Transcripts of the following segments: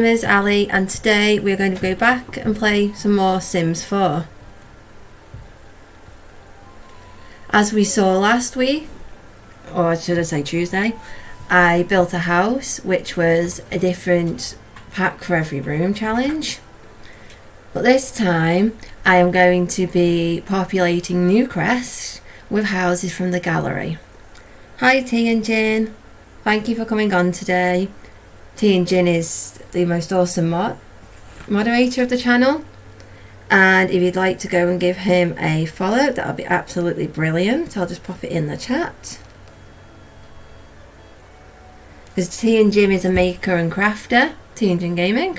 My name is Ali, and today we're going to go back and play some more Sims 4. As we saw last week, or should I say Tuesday, I built a house which was a different pack for every room challenge. But this time I am going to be populating Newcrest with houses from the gallery. Hi T and Jin, thank you for coming on today. T and Jin is the most awesome moderator of the channel, and if you'd like to go and give him a follow, that would be absolutely brilliant. I'll just pop it in the chat. Because T and Jin is a maker and crafter, T and Jin Gaming,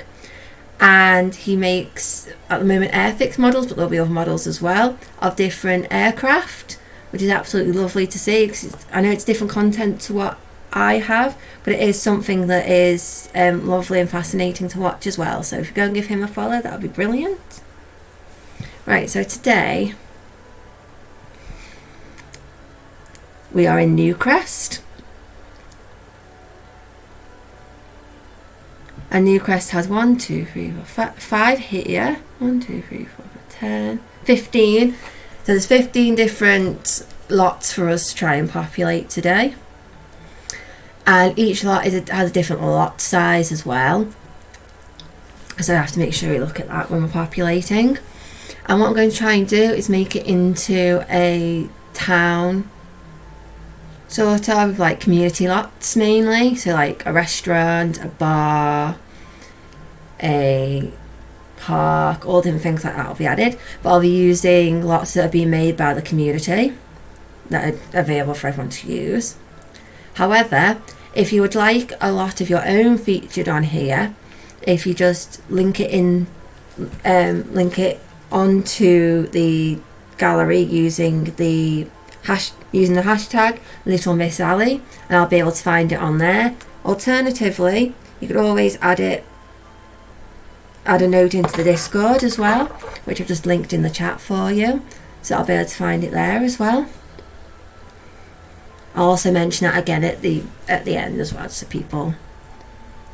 and he makes at the moment airfix models, but there'll be other models as well of different aircraft, which is absolutely lovely to see, because I know it's different content to what I have, but it is something that is lovely and fascinating to watch as well. So if you go and give him a follow, that would be brilliant. Right, so today we are in Newcrest, and Newcrest has 1, 2, 3, 4, 5 here. 1, 2, 3, 4, 10, 15. So there's 15 different lots for us to try and populate today. And each lot has a different lot size as well, so I have to make sure we look at that when we're populating. And what I'm going to try and do is make it into a town, sort of like community lots mainly, so like a restaurant, a bar, a park, all different things like that will be added, but I'll be using lots that are being made by the community that are available for everyone to use. However, if you would like a lot of your own featured on here, if you just link it onto the gallery using the hashtag Little Miss Ali, and I'll be able to find it on there. Alternatively, you could always add a note into the Discord as well, which I've just linked in the chat for you, so I'll be able to find it there as well. I'll also mention that again at the end as well, so people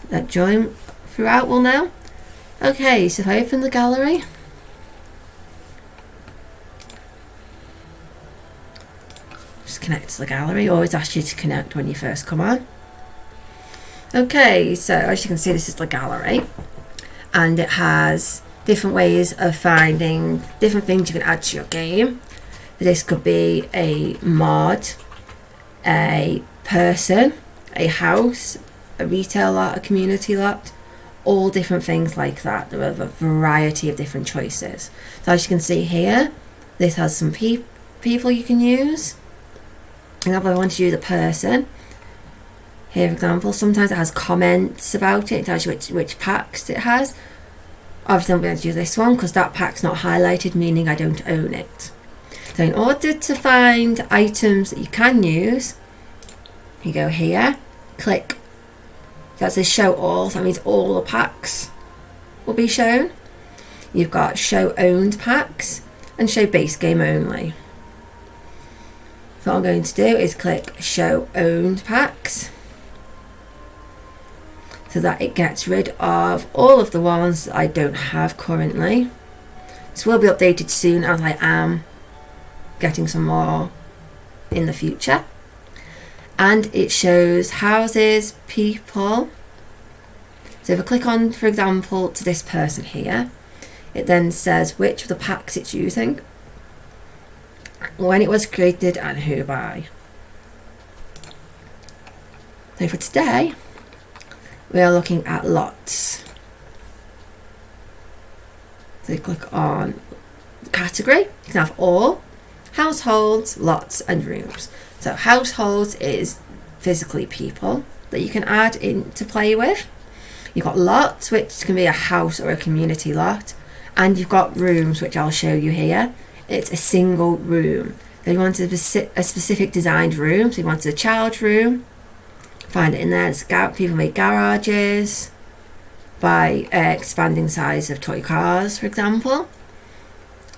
that join throughout will know. Okay, so if I open the gallery, just connect to the gallery. Always ask you to connect when you first come on. Okay, so as you can see, this is the gallery, and it has different ways of finding different things you can add to your game. This could be a mod, a person, a house, a retail lot, a community lot, all different things like that. There are a variety of different choices. So as you can see here, this has some people you can use. For example, if I want to use a person, here for example, sometimes it has comments about it. It tells you which packs it has. Obviously I'm going to use this one because that pack's not highlighted, meaning I don't own it. So in order to find items that you can use, you go here, click, that says show all, so that means all the packs will be shown. You've got show owned packs and show base game only. So what I'm going to do is click show owned packs, so that it gets rid of all of the ones that I don't have currently. This will be updated soon, as I am getting some more in the future. And it shows houses, people. So if I click on, for example, to this person here, it then says which of the packs it's using, when it was created, and who by. So for today, we are looking at lots. So you click on category, you can have all, households, lots and rooms. So households is physically people that you can add in to play with. You've got lots, which can be a house or a community lot, and you've got rooms, which I'll show you here. It's a single room. So you want a specific designed room, so you want a child room, find it in there. People make garages by expanding size of toy cars, for example.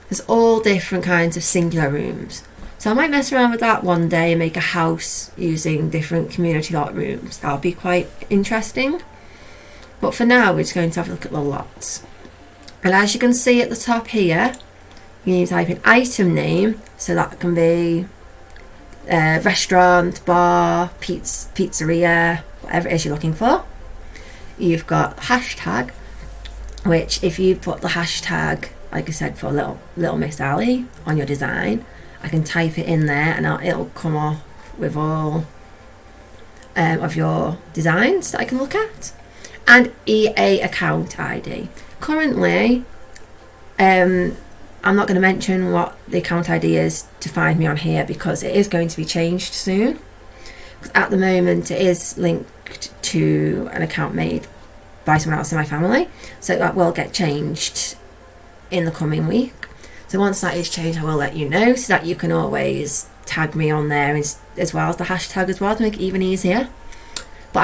There's all different kinds of singular rooms. So I might mess around with that one day and make a house using different community lot rooms. That'll be quite interesting. But for now, we're just going to have a look at the lots. And as you can see at the top here, you need to type in item name. So that can be restaurant, bar, pizzeria, whatever it is you're looking for. You've got hashtag, which if you put the hashtag, like I said, for Little Miss Ali on your design, I can type it in there and it'll come up with all of your designs that I can look at. And EA account ID. Currently, I'm not going to mention what the account ID is to find me on here because it is going to be changed soon. At the moment, it is linked to an account made by someone else in my family, so that will get changed in the coming week. So once that is changed, I will let you know so that you can always tag me on there as well as the hashtag as well to make it even easier. But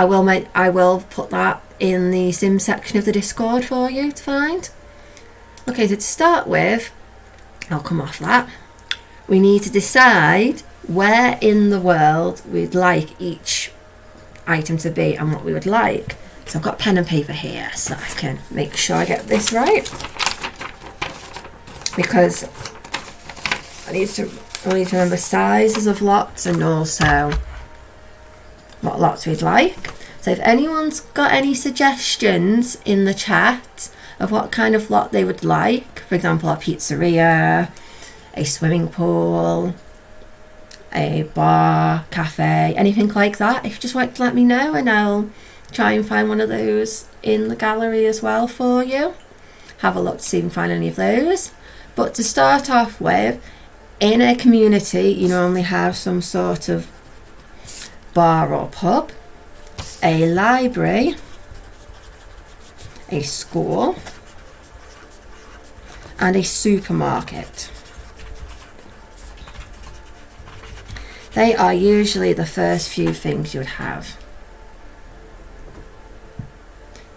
I will put that in the sim section of the Discord for you to find. Okay, so to start with, I'll come off that. We need to decide where in the world we'd like each item to be and what we would like. So I've got pen and paper here so I can make sure I get this right, because I need to remember sizes of lots and also what lots we'd like. So if anyone's got any suggestions in the chat of what kind of lot they would like, for example, a pizzeria, a swimming pool, a bar, cafe, anything like that, if you just like to let me know and I'll try and find one of those in the gallery as well for you. Have a look to see if you can find any of those. But to start off with, in a community you normally have some sort of bar or pub, a library, a school, and a supermarket. They are usually the first few things you would have.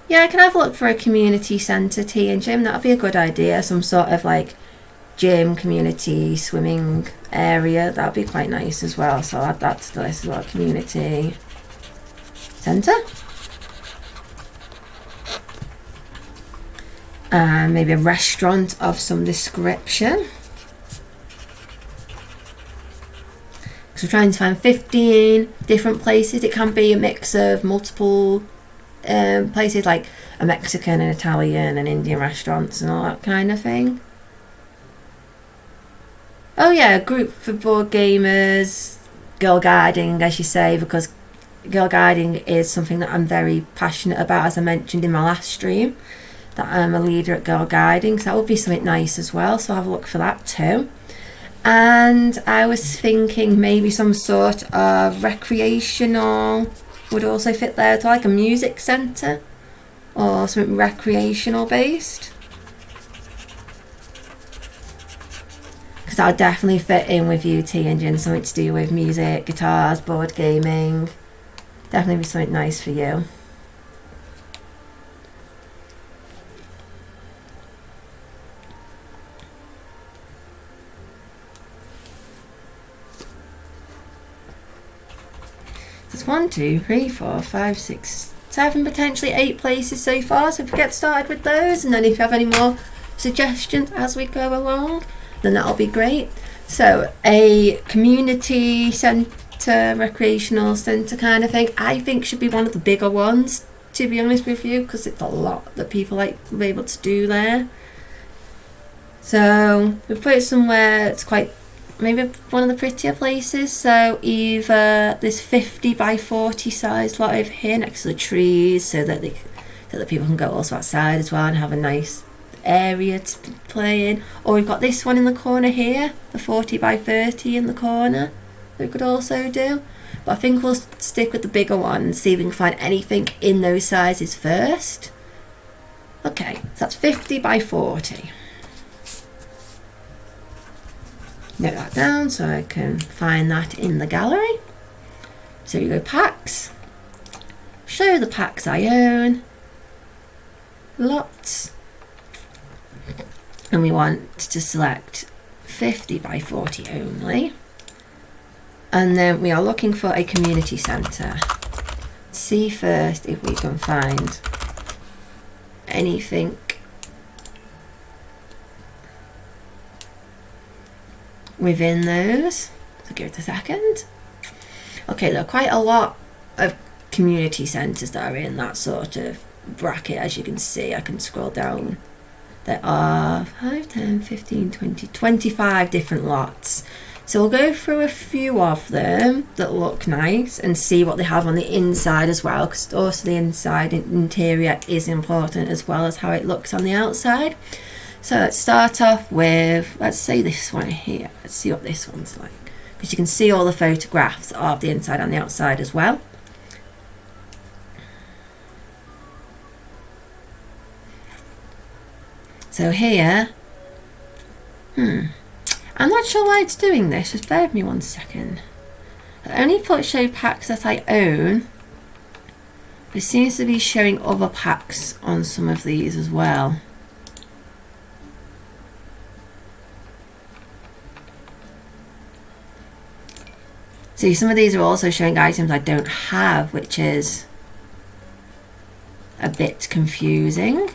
Yeah, I can have a look for a community centre tea and gym. That would be a good idea. Some sort of like gym, community, swimming area. That would be quite nice as well. So I'll add that to the list as well. Community centre. And maybe a restaurant of some description. So we're trying to find 15 different places. It can be a mix of multiple places, like a Mexican, an Italian, and Indian restaurants and all that kind of thing. Oh yeah, a group for board gamers, girl guiding, as you say, because girl guiding is something that I'm very passionate about, as I mentioned in my last stream, that I'm a leader at girl guiding, so that would be something nice as well, so have a look for that too. And I was thinking maybe some sort of recreational would also fit there, like a music centre or something recreational based, because that would definitely fit in with you, T and Jin, something to do with music, guitars, board gaming. Definitely be something nice for you. There's 1, 2, 3, 4, 5, 6, 7, potentially 8 places so far. So if we get started with those, and then if you have any more suggestions as we go along, then that'll be great. So a community centre, recreational centre kind of thing, I think should be one of the bigger ones, to be honest with you, because it's a lot that people like to be able to do there. So we put it somewhere it's quite, maybe one of the prettier places. So either this 50 by 40 size lot over here next to the trees, so that the people can go also outside as well and have a nice area to play in. Or we've got this one in the corner here, the 40 by 30 in the corner that we could also do. But I think we'll stick with the bigger one and see if we can find anything in those sizes first. Okay, so that's 50 by 40. Note that down so I can find that in the gallery. So you go packs, show the packs I own, lots, and we want to select 50 by 40 only. And then we are looking for a community centre. See first if we can find anything within those. So give it a second. Okay, there are quite a lot of community centres that are in that sort of bracket, as you can see. I can scroll down. There are 5, 10, 15, 20, 25 different lots. So we'll go through a few of them that look nice and see what they have on the inside as well, because also the inside interior is important as well as how it looks on the outside. So let's start off with, let's say this one here. Let's see what this one's like, because you can see all the photographs of the inside and the outside as well. So here, I'm not sure why it's doing this, just bear with me 1 second. I only put show packs that I own. It seems to be showing other packs on some of these as well. See, some of these are also showing items I don't have, which is a bit confusing.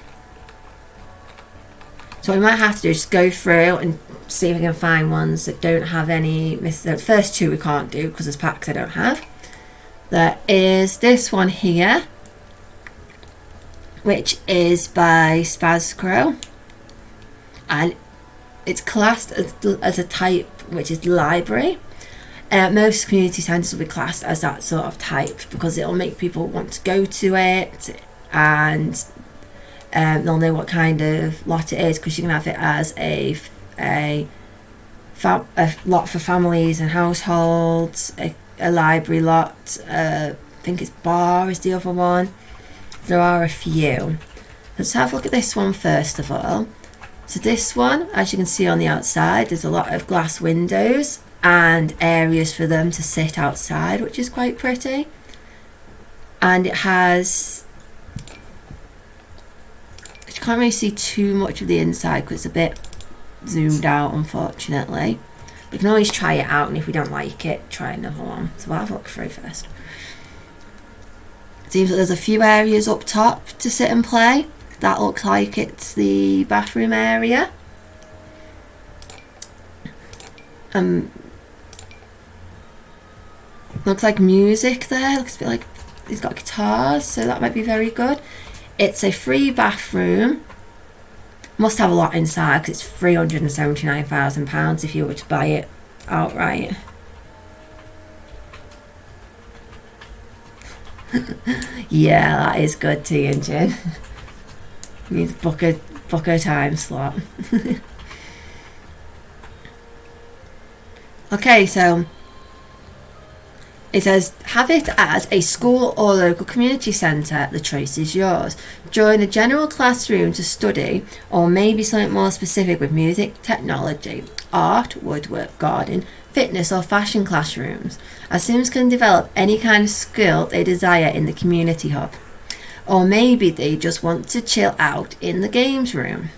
So what we might have to do is just go through and see if we can find ones that don't have any. The first two we can't do because there's packs I don't have. There is this one here, which is by Spazcro, and it's classed as a type which is library. Most community centres will be classed as that sort of type because it'll make people want to go to it, and they'll know what kind of lot it is, because you can have it as a lot for families and households, a library lot. I think it's bar is the other one. There are a few. Let's have a look at this one first of all. So this one, as you can see on the outside, there's a lot of glass windows and areas for them to sit outside, which is quite pretty. And it has, you can't really see too much of the inside because it's a bit zoomed out, unfortunately. We can always try it out, and if we don't like it, try another one. So we'll have a look through first. It seems that there's a few areas up top to sit and play. That looks like it's the bathroom area. Looks like music there. Looks a bit like he's got guitars, so that might be very good. It's a free bathroom. Must have a lot inside because it's £379,000 if you were to buy it outright. Yeah, that is good tea and gin. Needs book a time slot. Okay, so it says, have it as a school or local community centre, the choice is yours. Join a general classroom to study, or maybe something more specific with music, technology, art, woodwork, garden, fitness or fashion classrooms. Our students can develop any kind of skill they desire in the community hub. Or maybe they just want to chill out in the games room,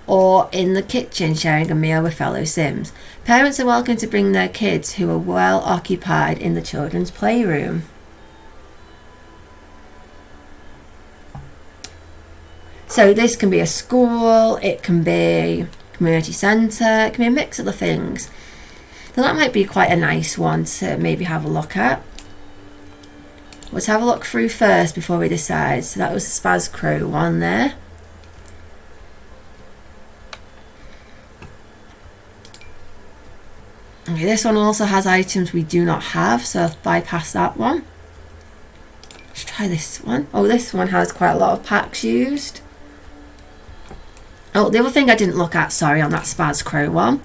or in the kitchen sharing a meal with fellow Sims. Parents are welcome to bring their kids who are well occupied in the children's playroom. So this can be a school, it can be a community centre, it can be a mix of the things. So that might be quite a nice one to maybe have a look at. Let's have a look through first before we decide. So that was the Spazcro one there. Okay, this one also has items we do not have, so I'll bypass that one. Let's try this one. Oh, this one has quite a lot of packs used. Oh, the other thing I didn't look at, sorry, on that Spazcro one,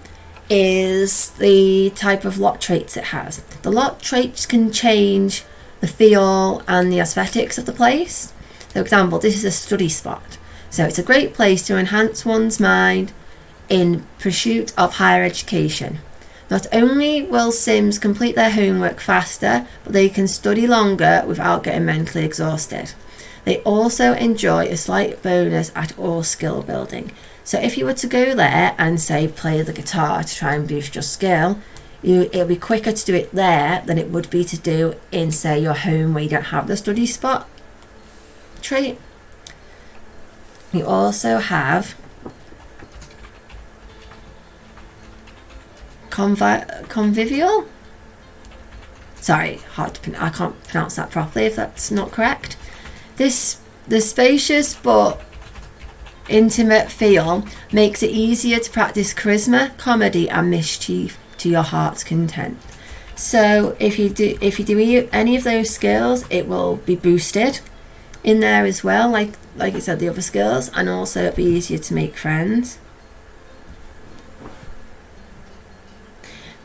is the type of lot traits it has. The lot traits can change the feel and the aesthetics of the place. For example, this is a study spot. So it's a great place to enhance one's mind in pursuit of higher education. Not only will Sims complete their homework faster, but they can study longer without getting mentally exhausted. They also enjoy a slight bonus at all skill building. So if you were to go there and say play the guitar to try and boost your skill, it'll be quicker to do it there than it would be to do in, say, your home where you don't have the study spot trait. You also have convivial. Sorry, I can't pronounce that properly if that's not correct. The spacious but intimate feel makes it easier to practice charisma, comedy and mischief to your heart's content. So if you do any of those skills, it will be boosted in there as well, like I said, the other skills, and also it'll be easier to make friends.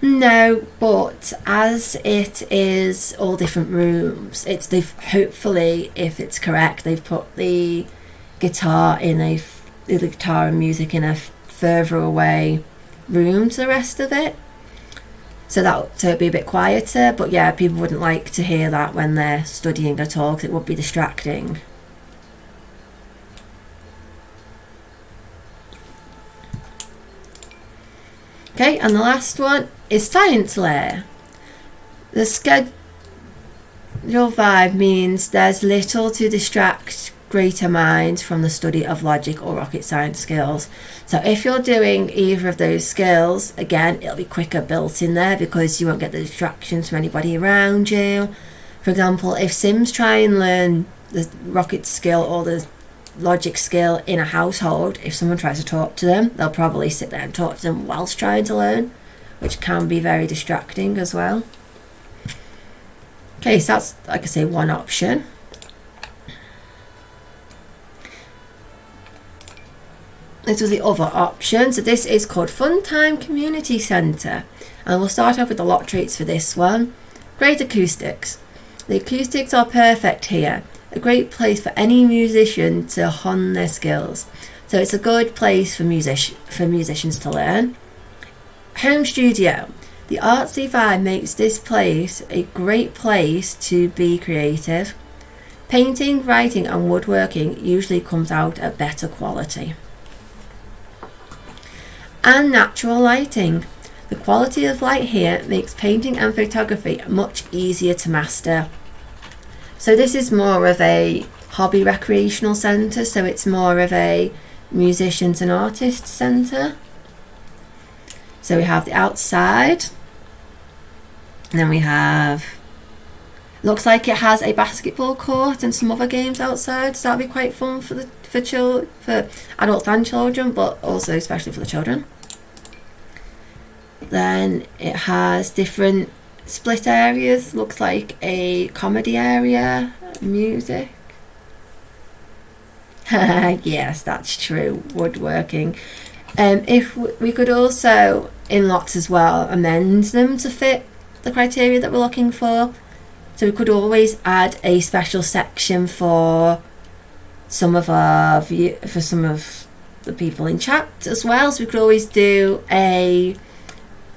No, but as it is all different rooms, they've hopefully, if it's correct, they've put the guitar the guitar and music in a further away room to the rest of it. So it'd be a bit quieter, but yeah, people wouldn't like to hear that when they're studying at all, because it would be distracting. Okay, and the last one is science layer. The schedule vibe means there's little to distract greater minds from the study of logic or rocket science skills. So if you're doing either of those skills, again, it'll be quicker built in there because you won't get the distractions from anybody around you. For example, if Sims try and learn the rocket skill or the logic skill in a household, if someone tries to talk to them, they'll probably sit there and talk to them whilst trying to learn, which can be very distracting as well. Okay, so that's, like I say, one option. This was the other option. So this is called Funtime Community Centre, and we'll start off with the lot traits for this one. Great acoustics. The acoustics are perfect here. A great place for any musician to hone their skills. So it's a good place for musicians to learn. Home studio. The artsy vibe makes this place a great place to be creative. Painting, writing and woodworking usually comes out at better quality. And natural lighting. The quality of light here makes painting and photography much easier to master. So this is more of a hobby recreational centre, so it's more of a musicians and artists centre. So we have the outside, and then we have, looks like it has a basketball court and some other games outside, so that'll be quite fun for adults and children, but also especially for the children. Then it has different split areas, looks like a comedy area, music. Yes, that's true, woodworking. If we could also, in lots as well, amend them to fit the criteria that we're looking for. So we could always add a special section for some of the people in chat as well. So we could always do a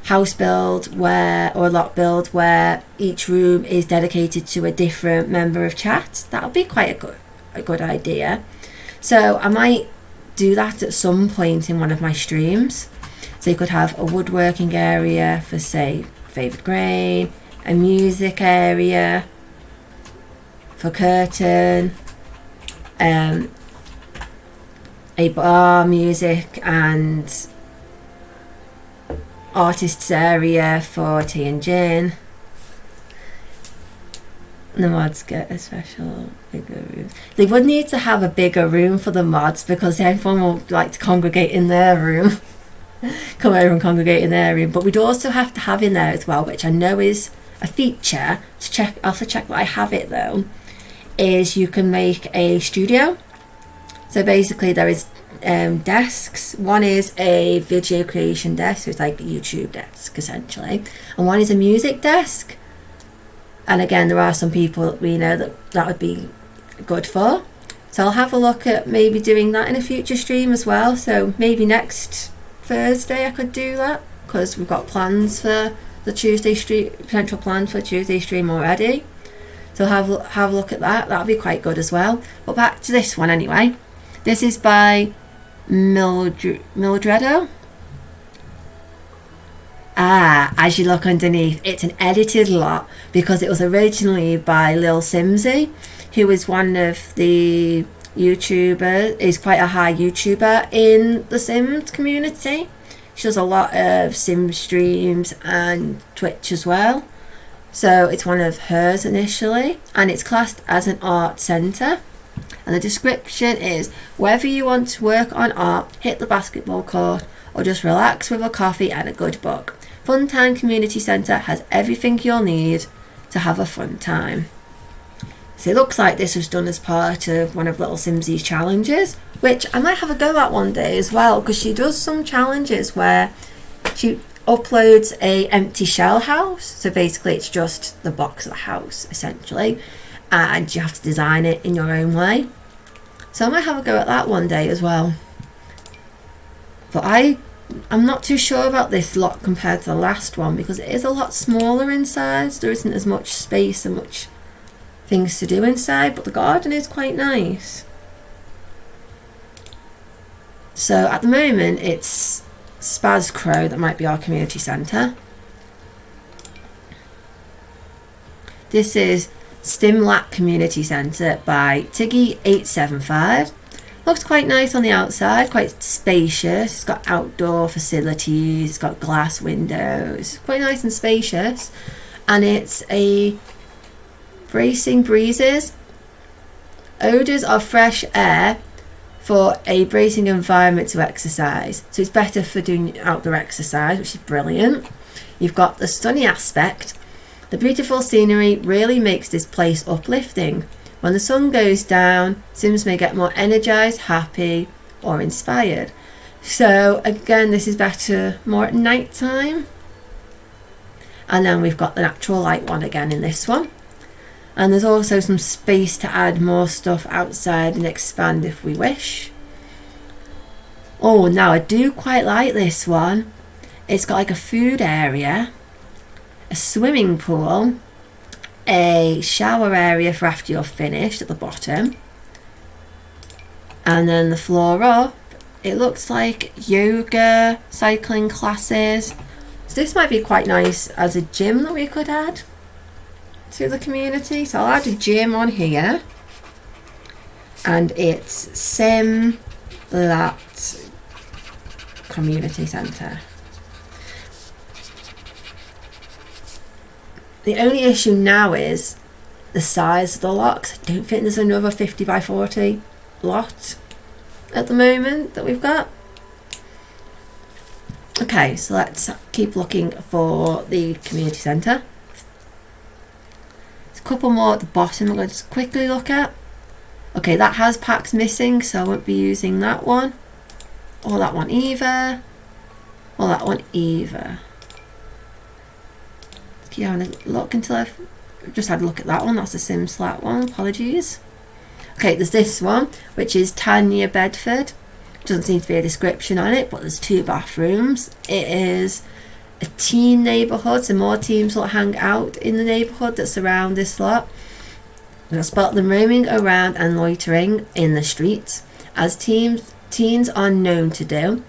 house build or a lot build where each room is dedicated to a different member of chat. That would be quite a good idea. So I might do that at some point in one of my streams. So you could have a woodworking area for, say, favourite grain, a music area for curtain, a bar, music and artists area for tea and gin. And the mods get a special bigger room. They would need to have a bigger room for the mods because everyone will like to congregate in their room. Come over and congregate in their room. But we'd also have to have in there as well, which I know is a feature. I'll have to check that I have it though. Is you can make a studio. So basically there is desks. One is a video creation desk, so it's like a YouTube desk essentially, and one is a music desk. And again, there are some people that we know that would be good for. So I'll have a look at maybe doing that in a future stream as well. So maybe next Thursday I could do that, because we've got plans for the Tuesday stream, potential plans for Tuesday stream already. So have a look at that. That'll be quite good as well. But back to this one anyway. This is by Mildredo. As you look underneath, it's an edited lot because it was originally by Lil Simsy, who is one of the YouTuber, is quite a high YouTuber in the Sims community. She does a lot of Sim streams and Twitch as well. So it's one of hers initially, and it's classed as an art centre. And the description is, whether you want to work on art, hit the basketball court, or just relax with a coffee and a good book, Funtime Community Centre has everything you'll need to have a fun time. So it looks like this was done as part of one of Little Simsy's challenges, which I might have a go at one day as well, because she does some challenges where she uploads a empty shell house. So basically it's just the box of the house essentially, and you have to design it in your own way. So I might have a go at that one day as well. But I'm not too sure about this lot compared to the last one, because it is a lot smaller inside. So there isn't as much space and much things to do inside, but the garden is quite nice. So at the moment it's Spaz Crow that might be our community centre. This is Stimlat Community Centre by Tiggy875. Looks quite nice on the outside, quite spacious. It's got outdoor facilities, it's got glass windows, quite nice and spacious. And it's a bracing breezes, odours of fresh air for a bracing environment to exercise. So it's better for doing outdoor exercise, which is brilliant. You've got the sunny aspect. The beautiful scenery really makes this place uplifting. When the sun goes down, Sims may get more energised, happy or inspired. So again, this is better more at night time. And then we've got the natural light one again in this one. And there's also some space to add more stuff outside and expand if we wish. Oh, now I do quite like this one. It's got like a food area, a swimming pool, a shower area for after you're finished at the bottom, and then the floor up, it looks like yoga, cycling classes. So this might be quite nice as a gym that we could add to the community. So I'll add a gym on here, and it's Simlat Community Centre. The only issue now is the size of the lot. I don't think there's another 50 by 40 lot at the moment that we've got. Okay, so let's keep looking for the community centre. There's a couple more at the bottom I'm going to just quickly look at. Okay, that has packs missing, so I won't be using that one. Or that one either. Or that one either. Keep having a look until I've just had a look at that one. That's the Simslat one, apologies. Okay, there's this one, which is Tanya Bedford. Doesn't seem to be a description on it, but there's 2 bathrooms. It is a teen neighbourhood, so more teens will hang out in the neighbourhood that's around this lot. You'll spot them roaming around and loitering in the streets, as teens are known to do.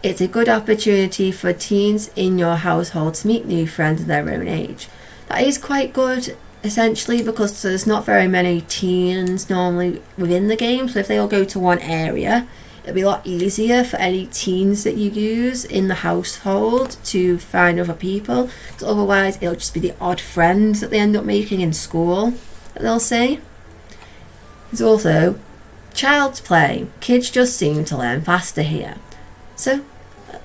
It's a good opportunity for teens in your household to meet new friends of their own age. That is quite good, essentially, because there's not very many teens normally within the game. So if they all go to one area, it'll be a lot easier for any teens that you use in the household to find other people. Because otherwise, it'll just be the odd friends that they end up making in school that they'll see. There's also child's play. Kids just seem to learn faster here. So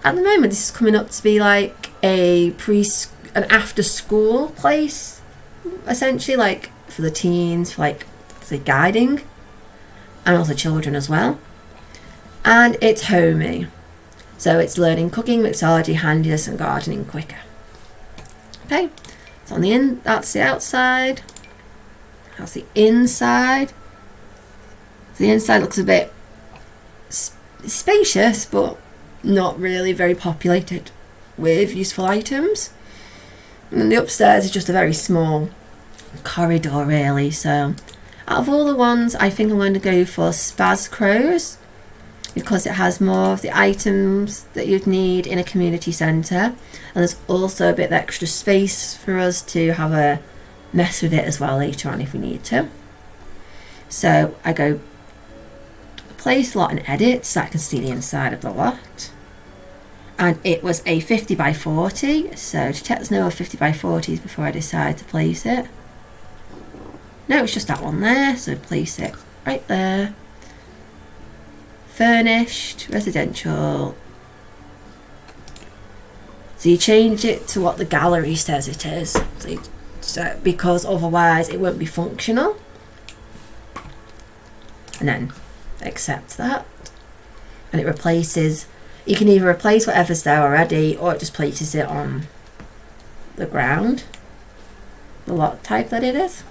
at the moment, this is coming up to be like an after school place, essentially, like for the teens, for like the guiding, and also children as well. And it's homey, so it's learning cooking, mixology, handiness and gardening quicker. Okay, so on the that's the outside. That's the inside. So the inside looks a bit spacious, but not really very populated with useful items. And the upstairs is just a very small corridor, really. So out of all the ones, I think I'm going to go for Spaz Crows, because it has more of the items that you'd need in a community centre, and there's also a bit of extra space for us to have a mess with it as well later on if we need to. So I go place lot and edit so I can see the inside of the lot. And it was a 50 by 40, so to check there's no 50 by 40s before I decide to place it. No, it's just that one there, so place it right there. Furnished, residential. So you change it to what the gallery says it is, because otherwise it won't be functional. And then accept that. And it replaces, you can either replace whatever's there already or it just places it on the ground, the lot type that it is.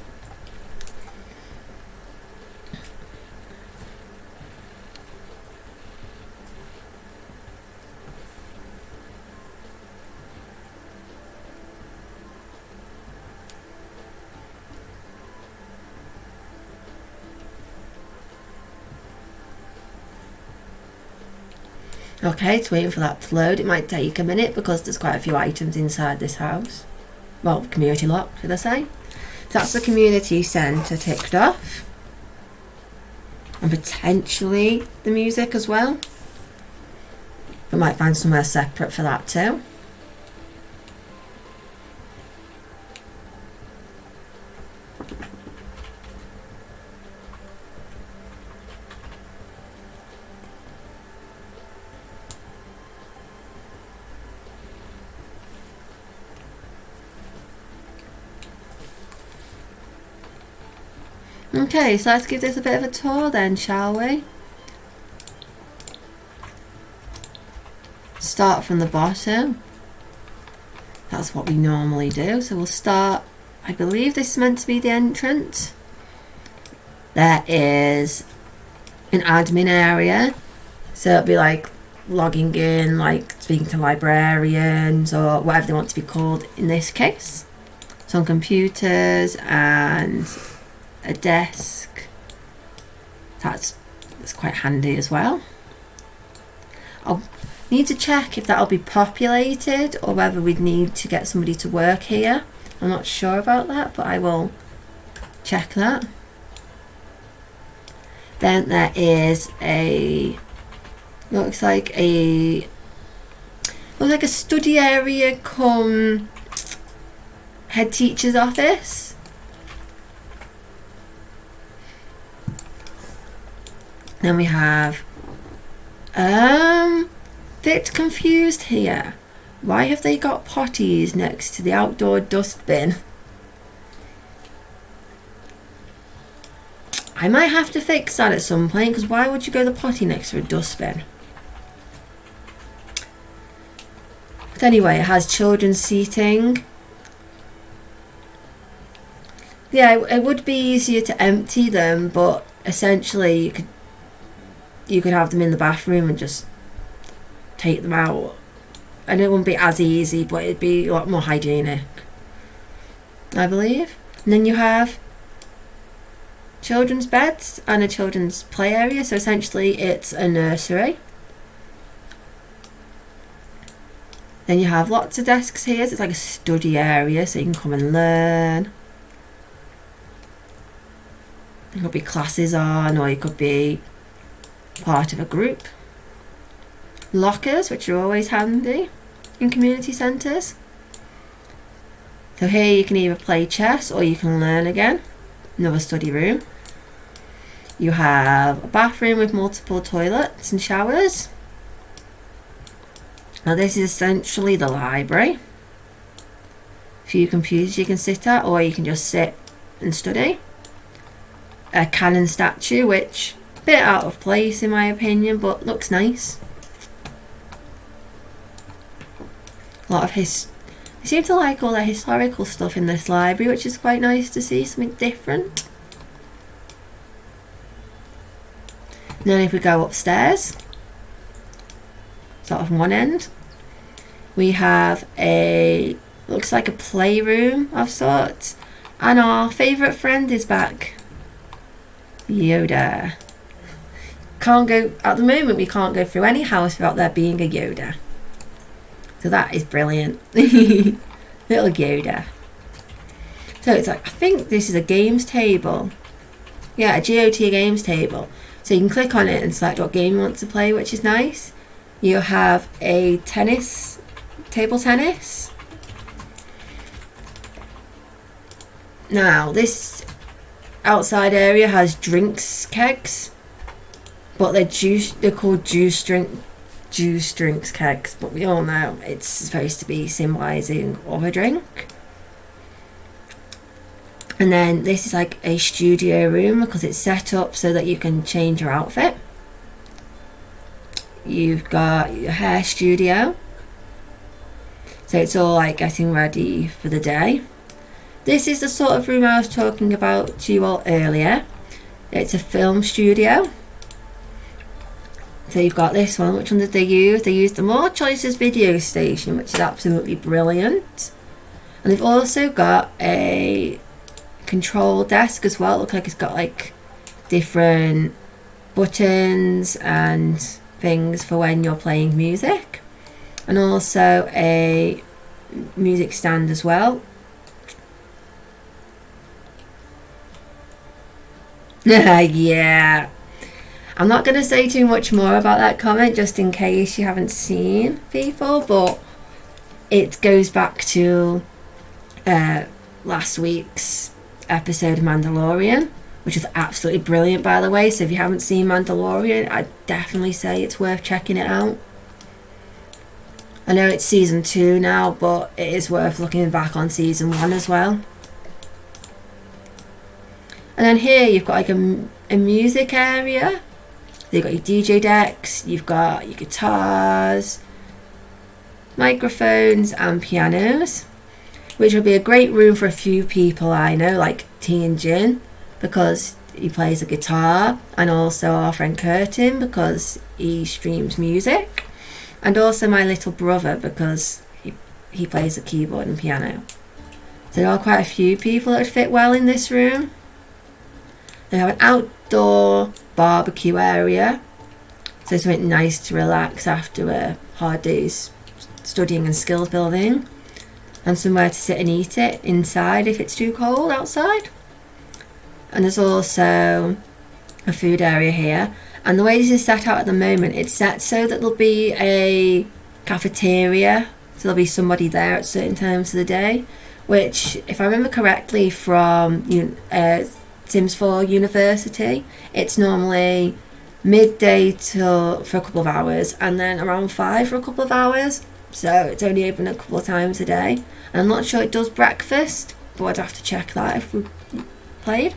Okay, it's waiting for that to load. It might take a minute because there's quite a few items inside this house. Well, community lot, should I say. So that's the community centre ticked off. And potentially the music as well. We might find somewhere separate for that too. Okay, so let's give this a bit of a tour then, shall we? Start from the bottom. That's what we normally do. So we'll start, I believe this is meant to be the entrance. There is an admin area. So it'll be like logging in, like speaking to librarians or whatever they want to be called in this case. Some computers and a desk. That's quite handy as well. I'll need to check if that'll be populated or whether we'd need to get somebody to work here. I'm not sure about that, but I will check that. Then there is looks like a study area come head teacher's office. Then we have bit confused here. Why have they got potties next to the outdoor dustbin? I might have to fix that at some point, because why would you go the potty next to a dustbin? But anyway, it has children's seating. Yeah, it would be easier to empty them, but essentially you could have them in the bathroom and just take them out, and it wouldn't be as easy, but it'd be a lot more hygienic, I believe. And then you have children's beds and a children's play area, so essentially it's a nursery. Then you have lots of desks here, so it's like a study area, so you can come and learn. There could be classes on, or you could be part of a group. Lockers, which are always handy in community centres. So here you can either play chess or you can learn again. Another study room. You have a bathroom with multiple toilets and showers. Now this is essentially the library. A few computers you can sit at, or you can just sit and study. A cannon statue, which a bit out of place in my opinion, but looks nice. A lot of they seem to like all the historical stuff in this library, which is quite nice to see, something different. And then if we go upstairs, sort of one end, we have looks like a playroom of sorts, and our favourite friend is back, Yoda. At the moment we can't go through any house without there being a Yoda. So that is brilliant. Little Yoda. So it's like, I think this is a games table. Yeah, a GOT games table. So you can click on it and select what game you want to play, which is nice. You have a table tennis. Now this outside area has drinks kegs, but they're called juice drinks kegs, but we all know it's supposed to be symbolizing of a drink. And then this is like a studio room because it's set up so that you can change your outfit. You've got your hair studio, so it's all like getting ready for the day. This is the sort of room I was talking about to you all earlier. It's a film studio. So you've got this one. Which one did they use? They used the More Choices video station, which is absolutely brilliant. And they've also got a control desk as well. It looks like it's got like different buttons and things for when you're playing music, and also a music stand as well. Yeah, I'm not going to say too much more about that comment just in case you haven't seen, people, but it goes back to last week's episode of Mandalorian, which is absolutely brilliant, by the way. So if you haven't seen Mandalorian, I'd definitely say it's worth checking it out. I know it's season 2 now, but it is worth looking back on season 1 as well. And then here you've got like a music area. So you've got your DJ decks, you've got your guitars, microphones and pianos, which will be a great room for a few people I know, like T and Jin, because he plays the guitar, and also our friend Curtin because he streams music, and also my little brother because he plays the keyboard and piano. So there are quite a few people that would fit well in this room. They have an outdoor barbecue area, so something nice to relax after a hard day's studying and skills building, and somewhere to sit and eat it inside if it's too cold outside. And there's also a food area here, and the way this is set out at the moment, it's set so that there'll be a cafeteria, so there'll be somebody there at certain times of the day, which, if I remember correctly from Sims 4 University, it's normally midday for a couple of hours, and then around 5 for a couple of hours, so it's only open a couple of times a day. And I'm not sure it does breakfast, but I'd have to check that if we played.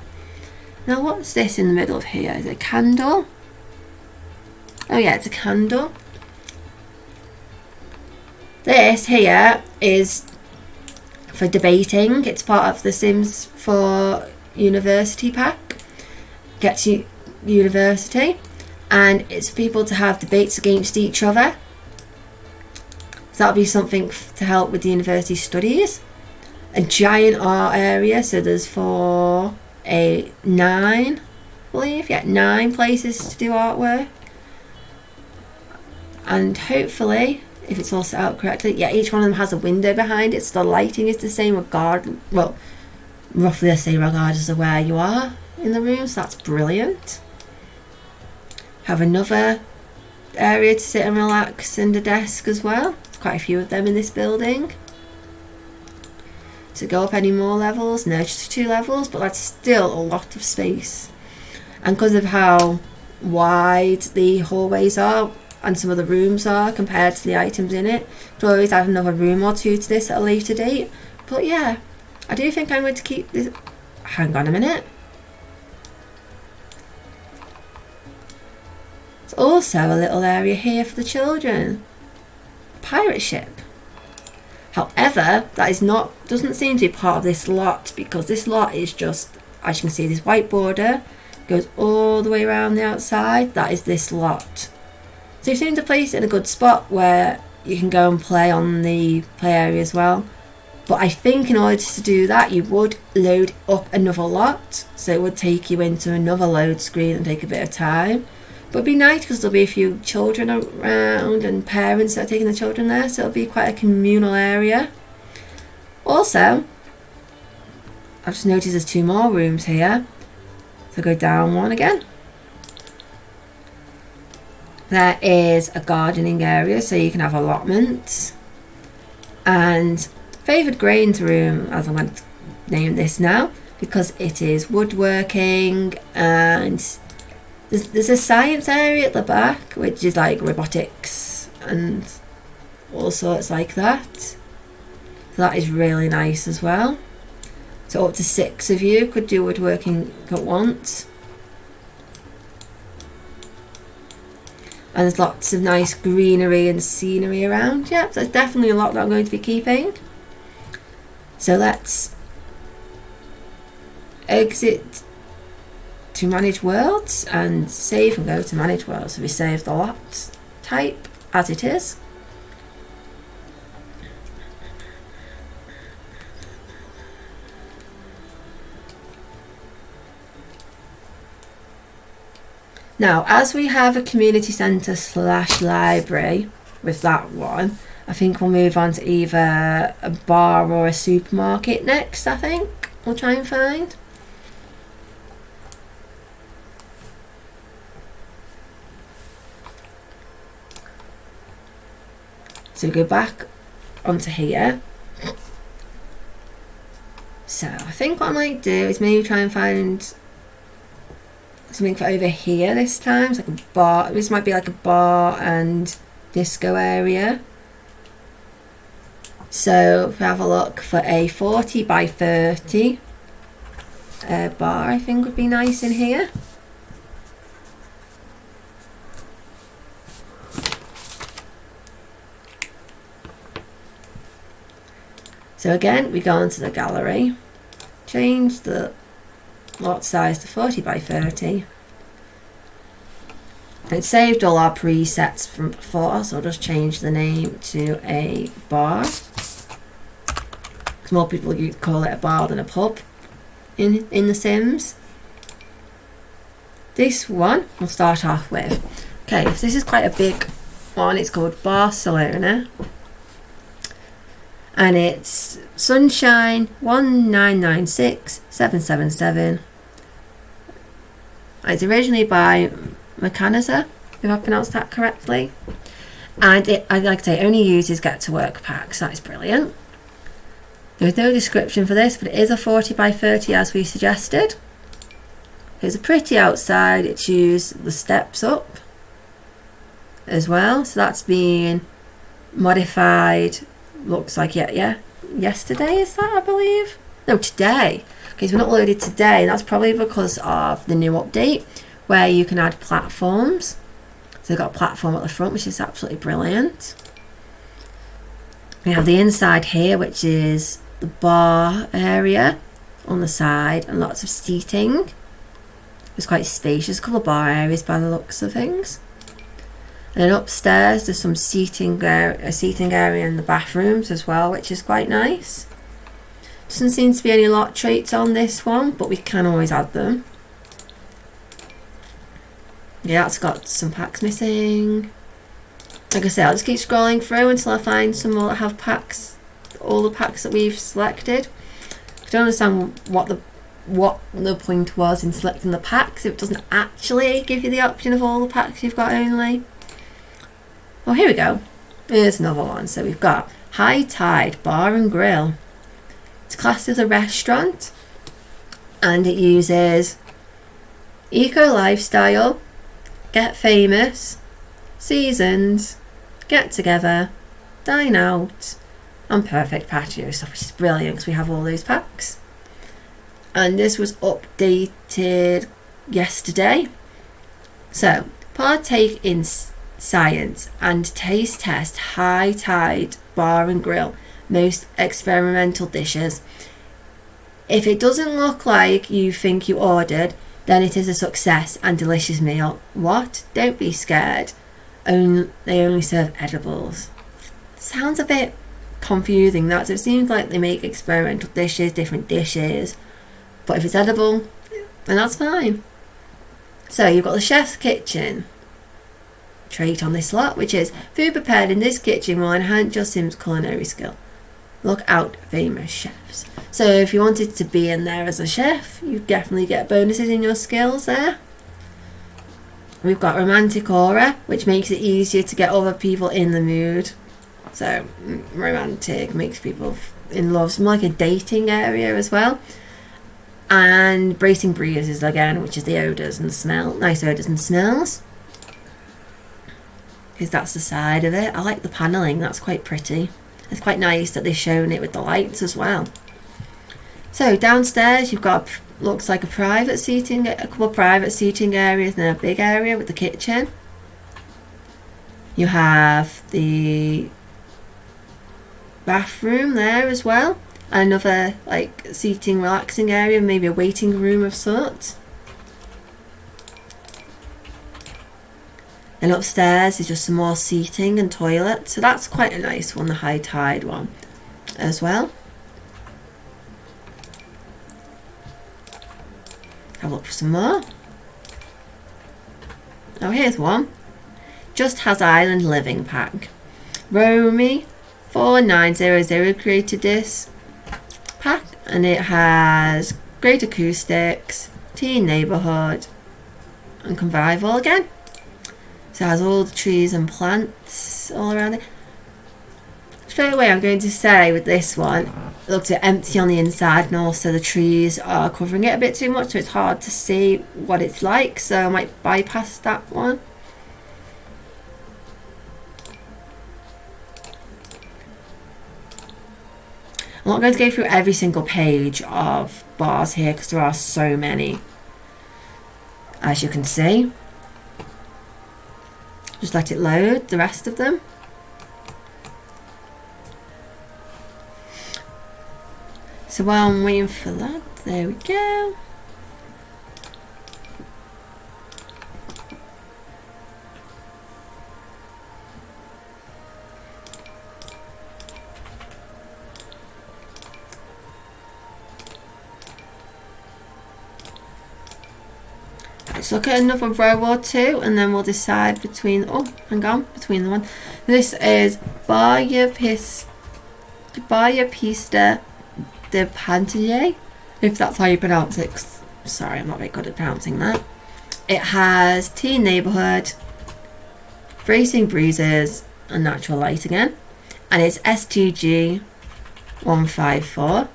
Now what's this in the middle of here? Is it a candle? Oh yeah, it's a candle. This here is for debating. It's part of the Sims 4 University pack. Gets you university, and it's for people to have debates against each other. So that'll be something to help with the university studies. A giant art area, so there's 9 places to do artwork, and hopefully, if it's all set out correctly, each one of them has a window behind it, so the lighting is the same roughly the same regardless of where you are in the room, so that's brilliant. Have another area to sit and relax, and a desk as well. There's quite a few of them in this building. To go up any more levels? No, just 2 levels, but that's still a lot of space. And because of how wide the hallways are and some of the rooms are compared to the items in it, could always add another room or 2 to this at a later date. But yeah, I do think I'm going to keep this. Hang on a minute. There's also a little area here for the children. Pirate ship. However, that doesn't seem to be part of this lot, because this lot is just, as you can see, this white border goes all the way around the outside. That is this lot. So you seem to place it in a good spot where you can go and play on the play area as well. But I think in order to do that, you would load up another lot, so it would take you into another load screen and take a bit of time. But it'd be nice because there'll be a few children around and parents that are taking the children there, so it'll be quite a communal area. Also, I've just noticed there's 2 more rooms here, so go down one again. There is a gardening area, so you can have allotments. And favoured grains room, as I'm going to name this now, because it is woodworking, and there's a science area at the back, which is like robotics and all sorts like that. So that is really nice as well. So up to 6 of you could do woodworking at once. And there's lots of nice greenery and scenery around. Yeah, so there's definitely a lot that I'm going to be keeping. So let's exit to manage worlds and save and go to manage worlds. So we save the lot type as it is. Now, as we have a community centre / library with that one, I think we'll move on to either a bar or a supermarket next, I think. We'll try and find. So we go back onto here. So I think what I might do is maybe try and find something for over here this time. It's like a bar. This might be like a bar and disco area. So if we have a look for a 40 by 30 bar, I think would be nice in here. So again, we go onto the gallery, change the lot size to 40 by 30. It saved all our presets from before, so I'll just change the name to a bar. Because more people call it a bar than a pub in The Sims. This one we'll start off with. Okay, so this is quite a big one. It's called Barcelona. And it's Sunshine 1996777. It's originally by Mechanizer, if I pronounced that correctly. And it, I'd like to say, only uses Get to Work packs. That is brilliant. There's no description for this, but it is a 40 by 30 as we suggested. It's a pretty outside. It's used the steps up as well. So that's been modified. Looks like yesterday is that, I believe? No, today. Okay, it's been uploaded today, and that's probably because of the new update where you can add platforms. So they've got a platform at the front, which is absolutely brilliant. We have the inside here, which is the bar area on the side, and lots of seating. It's quite spacious, a couple of bar areas by the looks of things. And then upstairs there's some seating area in the bathrooms as well, which is quite nice. Doesn't seem to be any lot traits on this one, but we can always add them. Yeah, it's got some packs missing. Like I said, I'll just keep scrolling through until I find some more that have packs, all the packs that we've selected. I don't understand what the point was in selecting the packs if it doesn't actually give you the option of all the packs you've got only. Oh, here we go. Here's another one. So we've got High Tide Bar and Grill. It's classed as a restaurant, and it uses Eco Lifestyle, Get Famous, Seasons, Get Together, Dine Out, and Perfect Patio stuff, which is brilliant because we have all those packs. And this was updated yesterday. So, partake in science and taste test High Tide Bar and Grill most experimental dishes. If it doesn't look like you think you ordered, then it is a success and delicious meal. What? Don't be scared. They only serve edibles. Sounds a bit confusing, that. So it seems like they make experimental dishes, different dishes, but if it's edible, then that's fine. So you've got the chef's kitchen trait on this lot, which is food prepared in this kitchen will enhance your Sims culinary skill. Look out, famous chefs. So if you wanted to be in there as a chef, you definitely get bonuses in your skills there. We've got romantic aura, which makes it easier to get other people in the mood. So romantic makes people in love. It's more like a dating area as well. And bracing breezes again, which is the odours and smell, nice odours and smells. Because that's the side of it. I like the panelling, that's quite pretty. It's quite nice that they've shown it with the lights as well. So downstairs you've got, looks like a private seating, a couple of private seating areas and a big area with the kitchen. You have the bathroom there as well. Another like seating, relaxing area, maybe a waiting room of sorts. And upstairs is just some more seating and toilet. So that's quite a nice one, the high tide one as well. Have a look for some more. Oh, here's one. Just Has Island Living Pack. Romy 4900 created this pack, and it has great acoustics, teen neighbourhood, and convivial again. So it has all the trees and plants all around it. Straight away I'm going to say with this one, it looks a bit empty on the inside, and also the trees are covering it a bit too much, so it's hard to see what it's like, so I might bypass that one. I'm not going to go through every single page of bars here because there are so many, as you can see. Just let it load the rest of them. So while I'm waiting for that, there we go. Let's look at another row or two and then we'll decide between, oh, hang on, between the one. This is Barya Pista de Pantier, if that's how you pronounce it. Sorry, I'm not very good at pronouncing that. It has teen neighbourhood, bracing breezes, and natural light again. And it's STG 154.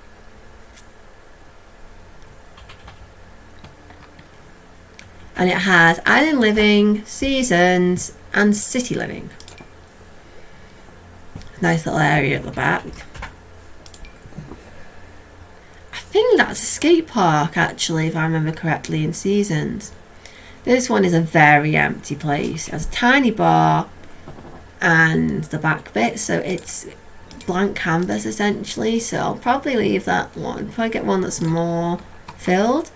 And it has island living, seasons, and city living. Nice little area at the back. I think that's a skate park actually, if I remember correctly, in seasons. This one is a very empty place. It has a tiny bar and the back bit, so it's blank canvas essentially. So I'll probably leave that one. Probably get one that's more filled.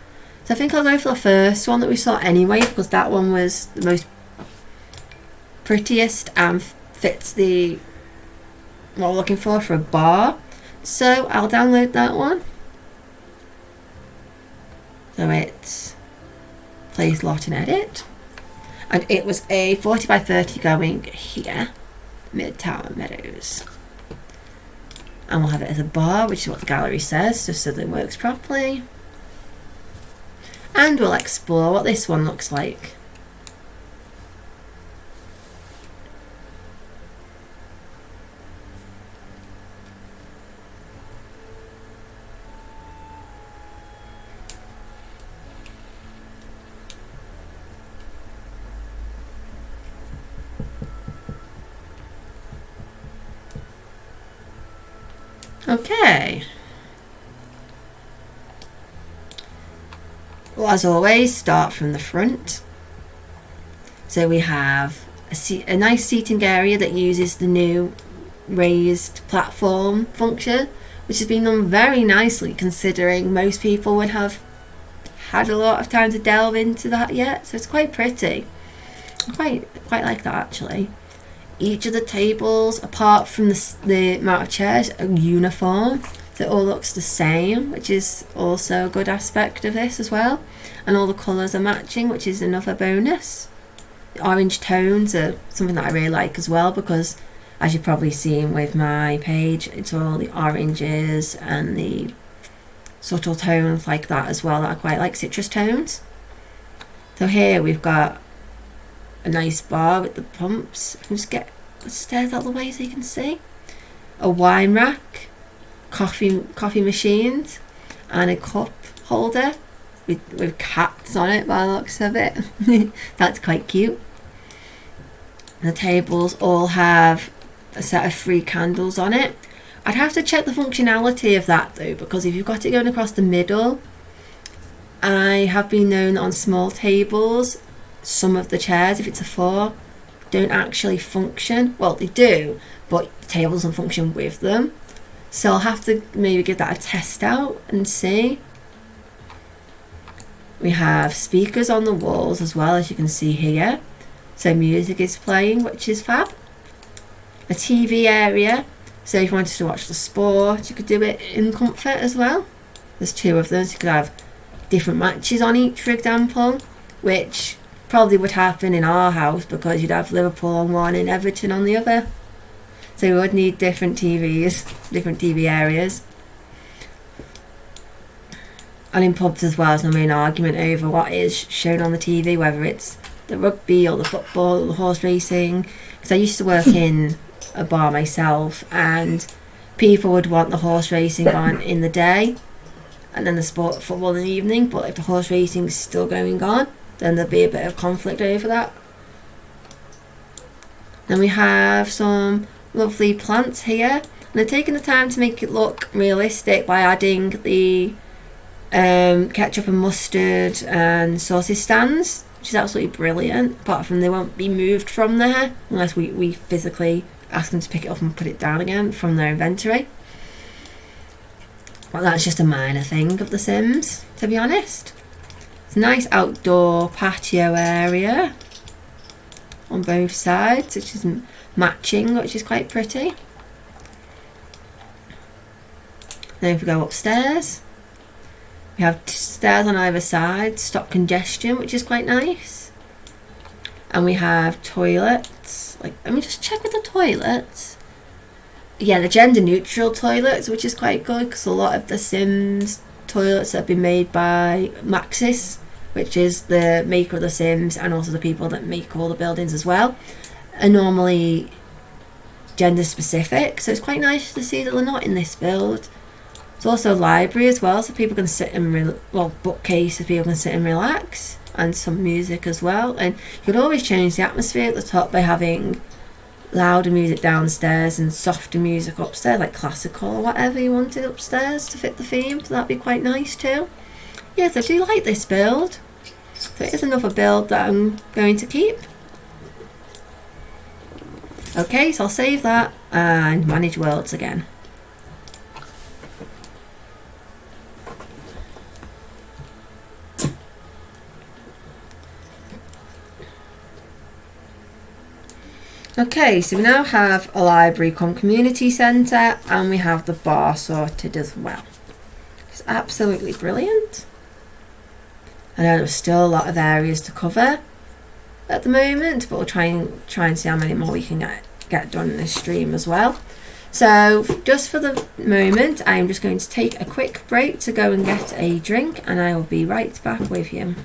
So I think I'll go for the first one that we saw anyway, because that one was the most prettiest and fits the what we're looking for a bar. So I'll download that one. So it's place, lot and edit. And it was a 40 by 30 going here, Midtown Meadows. And we'll have it as a bar, which is what the gallery says, just so that it works properly. And we'll explore what this one looks like. Okay. Well, as always, start from the front. So we have a nice seating area that uses the new raised platform function, which has been done very nicely considering most people would have had a lot of time to delve into that yet. So it's quite pretty. I quite like that actually. Each of the tables, apart from the amount of chairs, are uniform. So it all looks the same, which is also a good aspect of this as well. And all the colours are matching, which is another bonus. The orange tones are something that I really like as well, because as you've probably seen with my page, it's all the oranges and the subtle tones like that as well that I quite like, citrus tones. So here we've got a nice bar with the pumps. I can just get the stairs out of the way so you can see. A wine rack, coffee machines, and a cup holder with cats on it by the looks of it. That's quite cute. The tables all have a set of 3 candles on it. I'd have to check the functionality of that though, because if you've got it going across the middle, I have been known on small tables, some of the chairs, if it's a 4, don't actually function. Well, they do, but the table doesn't function with them. So I'll have to maybe give that a test out and see. We have speakers on the walls as well, as you can see here. So music is playing, which is fab. A TV area. So if you wanted to watch the sport, you could do it in comfort as well. There's 2 of them, so you could have different matches on each, for example, which probably would happen in our house because you'd have Liverpool on one and Everton on the other. So you would need different TVs, different TV areas. And in pubs as well, there's no main argument over what is shown on the TV, whether it's the rugby or the football or the horse racing. Because I used to work in a bar myself, and people would want the horse racing on in the day and then the football in the evening, but if the horse racing's still going on, then there'll be a bit of conflict over that. Then we have some lovely plants here, and they're taking the time to make it look realistic by adding the ketchup and mustard and sausage stands, which is absolutely brilliant. Apart from they won't be moved from there unless we physically ask them to pick it up and put it down again from their inventory. Well, that's just a minor thing of The Sims, to be honest. It's a nice outdoor patio area on both sides, which is matching, which is quite pretty. Then if we go upstairs, we have stairs on either side, stop congestion, which is quite nice. And we have toilets. Let me just check with the toilets. Yeah, the gender neutral toilets, which is quite good because a lot of the Sims toilets have been made by Maxis, which is the maker of the Sims and also the people that make all the buildings as well, are normally gender specific. So it's quite nice to see that they're not in this build. There's also a library as well, so people can sit and bookcases, people can sit and relax, and some music as well. And you could always change the atmosphere at the top by having louder music downstairs and softer music upstairs, like classical or whatever you wanted upstairs to fit the theme. So that'd be quite nice too. Yes, I do like this build. So it is another build that I'm going to keep. Okay, so I'll save that and manage worlds again. Okay, so we now have a library come community centre, and we have the bar sorted as well. It's absolutely brilliant. I know there's still a lot of areas to cover at the moment, but we'll try and see how many more we can get done in this stream as well. So just for the moment, I'm just going to take a quick break to go and get a drink, and I will be right back with you.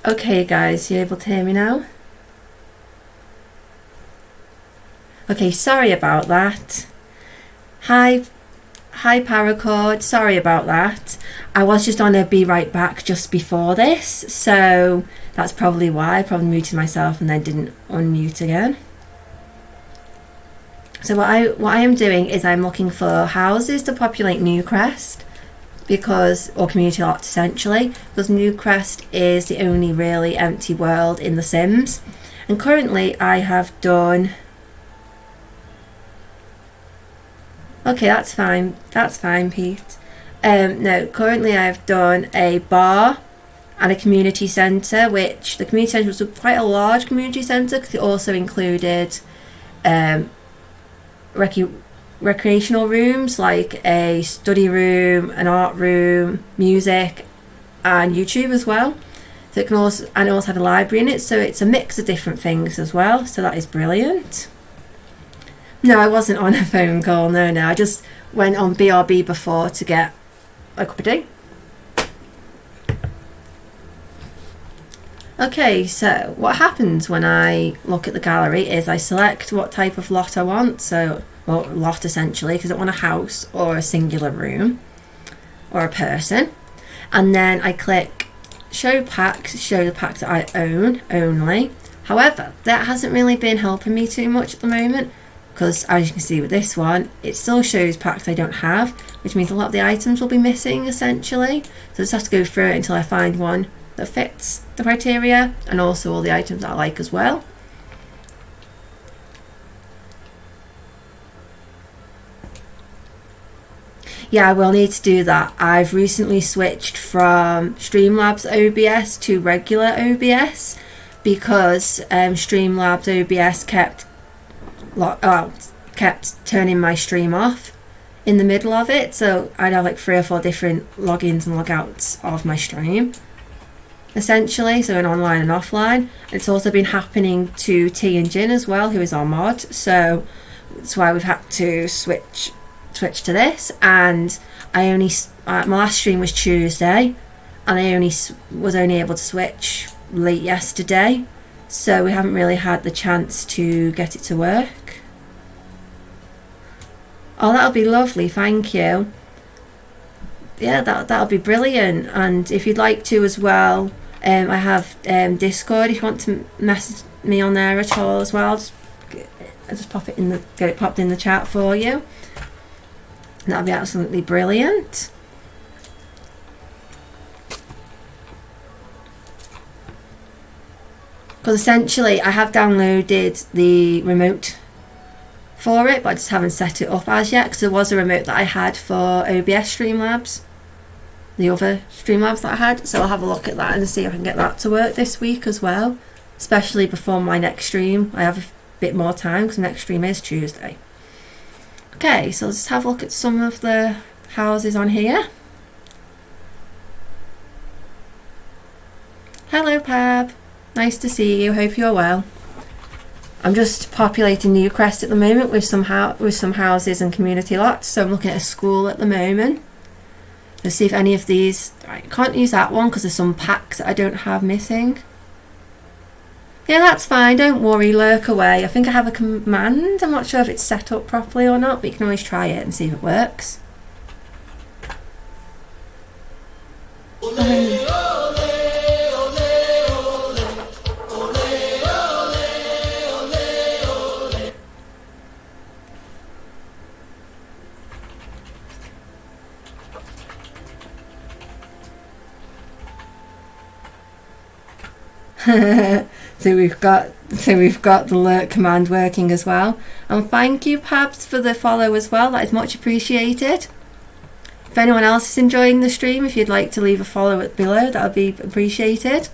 Okay guys, you able to hear me now? Okay, sorry about that. Hi Paracord, sorry about that. I was just on a be right back just before this, so that's probably why I probably muted myself and then didn't unmute again. So what I am doing is I'm looking for houses to populate Newcrest, or community lots essentially, because Newcrest is the only really empty world in The Sims. And currently I have done... Okay, that's fine, Pete. No, currently I've done a bar and a community centre, which the community centre was quite a large community centre because it also included recreational rooms like a study room, an art room, music, and YouTube as well. So it can also had a library in it, so it's a mix of different things as well. So that is brilliant. No, I wasn't on a phone call. No, I just went on BRB before to get a cup of tea. Okay, so what happens when I look at the gallery is I select what type of lot I want. So, well, lot essentially, because I want a house or a singular room or a person. And then I click show packs, show the packs that I own only. However, that hasn't really been helping me too much at the moment, because as you can see with this one, it still shows packs I don't have, which means a lot of the items will be missing essentially. So I just have to go through it until I find one that fits the criteria, and also all the items that I like as well. Yeah, I will need to do that. I've recently switched from Streamlabs OBS to regular OBS because Streamlabs OBS kept turning my stream off in the middle of it, so I'd have like 3 or 4 different logins and logouts of my stream essentially, so an online and offline. It's also been happening to T and Jin as well, who is our mod, so that's why we've had to switch to this. And I only my last stream was Tuesday, and I was only able to switch late yesterday, so we haven't really had the chance to get it to work. Oh, that'll be lovely, thank you. Yeah, that'll be brilliant. And if you'd like to as well, I have Discord if you want to message me on there at all as well. I'll just pop it get it popped in the chat for you. And that'll be absolutely brilliant. Because essentially I have downloaded the remote for it, but I just haven't set it up as yet, because there was a remote that I had for OBS Streamlabs, the other Streamlabs that I had, so I'll have a look at that and see if I can get that to work this week as well, especially before my next stream. I have a bit more time because the next stream is Tuesday. Okay, so let's have a look at some of the houses on here. Hello Pab, nice to see you, hope you're well. I'm just populating Newcrest at the moment with some houses and community lots, so I'm looking at a school at the moment. Let's see if any of these... I can't use that one because there's some packs that I don't have missing. Yeah, that's fine, don't worry, lurk away. I think I have a command, I'm not sure if it's set up properly or not, but you can always try it and see if it works. So we've got the lurk command working as well. And thank you Pabs for the follow as well, that is much appreciated. If anyone else is enjoying the stream, if you'd like to leave a follow below, that would be appreciated.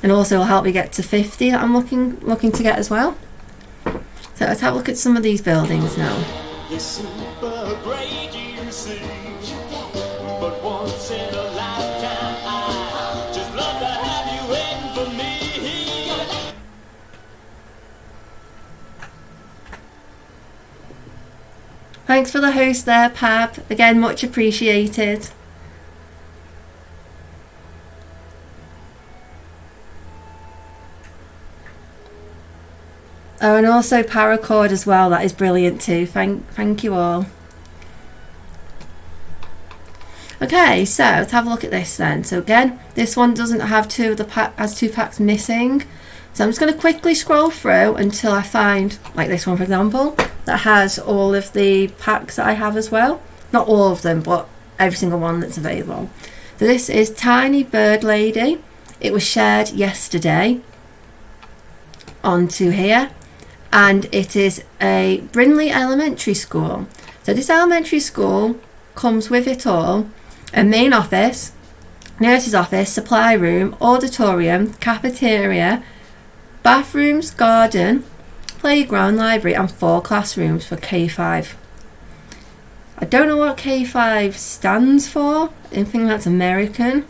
And also will help me get to 50 that I'm looking to get as well. So let's have a look at some of these buildings now. Thanks for the host there, Pab. Again, much appreciated. Oh, and also paracord as well. That is brilliant too. Thank you all. Okay, so to have a look at this then. So again, this one doesn't have has 2 packs missing. So I'm just going to quickly scroll through until I find, like this one for example, that has all of the packs that I have as well. Not all of them, but every single one that's available. So this is Tiny Bird Lady. It was shared yesterday onto here, and it is a Brindley Elementary School. So this elementary school comes with it all: a main office, nurse's office, supply room, auditorium, cafeteria, bathrooms, garden, playground, library, and 4 classrooms for K5. I don't know what K5 stands for. I think that's American,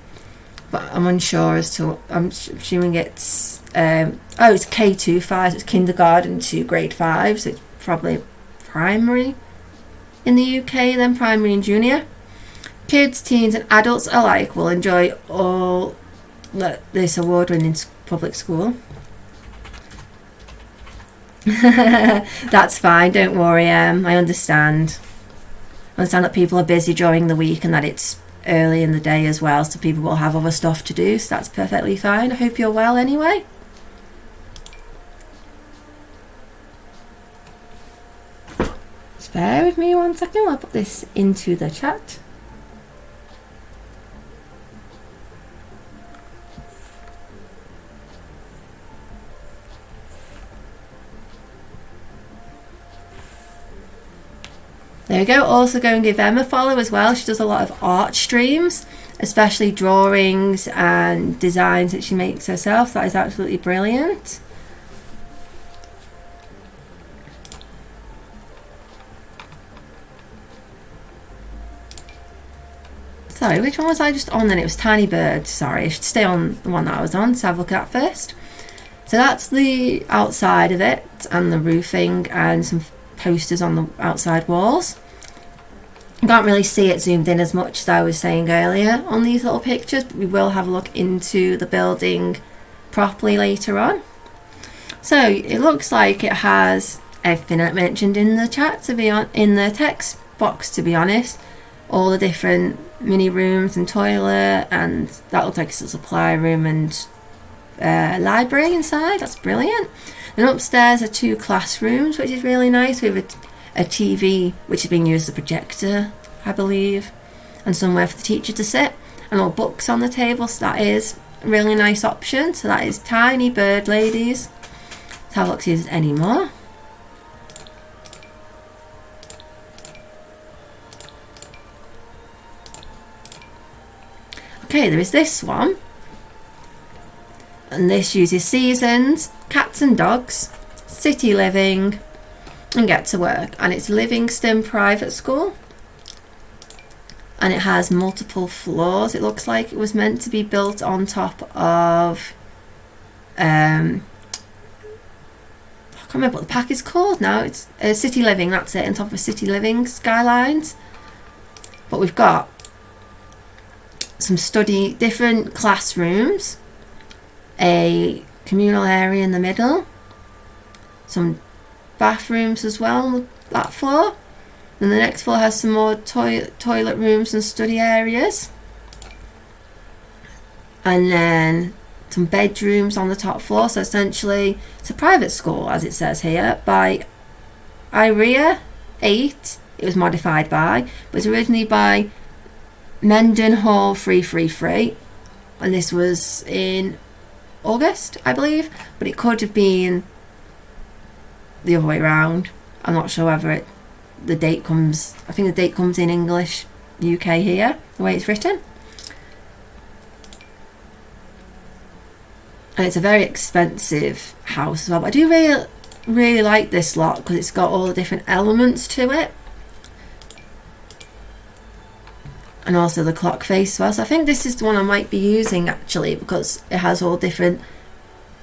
but I'm unsure as to. I'm assuming it's it's K25. So it's kindergarten to grade 5. So it's probably primary in the UK, then primary and junior. Kids, teens, and adults alike will enjoy all this award-winning public school. That's fine. Don't worry. I understand. I understand that people are busy during the week and that it's early in the day as well, so people will have other stuff to do, so that's perfectly fine. I hope you're well anyway. Just bear with me 1 second, I'll put this into the chat. There we go. Also go and give Em a follow as well. She does a lot of art streams, especially drawings and designs that she makes herself. That is absolutely brilliant. Sorry, which one was I just on then? It was Tiny Bird. Sorry, I should stay on the one that I was on, so have a look at that first. So that's the outside of it and the roofing and some posters on the outside walls. You can't really see it zoomed in as much as I was saying earlier on these little pictures, but we will have a look into the building properly later on. So it looks like it has everything I mentioned in the chat, to be in the text box, to be honest. All the different mini rooms and toilet, and that looks like it's a supply room and library inside. That's brilliant. And upstairs are 2 classrooms, which is really nice, with a TV which is being used as a projector, I believe, and somewhere for the teacher to sit, and all books on the table. So that is a really nice option. So that is Tiny Bird Ladies. Let's have a look see if there's any more. Okay, there is this one, and this uses seasons, cats and dogs, city living, and get to work. And it's Livingston Private School, and it has multiple floors. It looks like it was meant to be built on top of I can't remember what the pack is called now. It's City Living, that's it, on top of City Living Skylines. But we've got some different classrooms, a communal area in the middle, some bathrooms as well on that floor. Then the next floor has some more toilet rooms and study areas, and then some bedrooms on the top floor. So essentially it's a private school, as it says here, by IREA 8. It was modified by, but it was originally by Mendenhall 333, and this was in August, I believe, but it could have been the other way around. I'm not sure whether the date comes, I think the date comes in English UK here, the way it's written. And it's a very expensive house as well, but I do really like this lot because it's got all the different elements to it, and also the clock face as well. So I think this is the one I might be using actually, because it has all different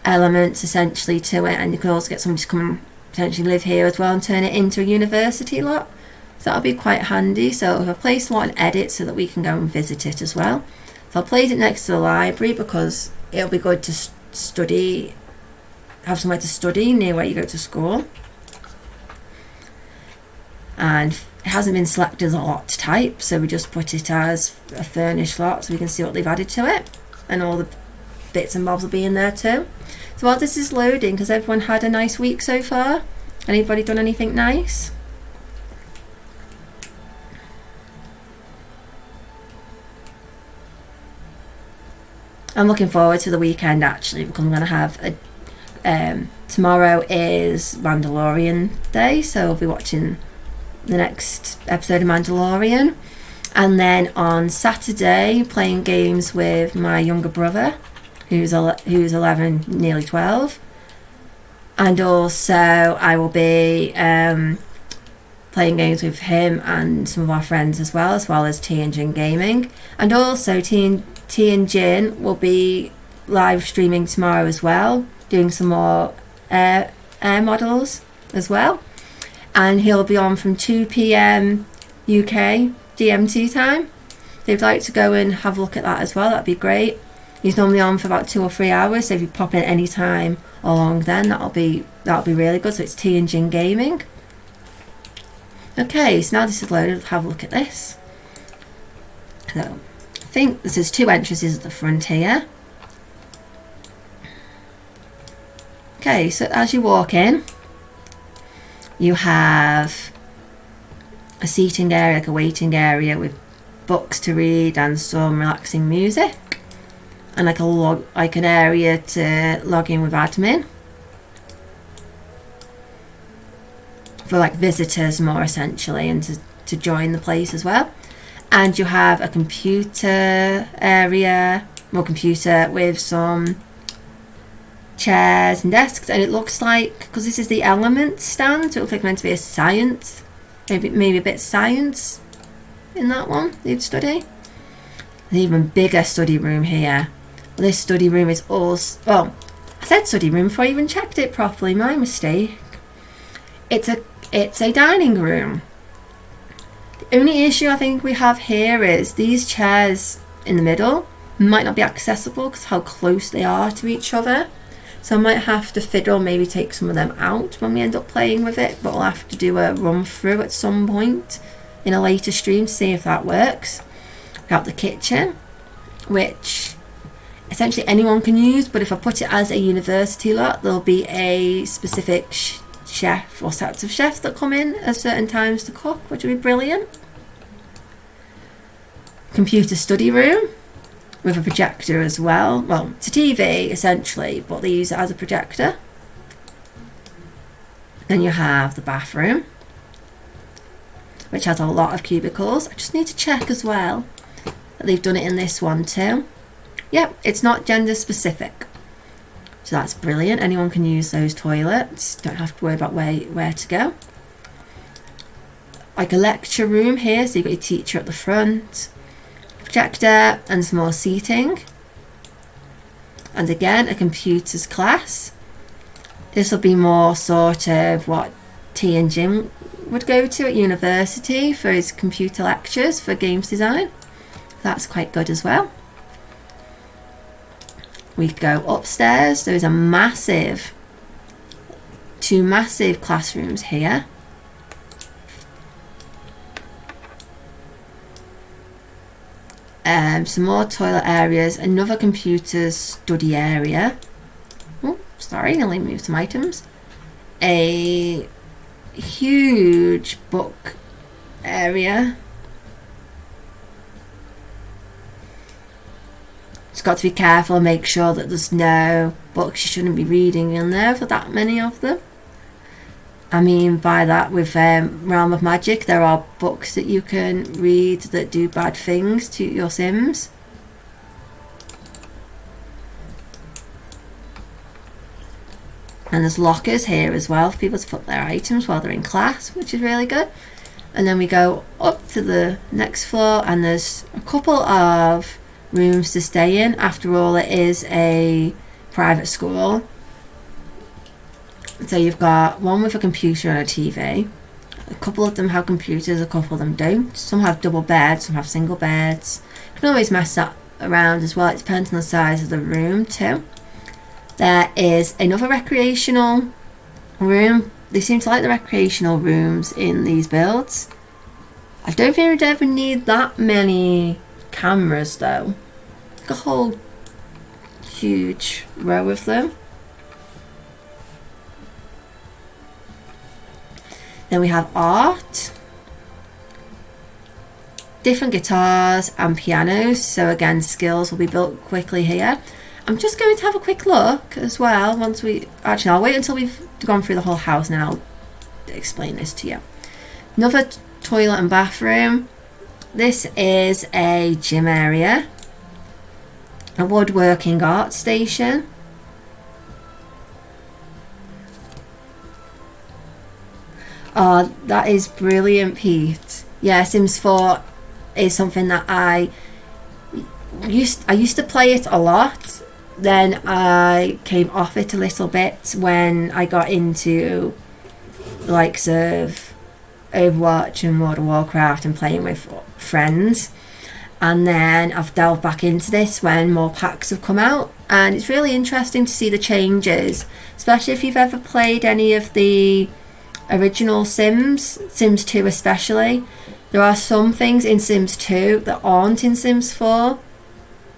elements essentially to it, and you could also get somebody to come and potentially live here as well and turn it into a university lot. So that'll be quite handy. So I've placed a lot in edit so that we can go and visit it as well. So I'll place it next to the library because it'll be good to study have somewhere to study near where you go to school. And it hasn't been selected as a lot type, so we just put it as a furnished lot so we can see what they've added to it, and all the bits and bobs will be in there too. So while this is loading, has everyone had a nice week so far? Anybody done anything nice? I'm looking forward to the weekend actually, because I'm going to have a tomorrow is Mandalorian Day, so I'll be watching the next episode of Mandalorian, and then on Saturday playing games with my younger brother who's 11, nearly 12, and also I will be playing games with him and some of our friends as well as T and Jin Gaming, and also T and Jin will be live streaming tomorrow as well, doing some more air models as well. And he'll be on from 2 p.m. UK GMT time. If you'd like to go and have a look at that as well, that'd be great. He's normally on for about 2 or 3 hours, so if you pop in any time along then, that'll be really good. So it's T and Jin Gaming. Okay, so now this is loaded, let's have a look at this. So I think there's 2 entrances at the front here. Okay, so as you walk in, you have a seating area, like a waiting area with books to read and some relaxing music, and like an area to log in with admin for like visitors more essentially, and to join the place as well. And you have a computer area, more computer with some chairs and desks, and it looks like, because this is the element stand, so it looks like meant to be a science, maybe a bit science in that one you'd study. An even bigger study room here. This study room is also, well, I said study room before I even checked it properly, my mistake. It's a dining room. The only issue I think we have here is these chairs in the middle might not be accessible because how close they are to each other. So I might have to fiddle, maybe take some of them out when we end up playing with it, but we'll have to do a run through at some point in a later stream to see if that works. We have the kitchen, which essentially anyone can use, but if I put it as a university lot, there'll be a specific chef or sets of chefs that come in at certain times to cook, which would be brilliant. Computer study room with a projector as well. Well, it's a TV essentially, but they use it as a projector. Then you have the bathroom, which has a lot of cubicles. I just need to check as well that they've done it in this one too. Yep, it's not gender specific, so that's brilliant. Anyone can use those toilets, don't have to worry about where to go. Like a lecture room here, so you've got your teacher at the front, projector and some more seating, and again a computers class. This will be more sort of what T and Jim would go to at university for his computer lectures for games design. That's quite good as well. We go upstairs. There's two massive classrooms here. Some more toilet areas, another computer study area. Oh, sorry, I'll move some items. A huge book area. Just got to be careful and make sure that there's no books you shouldn't be reading in there for that many of them. I mean by that, with Realm of Magic, there are books that you can read that do bad things to your Sims. And there's lockers here as well for people to put their items while they're in class, which is really good. And then we go up to the next floor, and there's a couple of rooms to stay in. After all, it is a private school. So you've got one with a computer and a TV. A couple of them have computers, a couple of them don't. Some have double beds, some have single beds. You can always mess that around as well. It depends on the size of the room too. There is another recreational room. They seem to like the recreational rooms in these builds. I don't think we'd ever need that many cameras though. Like a whole huge row of them. Then we have art, different guitars and pianos. So again, skills will be built quickly here. I'm just going to have a quick look as well once we... Actually, I'll wait until we've gone through the whole house and then I'll explain this to you. Another toilet and bathroom. This is a gym area. A woodworking art station. Oh, that is brilliant, Pete. Yeah, Sims 4 is something that I used to play it a lot. Then I came off it a little bit when I got into the likes of Overwatch and World of Warcraft and playing with friends. And then I've delved back into this when more packs have come out. And it's really interesting to see the changes, especially if you've ever played any of the original Sims 2 especially. There are some things in Sims 2 that aren't in Sims 4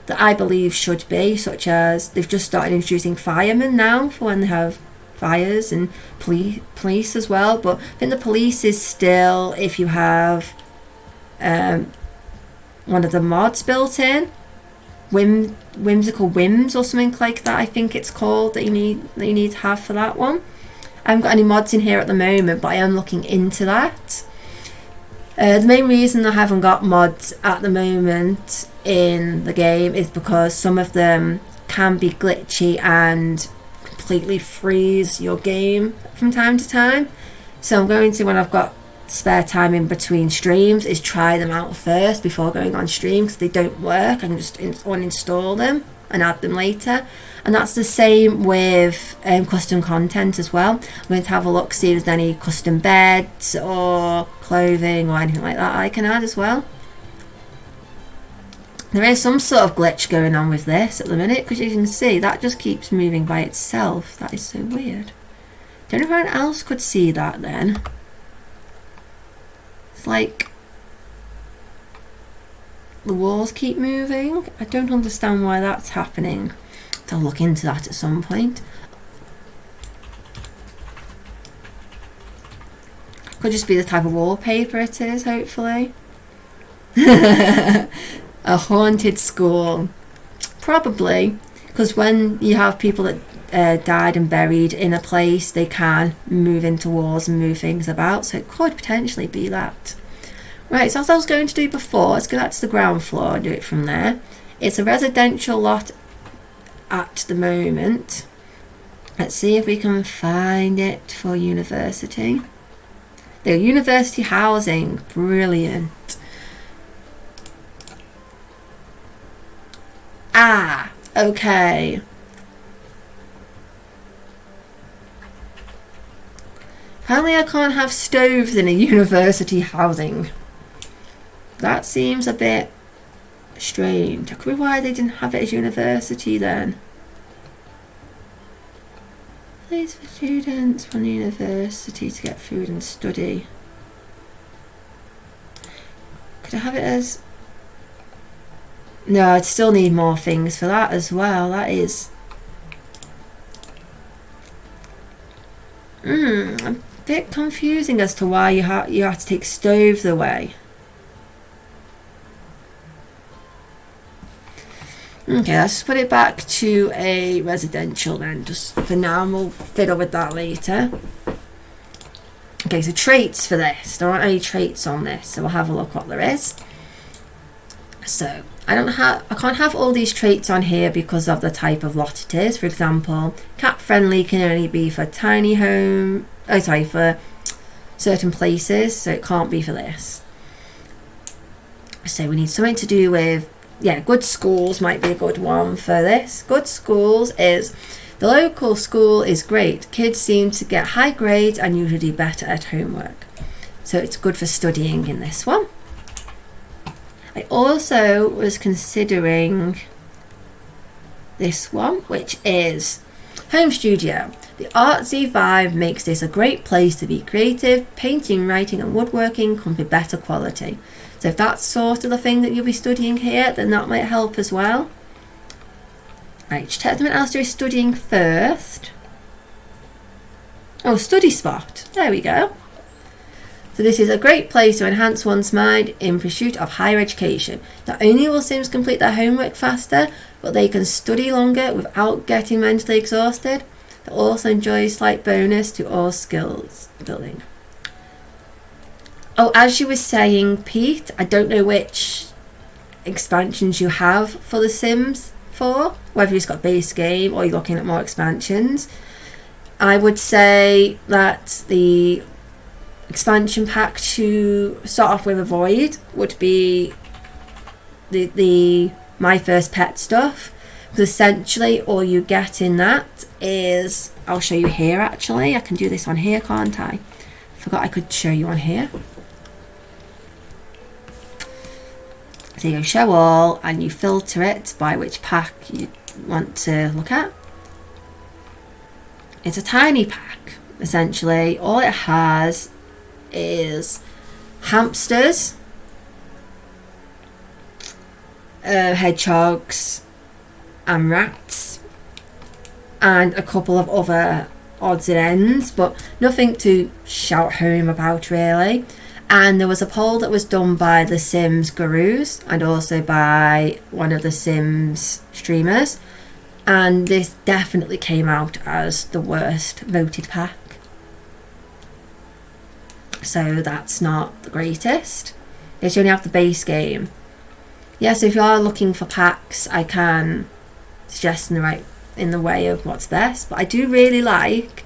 that I believe should be, such as they've just started introducing firemen now for when they have fires, and police as well. But I think the police is still if you have one of the mods built in, whimsical whims or something like that, I think it's called, that you need to have for that one. I haven't got any mods in here at the moment, but I am looking into that. The main reason I haven't got mods at the moment in the game is because some of them can be glitchy and completely freeze your game from time to time. So I'm going to, when I've got spare time in between streams, is try them out first before going on stream, because they don't work. I can just uninstall them and add them later. And that's the same with custom content as well. I'm going to have a look, see if there's any custom beds or clothing or anything like that I can add as well. There is some sort of glitch going on with this at the minute, because you can see that just keeps moving by itself. That is so weird. Don't know if anyone else could see that then. It's like the walls keep moving. I don't understand why that's happening. I'll look into that at some point. Could just be the type of wallpaper it is, hopefully. A haunted school. Probably, because when you have people that died and buried in a place, they can move into walls and move things about, so it could potentially be that. Right, so as I was going to do before, let's go back to the ground floor and do it from there. It's a residential lot at the moment. Let's see if we can find it for university. The university housing, brilliant. Ah, okay. Apparently I can't have stoves in a university housing. That seems a bit strange. That could be why they didn't have it as university then. Place for students from the university to get food and study. Could I have it as... No, I'd still need more things for that as well. That is... a bit confusing as to why you have to take stoves away. Okay, let's put it back to a residential then, just for now, and we'll fiddle with that later. Okay, so traits for this. There aren't any traits on this, so we'll have a look what there is. So I can't have all these traits on here because of the type of lot it is. For example, cat friendly can only be for tiny home. Oh, sorry, for certain places, so it can't be for this. So we need something to do with, yeah, good schools might be a good one for this. Good schools is, the local school is great. Kids seem to get high grades and usually do better at homework. So it's good for studying in this one. I also was considering this one, which is Home studio. The artsy vibe makes this a great place to be creative. Painting, writing and woodworking come with better quality. So if that's sort of the thing that you'll be studying here, then that might help as well. Right, determine else you're studying first. Oh, study spot. There we go. So this is a great place to enhance one's mind in pursuit of higher education. Not only will Sims complete their homework faster, but they can study longer without getting mentally exhausted. They also enjoy a slight bonus to all skills building. Oh, as you were saying, Pete, I don't know which expansions you have for The Sims 4, whether you've got base game or you're looking at more expansions. I would say that the expansion pack to start off with Avoid would be the My First Pet stuff, because essentially all you get in that is, I'll show you here actually, I can do this on here, can't I? Forgot I could show you on here. So you go show all and you filter it by which pack you want to look at. It's a tiny pack, essentially. All it has is hamsters, hedgehogs and rats, and a couple of other odds and ends, but nothing to shout home about really. And there was a poll that was done by the Sims gurus and also by one of the Sims streamers, and this definitely came out as the worst voted pack. So that's not the greatest. It's only have the base game. Yeah, so if you are looking for packs, I can suggest in the way of what's best. But I do really like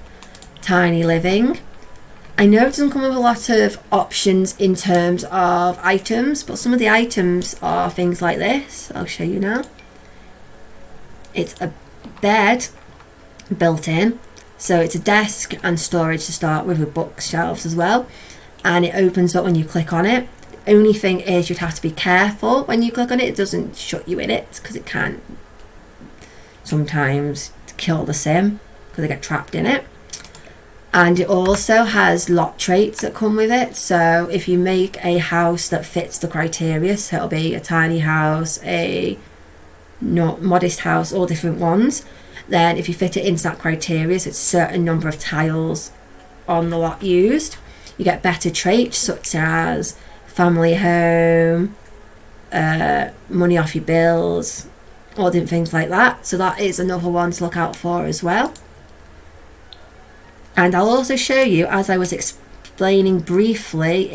Tiny Living. I know it doesn't come with a lot of options in terms of items, but some of the items are things like this. I'll show you now. It's a bed built in, so it's a desk and storage to start with bookshelves as well, and it opens up when you click on it. The only thing is you'd have to be careful when you click on it. It doesn't shut you in it, because it can sometimes kill the sim because they get trapped in it. And it also has lot traits that come with it. So if you make a house that fits the criteria, so it'll be a tiny house, a not modest house, all different ones, then if you fit it into that criteria, so it's a certain number of tiles on the lot used, you get better traits such as family home, money off your bills, all different things like that. So that is another one to look out for as well. And I'll also show you, as I was explaining briefly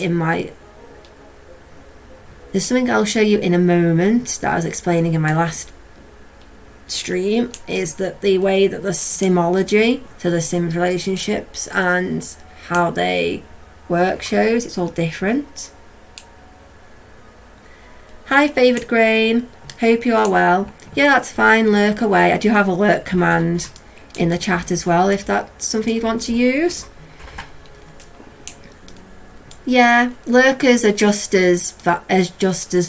there's something I'll show you in a moment that I was explaining in my last stream, is that the way that the simology, so the Sims relationships and how they work shows, it's all different. Hi Favoured Grain, hope you are well. Yeah, that's fine, lurk away. I do have a lurk command in the chat as well if that's something you want to use. Yeah, lurkers are just as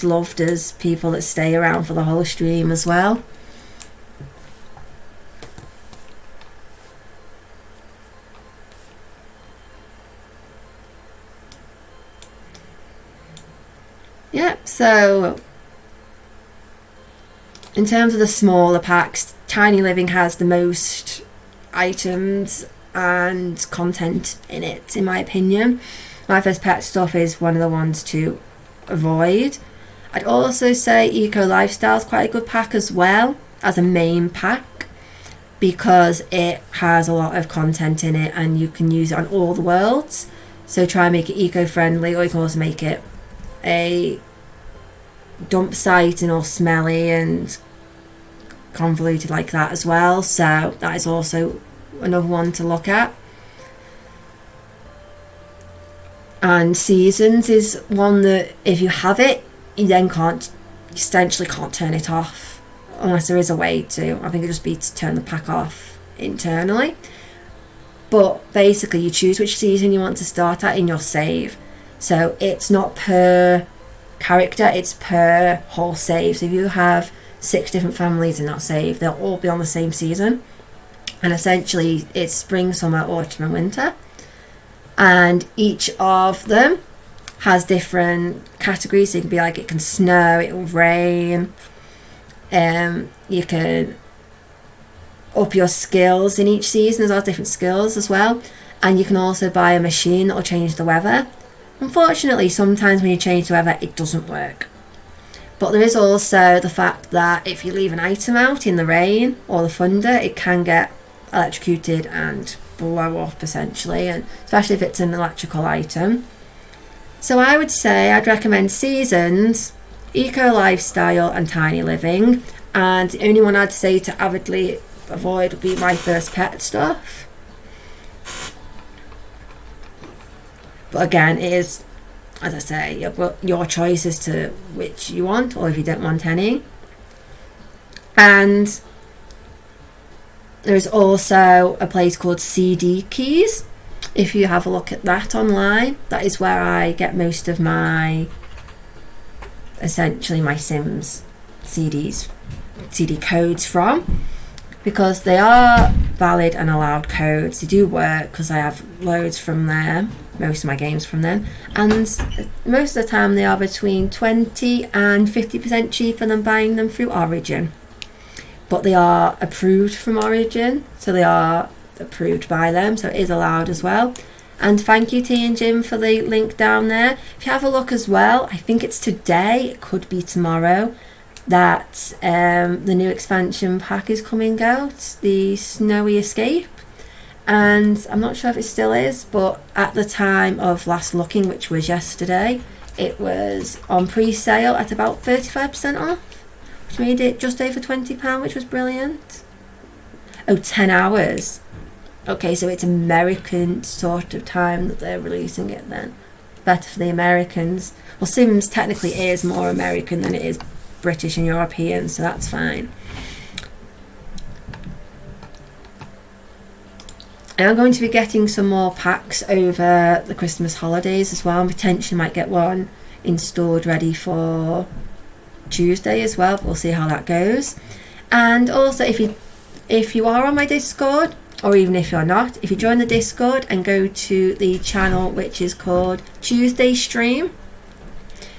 loved as people that stay around for the whole stream as well. Yeah, so in terms of the smaller packs, Tiny Living has the most items and content in it, in my opinion. My First Pet stuff is one of the ones to avoid. I'd also say Eco Lifestyle is quite a good pack as well, as a main pack, because it has a lot of content in it and you can use it on all the worlds. So try and make it eco-friendly, or you can also make it a dump site and all smelly and convoluted like that as well. So that is also another one to look at. And Seasons is one that if you have it, you then essentially can't turn it off unless there is a way to. I think it'd just be to turn the pack off internally. But basically you choose which season you want to start at in your save. So it's not per character, it's per whole save. So if you have 6 different families in that save, they'll all be on the same season. And essentially it's spring, summer, autumn and winter. And each of them has different categories. So it can be like, it can snow, it will rain. You can up your skills in each season. There's all different skills as well. And you can also buy a machine that will change the weather. Unfortunately, sometimes when you change the weather, it doesn't work. But there is also the fact that if you leave an item out in the rain or the thunder, it can get electrocuted and blow up essentially, and especially if it's an electrical item. So I would say I'd recommend Seasons, Eco Lifestyle and Tiny Living. And the only one I'd say to avidly avoid would be My First Pet stuff. But again, it is, as I say, your choice as to which you want, or if you don't want any. And there's also a place called CD Keys. If you have a look at that online, that is where I get most of my, essentially my Sims CDs, CD codes from, because they are valid and allowed codes. They do work because I have loads from there, most of my games from them, and most of the time they are between 20 and 50% cheaper than buying them through Origin. But they are approved from Origin, so they are approved by them, so it is allowed as well. And thank you T and Jim for the link down there. If you have a look as well, I think it's today, it could be tomorrow, that the new expansion pack is coming out, the Snowy Escape. And I'm not sure if it still is, but at the time of last looking, which was yesterday, it was on pre-sale at about 35% off, which made it just over £20, which was brilliant. Oh, 10 hours. Okay, so it's American sort of time that they're releasing it then. Better for the Americans. Well, Sims technically is more American than it is British and European, so that's fine. I'm going to be getting some more packs over the Christmas holidays as well, and potentially might get one installed ready for Tuesday as well, but we'll see how that goes. And also, if you are on my Discord, or even if you're not, if you join the Discord and go to the channel which is called Tuesday Stream,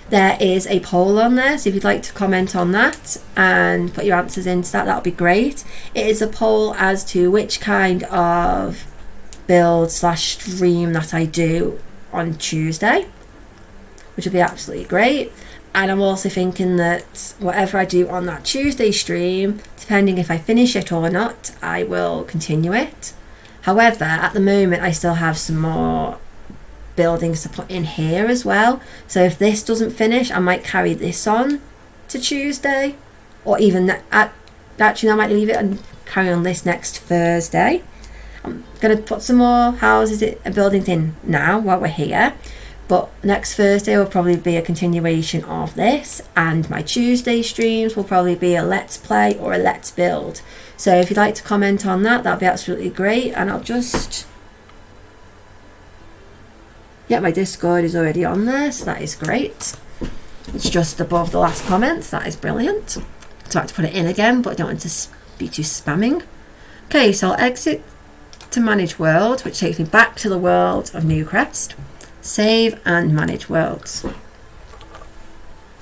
there is a poll on there, so if you'd like to comment on that and put your answers into that, that would be great. It is a poll as to which kind of build / stream that I do on Tuesday, which would be absolutely great. And I'm also thinking that whatever I do on that Tuesday stream, depending if I finish it or not, I will continue it. However, at the moment I still have some more buildings to put in here as well. So if this doesn't finish, I might carry this on to Tuesday, or even actually I might leave it and carry on this next Thursday. I'm going to put some more houses and buildings in now while we're here. But next Thursday will probably be a continuation of this, and my Tuesday streams will probably be a let's play or a let's build. So if you'd like to comment on that, that'd be absolutely great. And I'll just, yeah, my Discord is already on there, so that is great. It's just above the last comment, that is brilliant. So I have to put it in again, but I don't want to be too spamming. Okay, so I'll exit to manage world, which takes me back to the world of Newcrest. Save and manage worlds.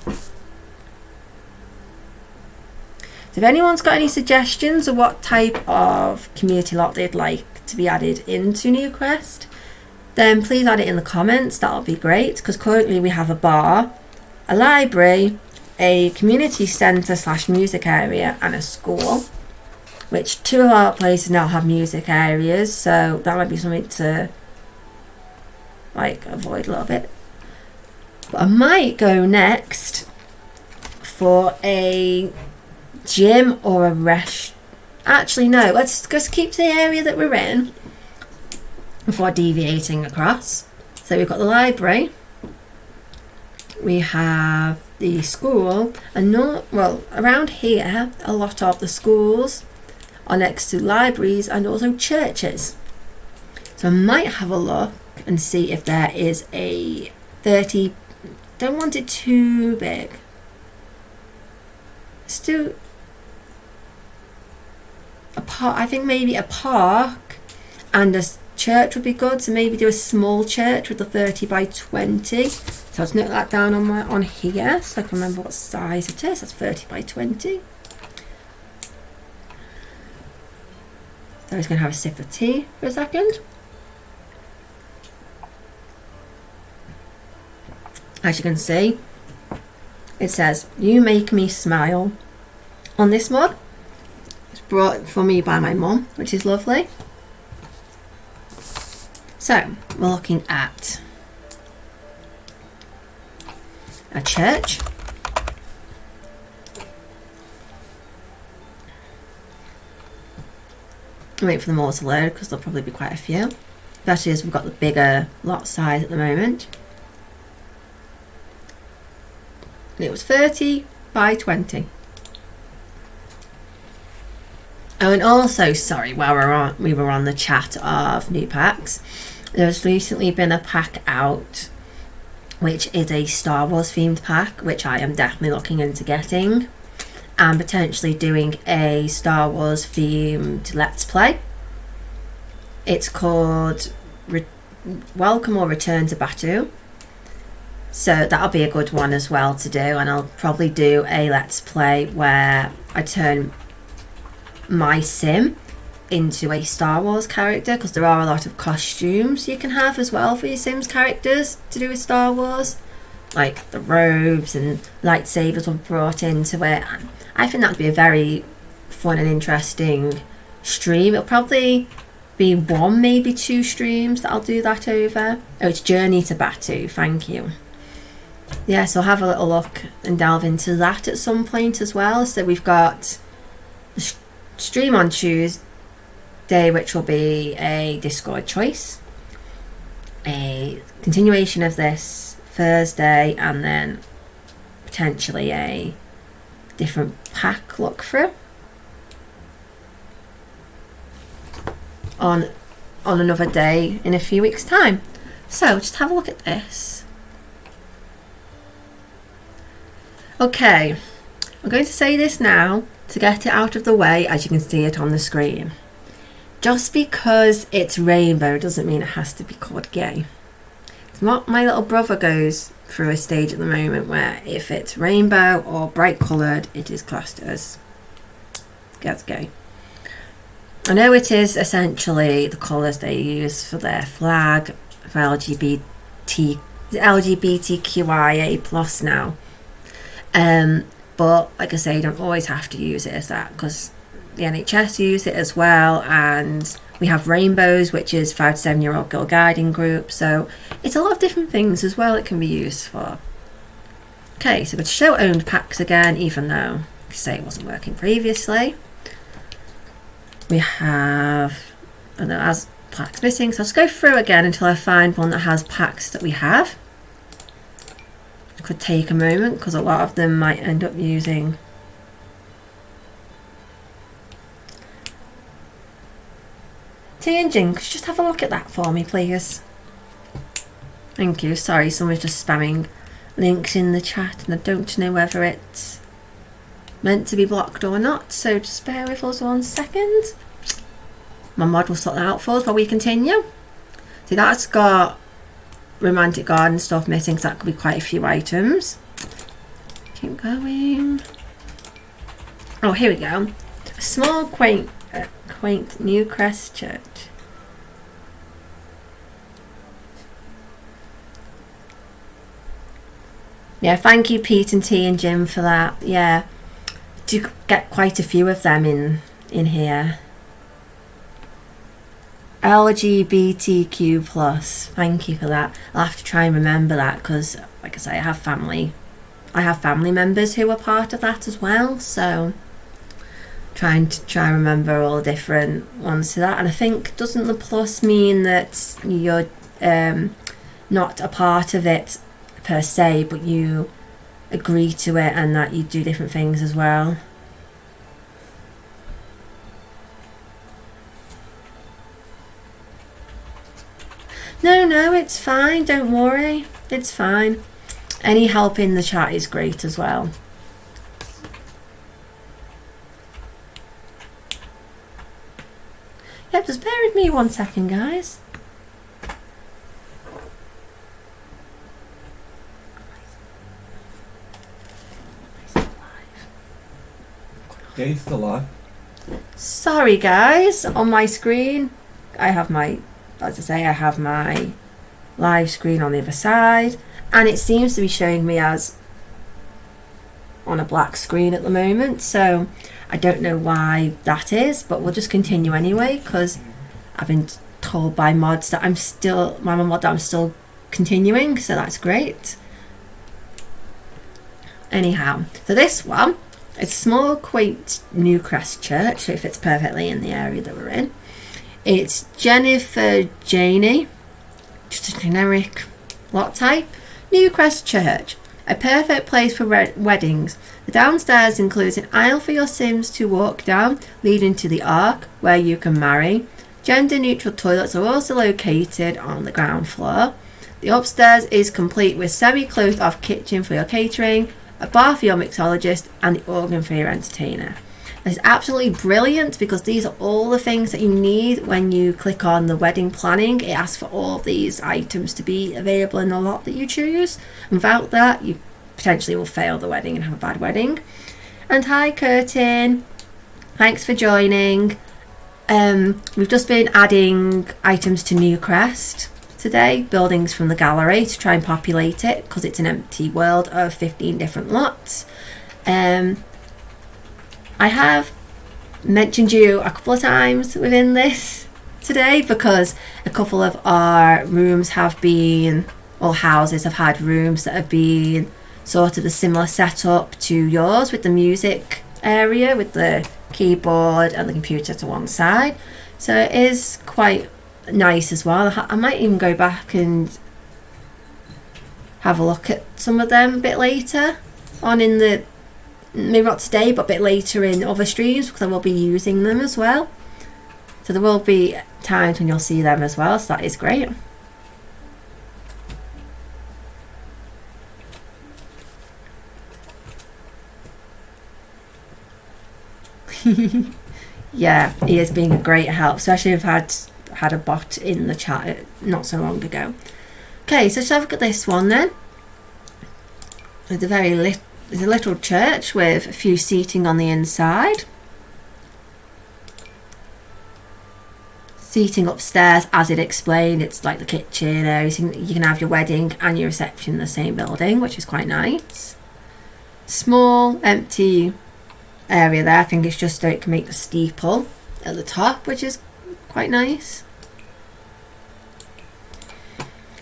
So if anyone's got any suggestions of what type of community lot they'd like to be added into Newcrest, then please add it in the comments. That'll be great, because currently we have a bar, a library, a community centre / music area and a school, which 2 of our places now have music areas, so that might be something to avoid a little bit. But I might go next for a gym or a rest. Actually no, let's just keep the area that we're in before deviating across. So we've got the library, we have the school, and around here a lot of the schools are next to libraries and also churches. So I might have a look and see if there is a 30, don't want it too big. I think maybe a park and a church would be good. So maybe do a small church with a 30 by 20. So I'll just note that down on here so I can remember what size it is. That's 30 by 20. So I was going to have a sip of tea for a second. As you can see, it says, "You make me smile" on this mug. It's brought for me by my mum, which is lovely. So we're looking at a church. I'll wait for them all to load because there'll probably be quite a few. Especially as we've got the bigger lot size at the moment. And it was 30 by 20. Oh, and also, sorry, while we were on the chat of new packs, there's recently been a pack out which is a Star Wars themed pack, which I am definitely looking into getting, and potentially doing a Star Wars themed Let's Play. It's called Welcome or Return to Batuu. So that'll be a good one as well to do, and I'll probably do a Let's Play where I turn my sim into a Star Wars character, because there are a lot of costumes you can have as well for your Sims characters to do with Star Wars, like the robes and lightsabers were brought into it. I think that'd be a very fun and interesting stream. It'll probably be 1, maybe 2 streams that I'll do that over. Oh, it's Journey to Batuu, thank you. Yeah, so I'll have a little look and delve into that at some point as well. So we've got the stream on Tuesday, which will be a Discord choice, a continuation of this Thursday, and then potentially a different pack look through on another day in a few weeks' time. So just have a look at this. Okay, I'm going to say this now to get it out of the way, as you can see it on the screen. Just because it's rainbow doesn't mean it has to be called gay. It's what my little brother goes through a stage at the moment where if it's rainbow or bright coloured, it is classed as gay. I know it is essentially the colours they use for their flag for LGBTQIA plus now. But like I say, you don't always have to use it as that, because the NHS use it as well, and we have Rainbows, which is 5 to 7 year old girl guiding group, so it's a lot of different things as well it can be used for. Okay, so we'll show owned packs again, even though I say it wasn't working previously. We have, and there has packs missing, so I'll just go through again until I find one that has packs that we have. It could take a moment because a lot of them might end up using Tea and Jin. Could you just have a look at that for me, please? Thank you. Sorry, someone's just spamming links in the chat and I don't know whether it's meant to be blocked or not, so just bear with us 1 second. My mod will sort that out for us while we continue. See, that's got romantic garden stuff missing, so that could be quite a few items. Keep going. Oh, here we go. A small quaint Newcrest church. Yeah, thank you Pete and T and Jim for that. Yeah, do get quite a few of them in here. LGBTQ plus, thank you for that. I'll have to try and remember that, because like I say, I have family members who are part of that as well, so trying to remember all the different ones to that. And I think, doesn't the plus mean that you're not a part of it per se, but you agree to it and that you do different things as well? No, it's fine, don't worry, it's fine. Any help in the chat is great as well. me 1 second, guys. Yeah, he's still live. Sorry, guys. On my screen, I have my, as I say, I have my live screen on the other side, and it seems to be showing me as on a black screen at the moment, so I don't know why that is, but we'll just continue anyway, because I've been told by mods that I'm still continuing, so that's great. Anyhow, so this one, it's a small, quaint Newcrest church, so it fits perfectly in the area that we're in. It's Jennifer Janey, just a generic lot type. Newcrest Church, a perfect place for weddings. The downstairs includes an aisle for your Sims to walk down, leading to the Ark, where you can marry. Gender-neutral toilets are also located on the ground floor. The upstairs is complete with semi-closed-off kitchen for your catering, a bar for your mixologist, and the organ for your entertainer. It's absolutely brilliant because these are all the things that you need when you click on the wedding planning. It asks for all of these items to be available in the lot that you choose. And without that, you potentially will fail the wedding and have a bad wedding. And hi, Curtin. Thanks for joining. We've just been adding items to Newcrest today, buildings from the gallery, to try and populate it because it's an empty world of 15 different lots. I have mentioned you a couple of times within this today because a couple of our rooms have been, or houses have had rooms that have been sort of a similar setup to yours, with the music area with the keyboard and the computer to one side. So it is quite nice as well. I might even go back and have a look at some of them a bit later on in the, maybe not today, but a bit later in other streams, because I will be using them as well. So there will be times when you'll see them as well, so that is great. Yeah, he is being a great help, especially if I've had a bot in the chat not so long ago. Okay, so let's have a look at this one then. It's a little church with a few seating on the inside. Seating upstairs, as it explained, it's like the kitchen area. You can have your wedding and your reception in the same building, which is quite nice. Small, empty area there. I think it's just so it can make the steeple at the top, which is quite nice.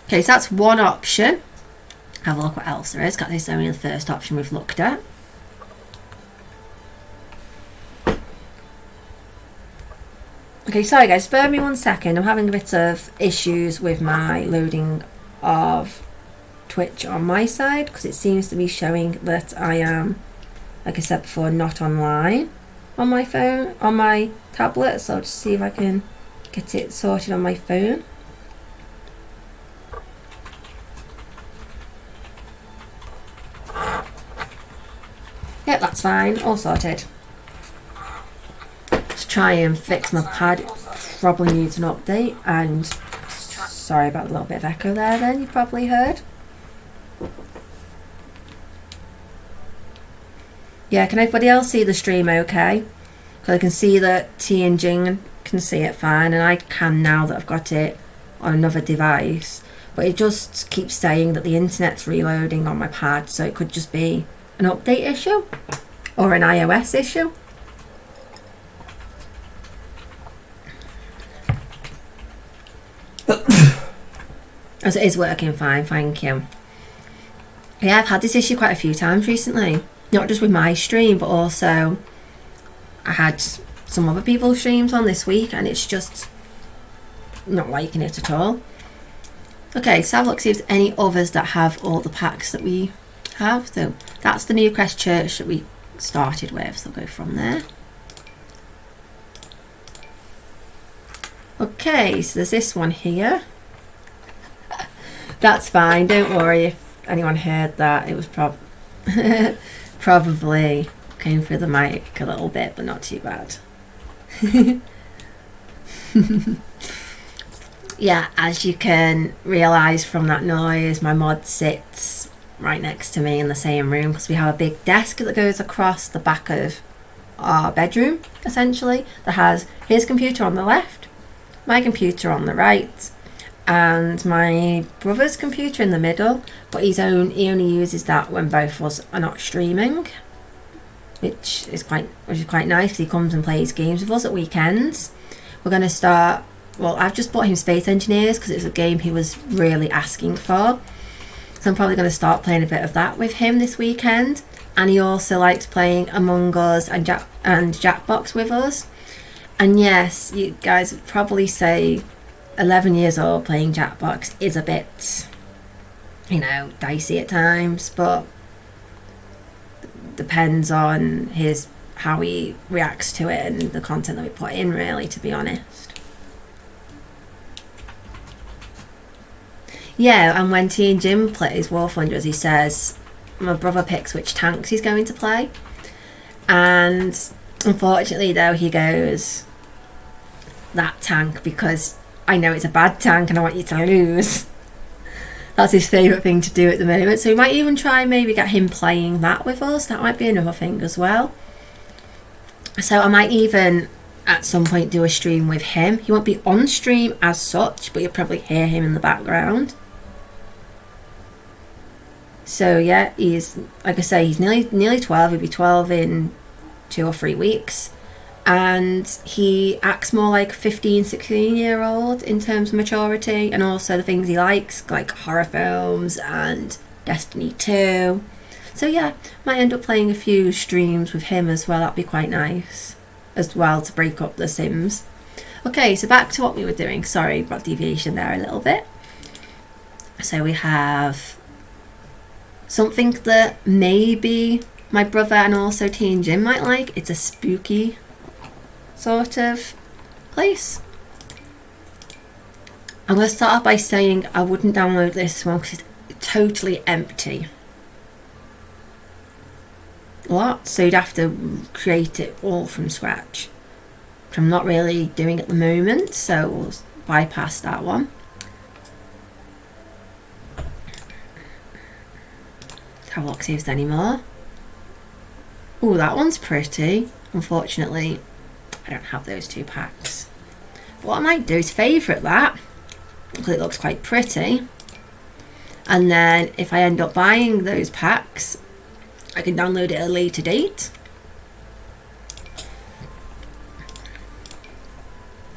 Okay, so that's one option. Have a look what else there is. Got this only the first option we've looked at. Okay, sorry guys, spare me 1 second. I'm having a bit of issues with my loading of Twitch on my side because it seems to be showing that I am, like I said before, not online on my phone, on my tablet. So I'll just see if I can get it sorted on my phone. Yep, that's fine, all sorted. Let's try and fix my pad. It probably needs an update, and sorry about the little bit of echo there then you probably heard. Yeah, can everybody else see the stream okay? Because I can see that T and Jing can see it fine, and I can now that I've got it on another device. But it just keeps saying that the internet's reloading on my pad, so it could just be an update issue or an iOS issue. As it is working fine, thank you. Yeah, I've had this issue quite a few times recently, not just with my stream, but also I had some other people's streams on this week, and it's just not liking it at all. Okay, so have a look, see if there's any others that have all the packs that we have. So that's the Newcrest Church that we started with, so we'll go from there. Okay, so there's this one here. That's fine, don't worry if anyone heard that. It was probably came through the mic a little bit, but not too bad. yeah, as you can realise from that noise, my mod sits right next to me in the same room because we have a big desk that goes across the back of our bedroom, essentially, that has his computer on the left, my computer on the right, and my brother's computer in the middle, but he only uses that when both of us are not streaming, which is quite nice. He comes and plays games with us at weekends. We're going to start, well, I've just bought him Space Engineers because it's a game he was really asking for, so I'm probably going to start playing a bit of that with him this weekend. And he also likes playing Among Us and Jackbox with us. And yes, you guys would probably say 11 years old playing Jackbox is a bit, dicey at times, but depends on how he reacts to it and the content that we put in, really, to be honest. Yeah, and when T and Jim plays Wolf Wanderers, he says my brother picks which tanks he's going to play, and unfortunately though he goes that tank because I know it's a bad tank and I want you to lose. That's his favourite thing to do at the moment, so we might even try maybe get him playing that with us. That might be another thing as well. So I might even at some point do a stream with him. He won't be on stream as such, but you'll probably hear him in the background. So yeah, he's, like I say, he's nearly 12. He'll be 12 in 2 or 3 weeks. And he acts more like a 15, 16-year-old in terms of maturity, and also the things he likes, like horror films and Destiny 2. So yeah, might end up playing a few streams with him as well. That'd be quite nice as well to break up the Sims. Okay, so back to what we were doing. Sorry about deviation there a little bit. So we have something that maybe my brother and also Teen Jim might like. It's a spooky sort of place. I'm going to start off by saying I wouldn't download this one because it's totally empty. What? So you'd have to create it all from scratch, which I'm not really doing at the moment, so we'll bypass that one. Let's have a look, see if there's any more. Oh, that one's pretty. Unfortunately, I don't have those 2 packs. But what I might do is favourite that, because it looks quite pretty. And then if I end up buying those packs, I can download it at a later date.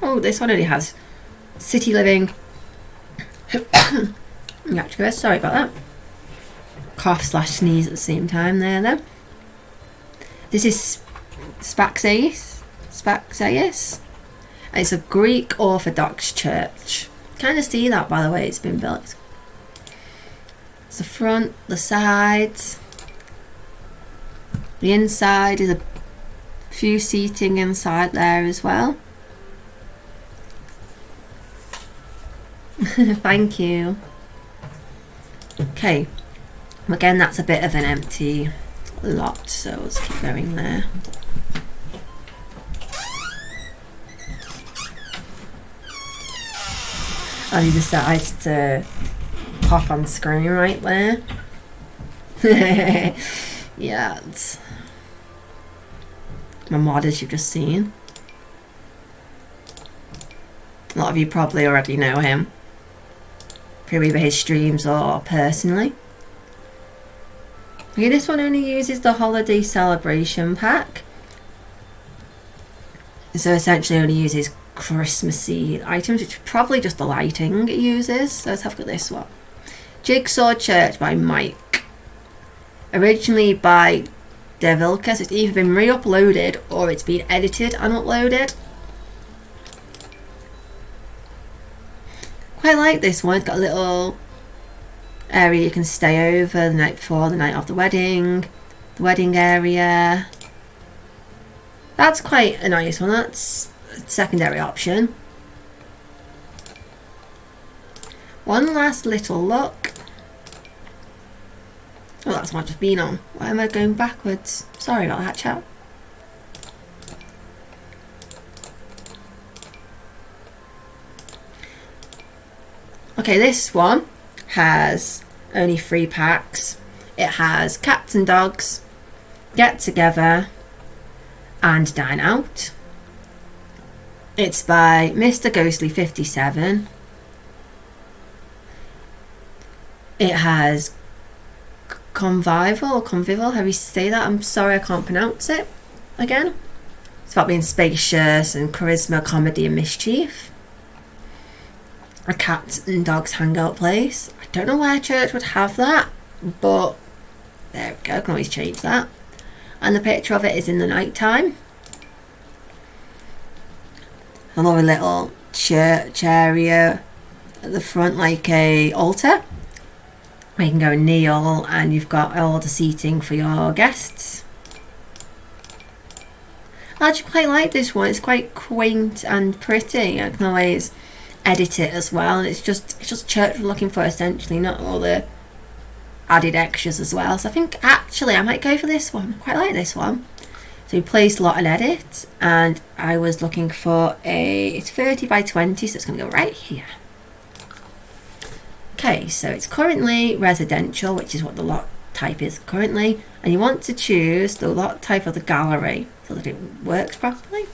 Oh, this one only has City Living. Sorry about that. Cough/sneeze at the same time there then. This is Spaxeus. It's a Greek Orthodox church. Kind of see that by the way it's been built. It's the front, the sides. The inside is a few seating inside there as well. Thank you. Okay, again that's a bit of an empty lot, so let's keep going there. And he decides to pop on screen right there. Yeah, it's my mod, as you've just seen. A lot of you probably already know him through either his streams or personally. Okay, this one only uses the holiday celebration pack, so essentially only uses Christmassy items, which is probably just the lighting it uses. So let's have a look at this one. Jigsaw Church by Mike. Originally by Devilka, so it's either been re-uploaded or it's been edited and uploaded. Quite like this one. It's got a little area you can stay over the night before, the night of the wedding area. That's quite a nice one. That's a secondary option. One last little look. Oh, that's what I've just been on. Why am I going backwards? Sorry about that, chat. Okay, this one has only 3 packs. It has Cats and Dogs, Get Together, and Dine Out. It's by Mr. Ghostly 57. It has convivial, how do you say that? I'm sorry, I can't pronounce it again. It's about being spacious and charisma, comedy and mischief. A cat and dogs hangout place. I don't know why a church would have that, but there we go, I can always change that. And the picture of it is in the night time. Another little church area at the front, like a altar. You can go and kneel, and you've got all the seating for your guests. I actually quite like this one. It's quite quaint and pretty. I can always edit it as well. And it's just church we're looking for essentially, not all the added extras as well. So I think actually I might go for this one. I quite like this one. So we placed a lot and edit, and I was looking for it's 30 by 20, so it's going to go right here. Okay, so it's currently residential, which is what the lot type is currently, and you want to choose the lot type of the gallery so that it works properly.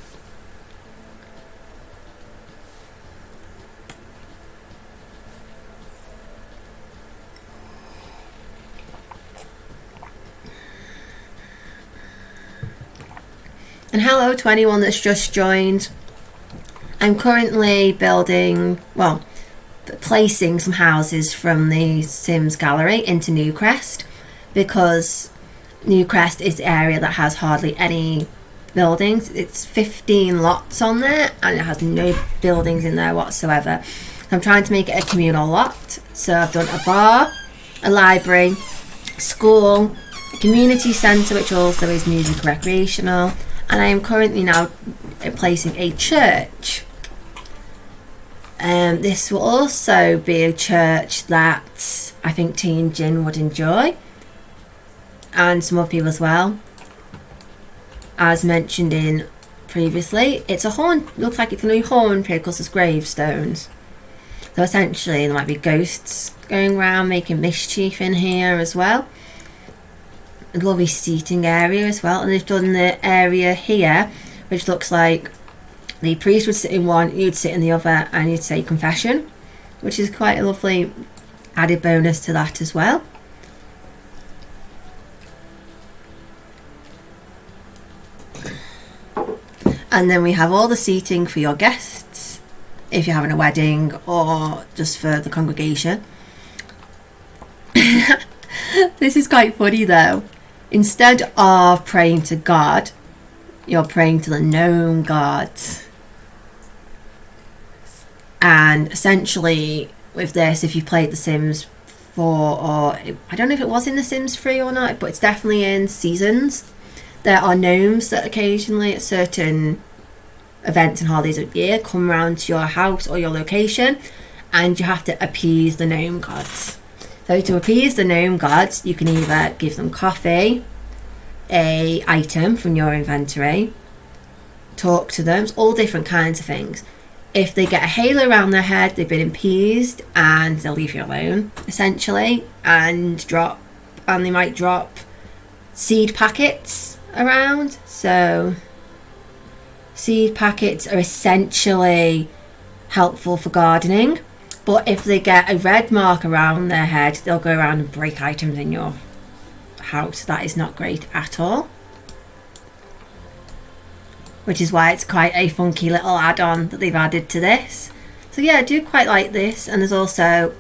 And hello to anyone that's just joined. I'm currently placing some houses from the Sims gallery into Newcrest, because Newcrest is the area that has hardly any buildings. It's 15 lots on there and it has no buildings in there whatsoever. I'm trying to make it a communal lot. So I've done a bar, a library, school, a community centre which also is music recreational, and I am currently now placing a church. This will also be a church that I think Teen Jin would enjoy, and some other people as well. As mentioned in previously, it's a looks like it's going to be haunted because there's gravestones. So essentially there might be ghosts going around making mischief in here as well. A lovely seating area as well, and they've done the area here which looks like the priest would sit in one, you'd sit in the other, and you'd say confession, which is quite a lovely added bonus to that as well. And then we have all the seating for your guests, if you're having a wedding or just for the congregation. This is quite funny though. Instead of praying to God, you're praying to the gnome gods. And essentially with this, if you played The Sims 4, or I don't know if it was in The Sims 3 or not, but it's definitely in Seasons, there are gnomes that occasionally at certain events and holidays of the year come round to your house or your location, and you have to appease the gnome gods. So to appease the gnome gods, you can either give them coffee, a item from your inventory, talk to them, all different kinds of things. If they get a halo around their head, they've been appeased and they'll leave you alone, essentially, and they might drop seed packets around. So seed packets are essentially helpful for gardening, but if they get a red mark around their head, they'll go around and break items in your house. That is not great at all, which is why it's quite a funky little add-on that they've added to this. So yeah, I do quite like this. And there's also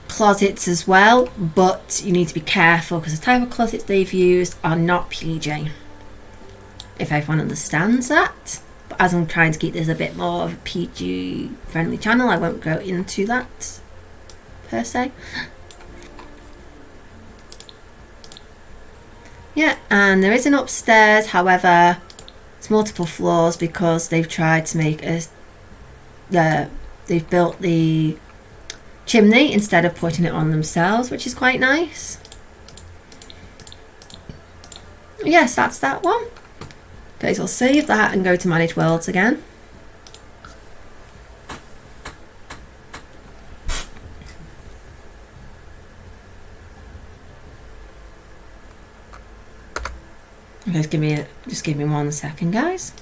closets as well, but you need to be careful because the type of closets they've used are not PG, if everyone understands that. But as I'm trying to keep this a bit more of a PG friendly channel, I won't go into that per se. Yeah, and there is an upstairs, however it's multiple floors because they've tried to make they've built the chimney instead of putting it on themselves, which is quite nice. Yes, that's that one. Okay, so I'll save that and go to manage worlds again. Just give me 1 second, guys.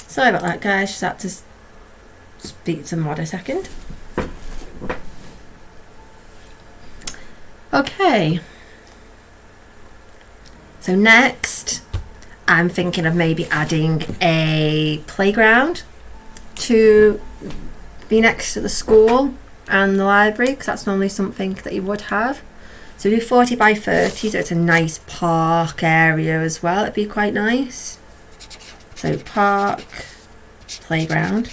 Sorry about that, guys. Just had to speak to Mod a second. Okay. So next, I'm thinking of maybe adding a playground to be next to the school and the library, because that's normally something that you would have. So do 40 by 30, so it's a nice park area as well. It'd be quite nice. So park, playground.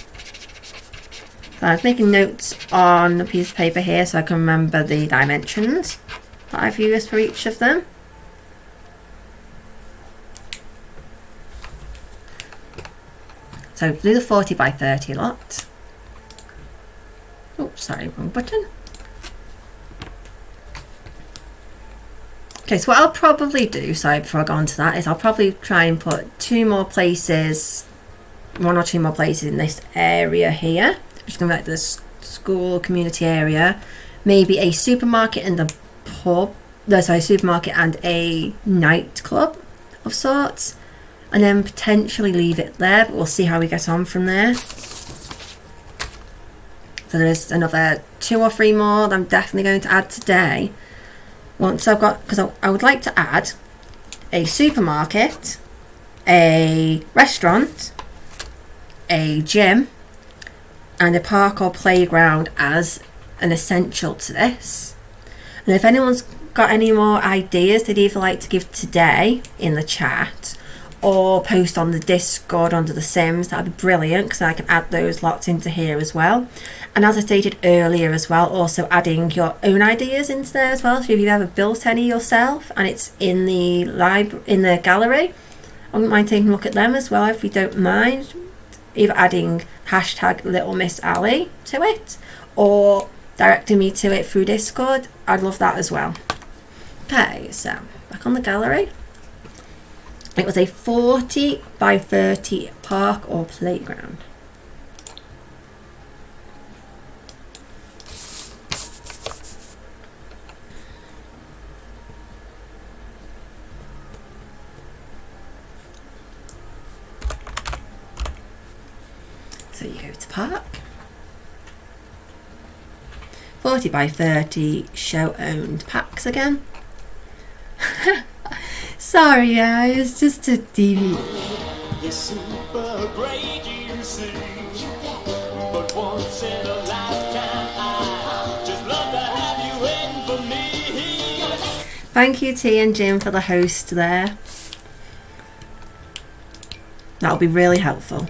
So I was making notes on a piece of paper here so I can remember the dimensions that I've used for each of them. So do the 40 by 30 lot. Oh, sorry, wrong button. Okay, so what I'll probably do, sorry, before I go on to that, is I'll probably try and put 1 or 2 more places in this area here. Just going back to the school community area. Maybe a supermarket and a pub. No, sorry, supermarket and a nightclub of sorts. And then potentially leave it there, but we'll see how we get on from there. So there's another 2 or 3 more that I'm definitely going to add today. Once I've got, because I would like to add a supermarket, a restaurant, a gym, and a park or playground as an essential to this. And if anyone's got any more ideas they'd either like to give today in the chat or post on the Discord under the Sims, that'd be brilliant, because I can add those lots into here as well. And as I stated earlier as well, also adding your own ideas into there as well. So if you've ever built any yourself and it's in the gallery, I wouldn't mind taking a look at them as well if you don't mind. Either adding hashtag Little Miss Ali to it or directing me to it through Discord. I'd love that as well. Okay, so back on the gallery. It was a 40 by 30 park or playground. So you go to park. 40 by 30 show owned packs again. Sorry guys, just a DV. It's super great, you see. But once in a lifetime, I just love to have you in for me. Thank you T and Jim for the host there. That'll be really helpful.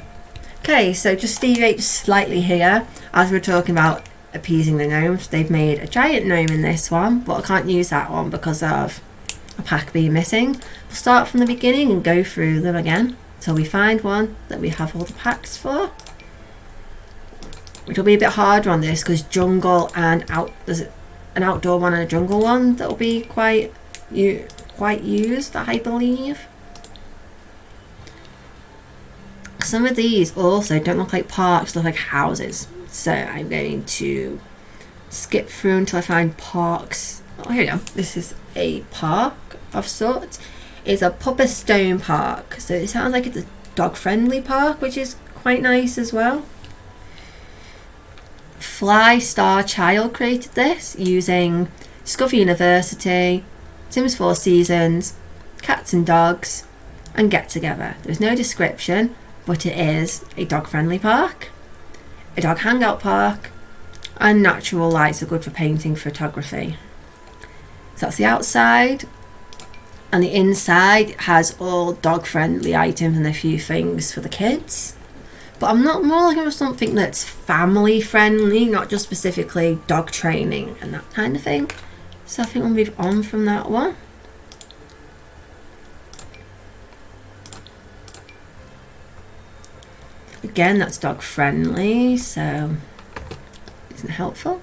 Okay, so just deviate slightly here. As we're talking about appeasing the gnomes, they've made a giant gnome in this one, but I can't use that one because of a pack being missing. We'll start from the beginning and go through them again until we find one that we have all the packs for. Which will be a bit harder on this because jungle and there's an outdoor one and a jungle one that will be quite used, I believe. Some of these also don't look like parks, look like houses. So I'm going to skip through until I find parks. Oh, here we go. This is a park of sorts. It's a Populating Park. So it sounds like it's a dog-friendly park, which is quite nice as well. Fly Star Child created this using Discover University, Sims 4 Seasons, Cats and Dogs, and Get Together. There's no description, but it is a dog-friendly park, a dog hangout park, and natural lights are good for painting photography. So that's the outside, and the inside has all dog-friendly items and a few things for the kids. But I'm not more looking for something that's family-friendly, not just specifically dog training and that kind of thing. So I think we'll move on from that one. Again, that's dog-friendly, so isn't helpful.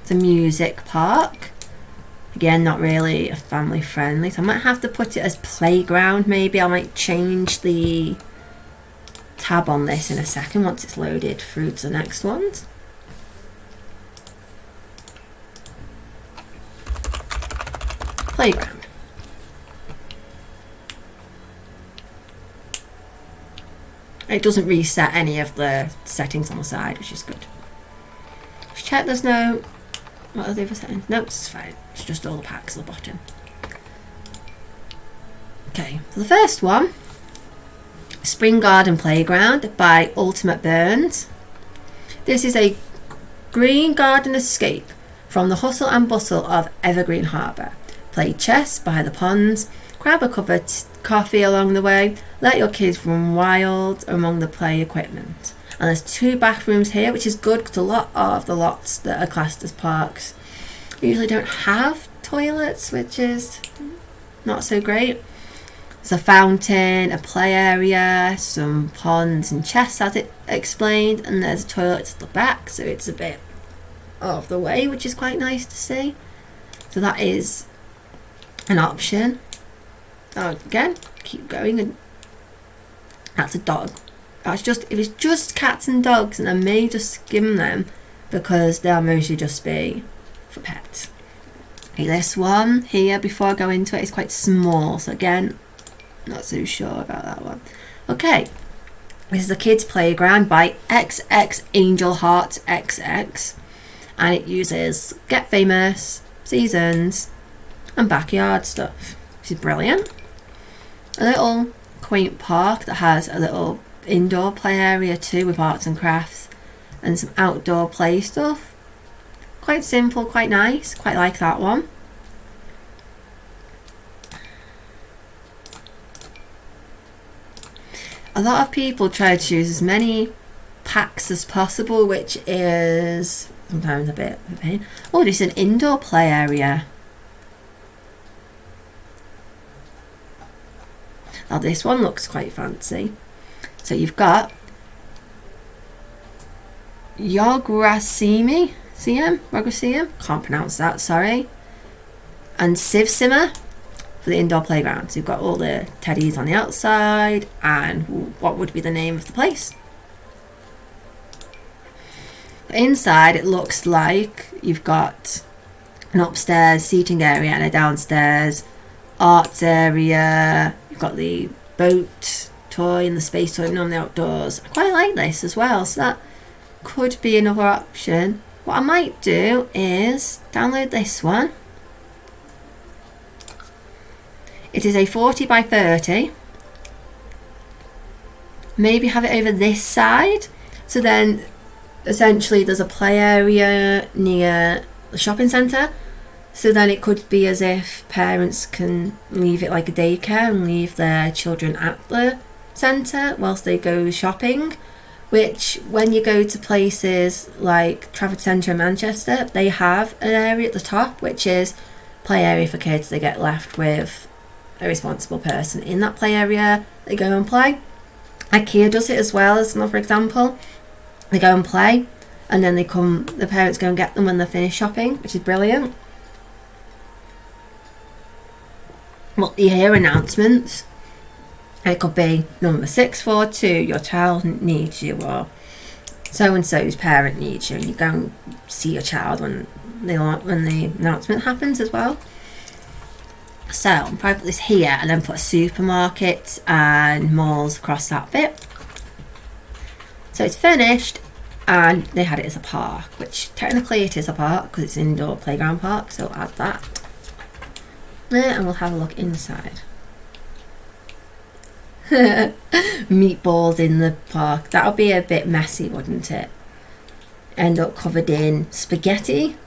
It's a music park. Again, not really a family friendly, so I might have to put it as playground. Maybe I might change the tab on this in a second once it's loaded through to the next ones. Playground. It doesn't reset any of the settings on the side, which is good. Let's check there's no... What are the other settings? No, it's fine. It's just all the packs at the bottom. Okay, so the first one, Spring Garden Playground by Ultimate Burns. This is a green garden escape from the hustle and bustle of Evergreen Harbour. Play chess by the ponds, grab a cup of coffee along the way, let your kids run wild among the play equipment. And there's 2 bathrooms here, which is good because a lot of the lots that are classed as parks usually don't have toilets, which is not so great. There's a fountain, a play area, some ponds and chests as it explained, and there's a toilet at the back, so it's a bit out of the way, which is quite nice to see. So that is an option. Again, keep going, and that's a dog. If it's just cats and dogs, and I may just skim them because they'll mostly just be for pets. Okay, this one here, before I go into it, is quite small, so again, not so sure about that one. Okay, this is a kids playground by XX Angel Hearts XX, and it uses Get Famous, Seasons, and backyard stuff, which is brilliant. A little quaint park that has a little indoor play area too, with arts and crafts and some outdoor play stuff. Quite simple, quite nice, quite like that one. A lot of people try to choose as many packs as possible, which is sometimes a bit of a pain. Oh, this is an indoor play area. Now this one looks quite fancy. So you've got Yograsimi, can't pronounce that, sorry, and Civ Simmer for the indoor playground. So you've got all the teddies on the outside, and what would be the name of the place? Inside it looks like you've got an upstairs seating area and a downstairs arts area. You've got the boat toy and the space toy on the outdoors. I quite like this as well, so that could be another option. What I might do is download this one. It is a 40 by 30. Maybe have it over this side, so then essentially there's a play area near the shopping centre, so then it could be as if parents can leave it like a daycare and leave their children at the centre whilst they go shopping, which when you go to places like Trafford Centre in Manchester, they have an area at the top which is play area for kids. They get left with a responsible person in that play area. They go and play. IKEA does it as well, as another example. They go and play, and then the parents go and get them when they're finished shopping, which is brilliant. Well, you hear announcements. It could be number 642, your child needs you, or so-and-so's parent needs you, and you go and see your child when the announcement happens as well. So I'll probably put this here and then put a supermarket and malls across that bit. So it's finished, and they had it as a park, which technically it is a park because it's an indoor playground park, so I'll add that there and we'll have a look inside. Meatballs in the park, that would be a bit messy, wouldn't it? End up covered in spaghetti.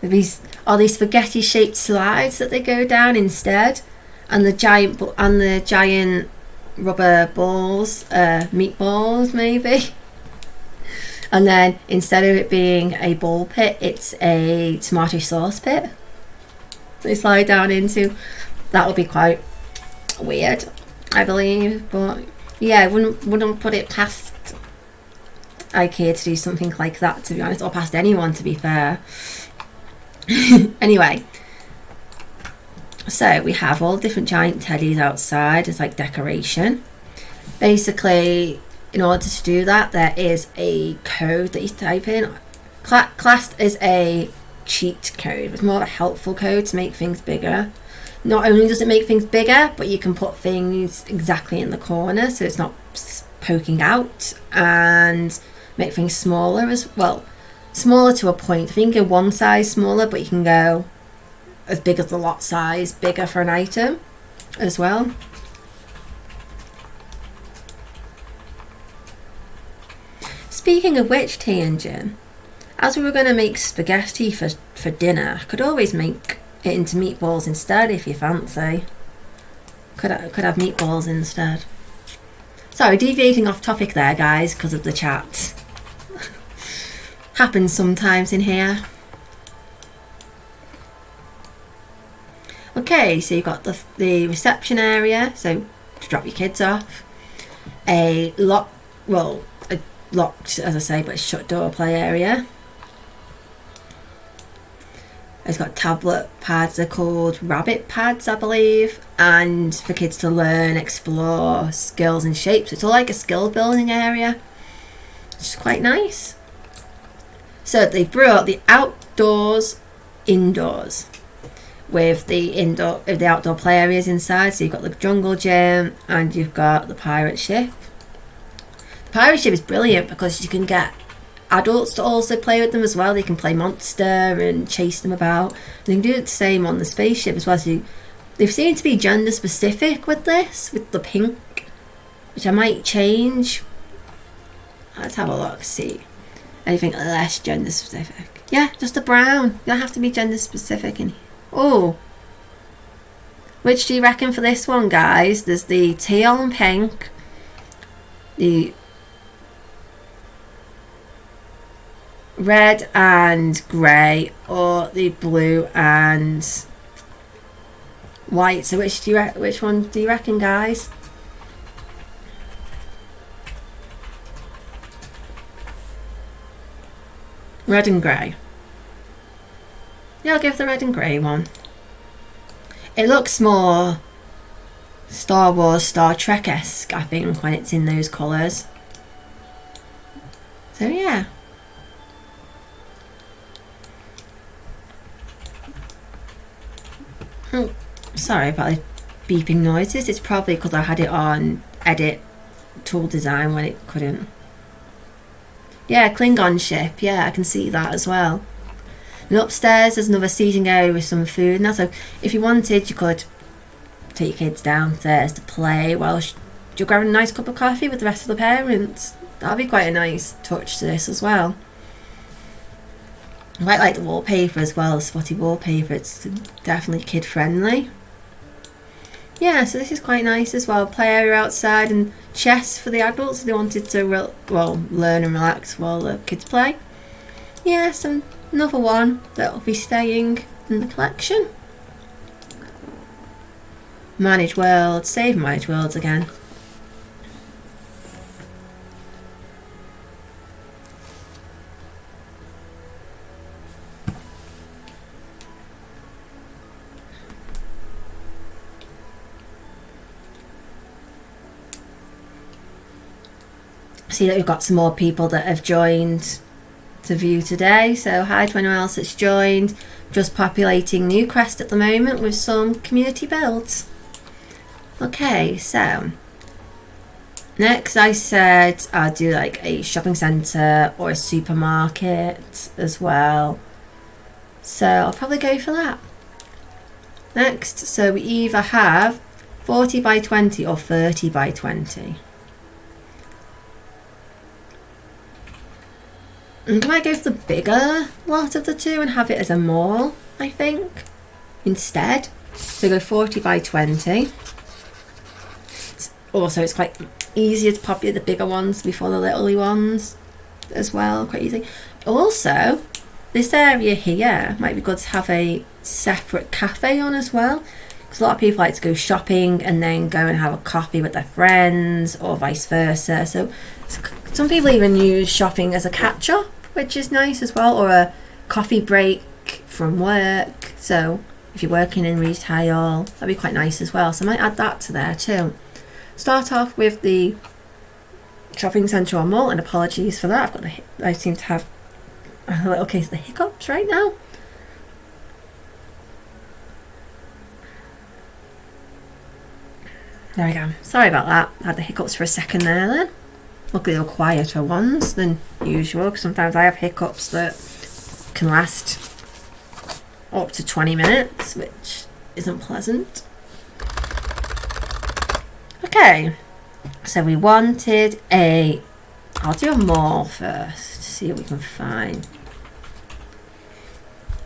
These spaghetti shaped slides that they go down instead, and the giant rubber balls, meatballs maybe. And then instead of it being a ball pit, it's a tomato sauce pit they slide down into. That would be quite weird, I believe, but yeah, I wouldn't put it past IKEA to do something like that, to be honest, or past anyone, to be fair. Anyway, So we have all different giant teddies outside as like decoration. Basically, in order to do that, there is a code that you type in. Classed as a cheat code. It's more of a helpful code to make things bigger. Not only does it make things bigger, but you can put things exactly in the corner so it's not poking out, and make things smaller as well. Smaller to a point. I think you can go one size smaller, but you can go as big as the lot size, bigger for an item as well. Speaking of which, T-Engine, as we were going to make spaghetti for dinner, I could always make it into meatballs instead if you fancy. Could have meatballs instead. Sorry, deviating off topic there, guys, because of the chat. Happens sometimes in here. Okay, so you've got the reception area, so to drop your kids off. A locked, as I say, but a shut door play area. It's got tablet pads, they're called rabbit pads, I believe, and for kids to learn, explore skills and shapes. It's all like a skill building area, which is quite nice. So they brought the outdoors indoors with the outdoor play areas inside. So you've got the jungle gym and you've got the pirate ship. The pirate ship is brilliant because you can get adults to also play with them as well. They can play monster and chase them about. And you can do the same on the spaceship as well. So they seem to be gender specific with this, with the pink, which I might change. Let's have a look, see. Anything less gender specific. Yeah, just a brown. You don't have to be gender specific. Oh, which do you reckon for this one, guys? There's the teal and pink, the red and grey, or the blue and white. So which one do you reckon, guys? Red and grey. Yeah, I'll give the red and grey one. It looks more Star Wars, Star Trek-esque, I think, when it's in those colours. So yeah. Oh, sorry about the beeping noises. It's probably because I had it on edit tool design when it couldn't. Yeah, Klingon ship. Yeah, I can see that as well. And upstairs there's another seating area with some food now. So if you wanted, you could take your kids downstairs to play while you're grabbing a nice cup of coffee with the rest of the parents. That'd be quite a nice touch to this as well. I quite like the wallpaper as well, the spotty wallpaper. It's definitely kid friendly. Yeah, so this is quite nice as well. Play area outside and chess for the adults if they wanted to learn and relax while the kids play. Yes, and another one that will be staying in the collection. Manage worlds, save manage worlds again. See that we've got some more people that have joined to view today. So hi to anyone else that's joined. Just populating Newcrest at the moment with some community builds. Okay, so next I said I'd do like a shopping centre or a supermarket as well. So I'll probably go for that. Next, so we either have 40 by 20 or 30 by 20. And can I go for the bigger lot of the two and have it as a mall, I think, instead? So go 40 by 20. Also, it's quite easier to populate the bigger ones before the littly ones as well, quite easy. Also, this area here might be good to have a separate cafe on as well, because a lot of people like to go shopping and then go and have a coffee with their friends or vice versa. So some people even use shopping as a catch-up, which is nice as well, or a coffee break from work. So if you're working in retail, that'd be quite nice as well. So I might add that to there too. Start off with the shopping centre or mall, and apologies for that. I seem to have a little case of the hiccups right now. There we go. Sorry about that. I had the hiccups for a second there then. Luckily they were quieter ones than usual, because sometimes I have hiccups that can last up to 20 minutes, which isn't pleasant. Okay, so we wanted I'll do a mall first to see what we can find.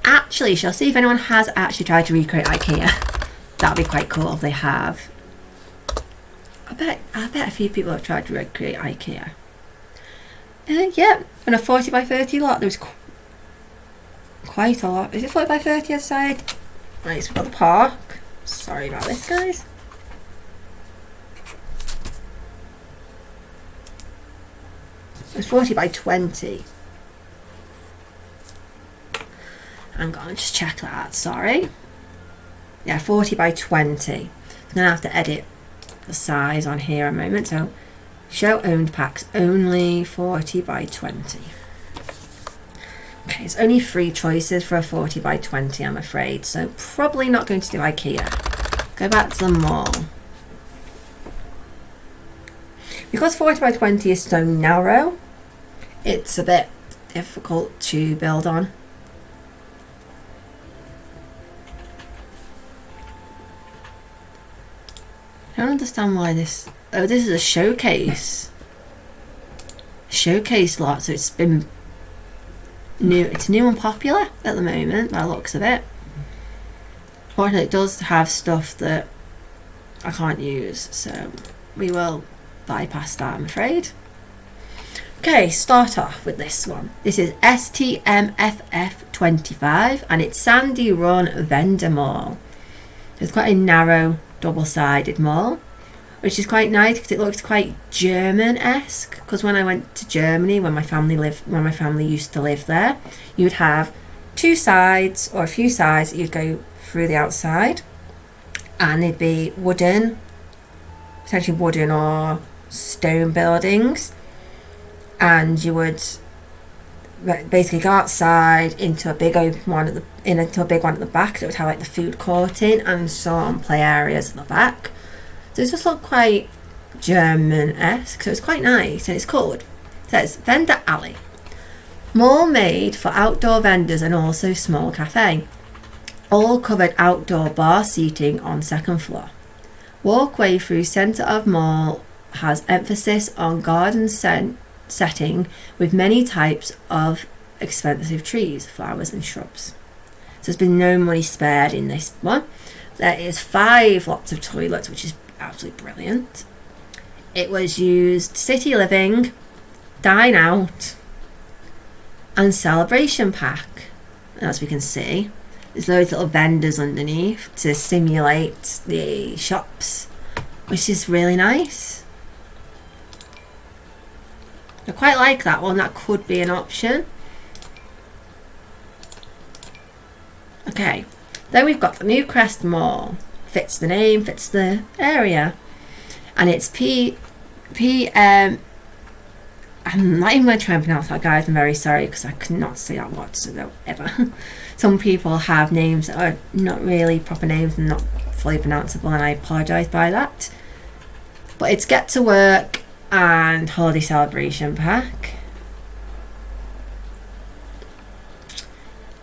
Actually, shall see if anyone has actually tried to recreate IKEA. That'd be quite cool if they have. I bet a few people have tried to recreate IKEA. Yeah, in a 40 by 30 lot, there was quite a lot. Is it 40 by 30 outside? Right, so we've got the park. Sorry about this, guys. It's 40 by 20. I'm going to just check that, sorry. Yeah, 40 by 20. I'm going to have to edit the size on here a moment. So, show owned packs, only 40 by 20. Okay, it's only 3 choices for a 40 by 20, I'm afraid. So, probably not going to do IKEA. Go back to the mall. Because 40 by 20 is so narrow, it's a bit difficult to build on. I don't understand why this... Oh, this is a showcase. Showcase lot, so it's been new. It's new and popular at the moment, by the looks of it. Fortunately, it does have stuff that I can't use, so we will bypass that, I'm afraid. Okay, start off with this one. This is STMFF25, and it's Sandy Run Vendor Mall. It's quite a narrow, double-sided mall, which is quite nice because it looks quite German-esque. Because when I went to Germany, when my family used to live there, you would have 2 sides or a few sides that you'd go through the outside, and they'd be wooden, potentially wooden or stone buildings, and you would basically go outside into a big open one at the back that would have like the food court in and some play areas at the back. So it just looked quite German-esque, so it's quite nice and it's called. It says Vendor Alley, mall made for outdoor vendors and also small cafe. All covered outdoor bar seating on second floor. Walkway through centre of mall has emphasis on garden setting with many types of expensive trees, flowers and shrubs. So there's been no money spared in this one. There is 5 lots of toilets, which is absolutely brilliant. It was used city living, dine out and celebration pack. And as we can see, there's loads of little vendors underneath to simulate the shops, which is really nice. I quite like that one. That could be an option. Okay, then we've got the Newcrest Mall. Fits the name, fits the area, and it's I'm not even going to try and pronounce that, guys. I'm very sorry because I could not say that whatsoever. Some people have names that are not really proper names and not fully pronounceable, and I apologise by that. But it's Get to Work and Holiday Celebration Pack,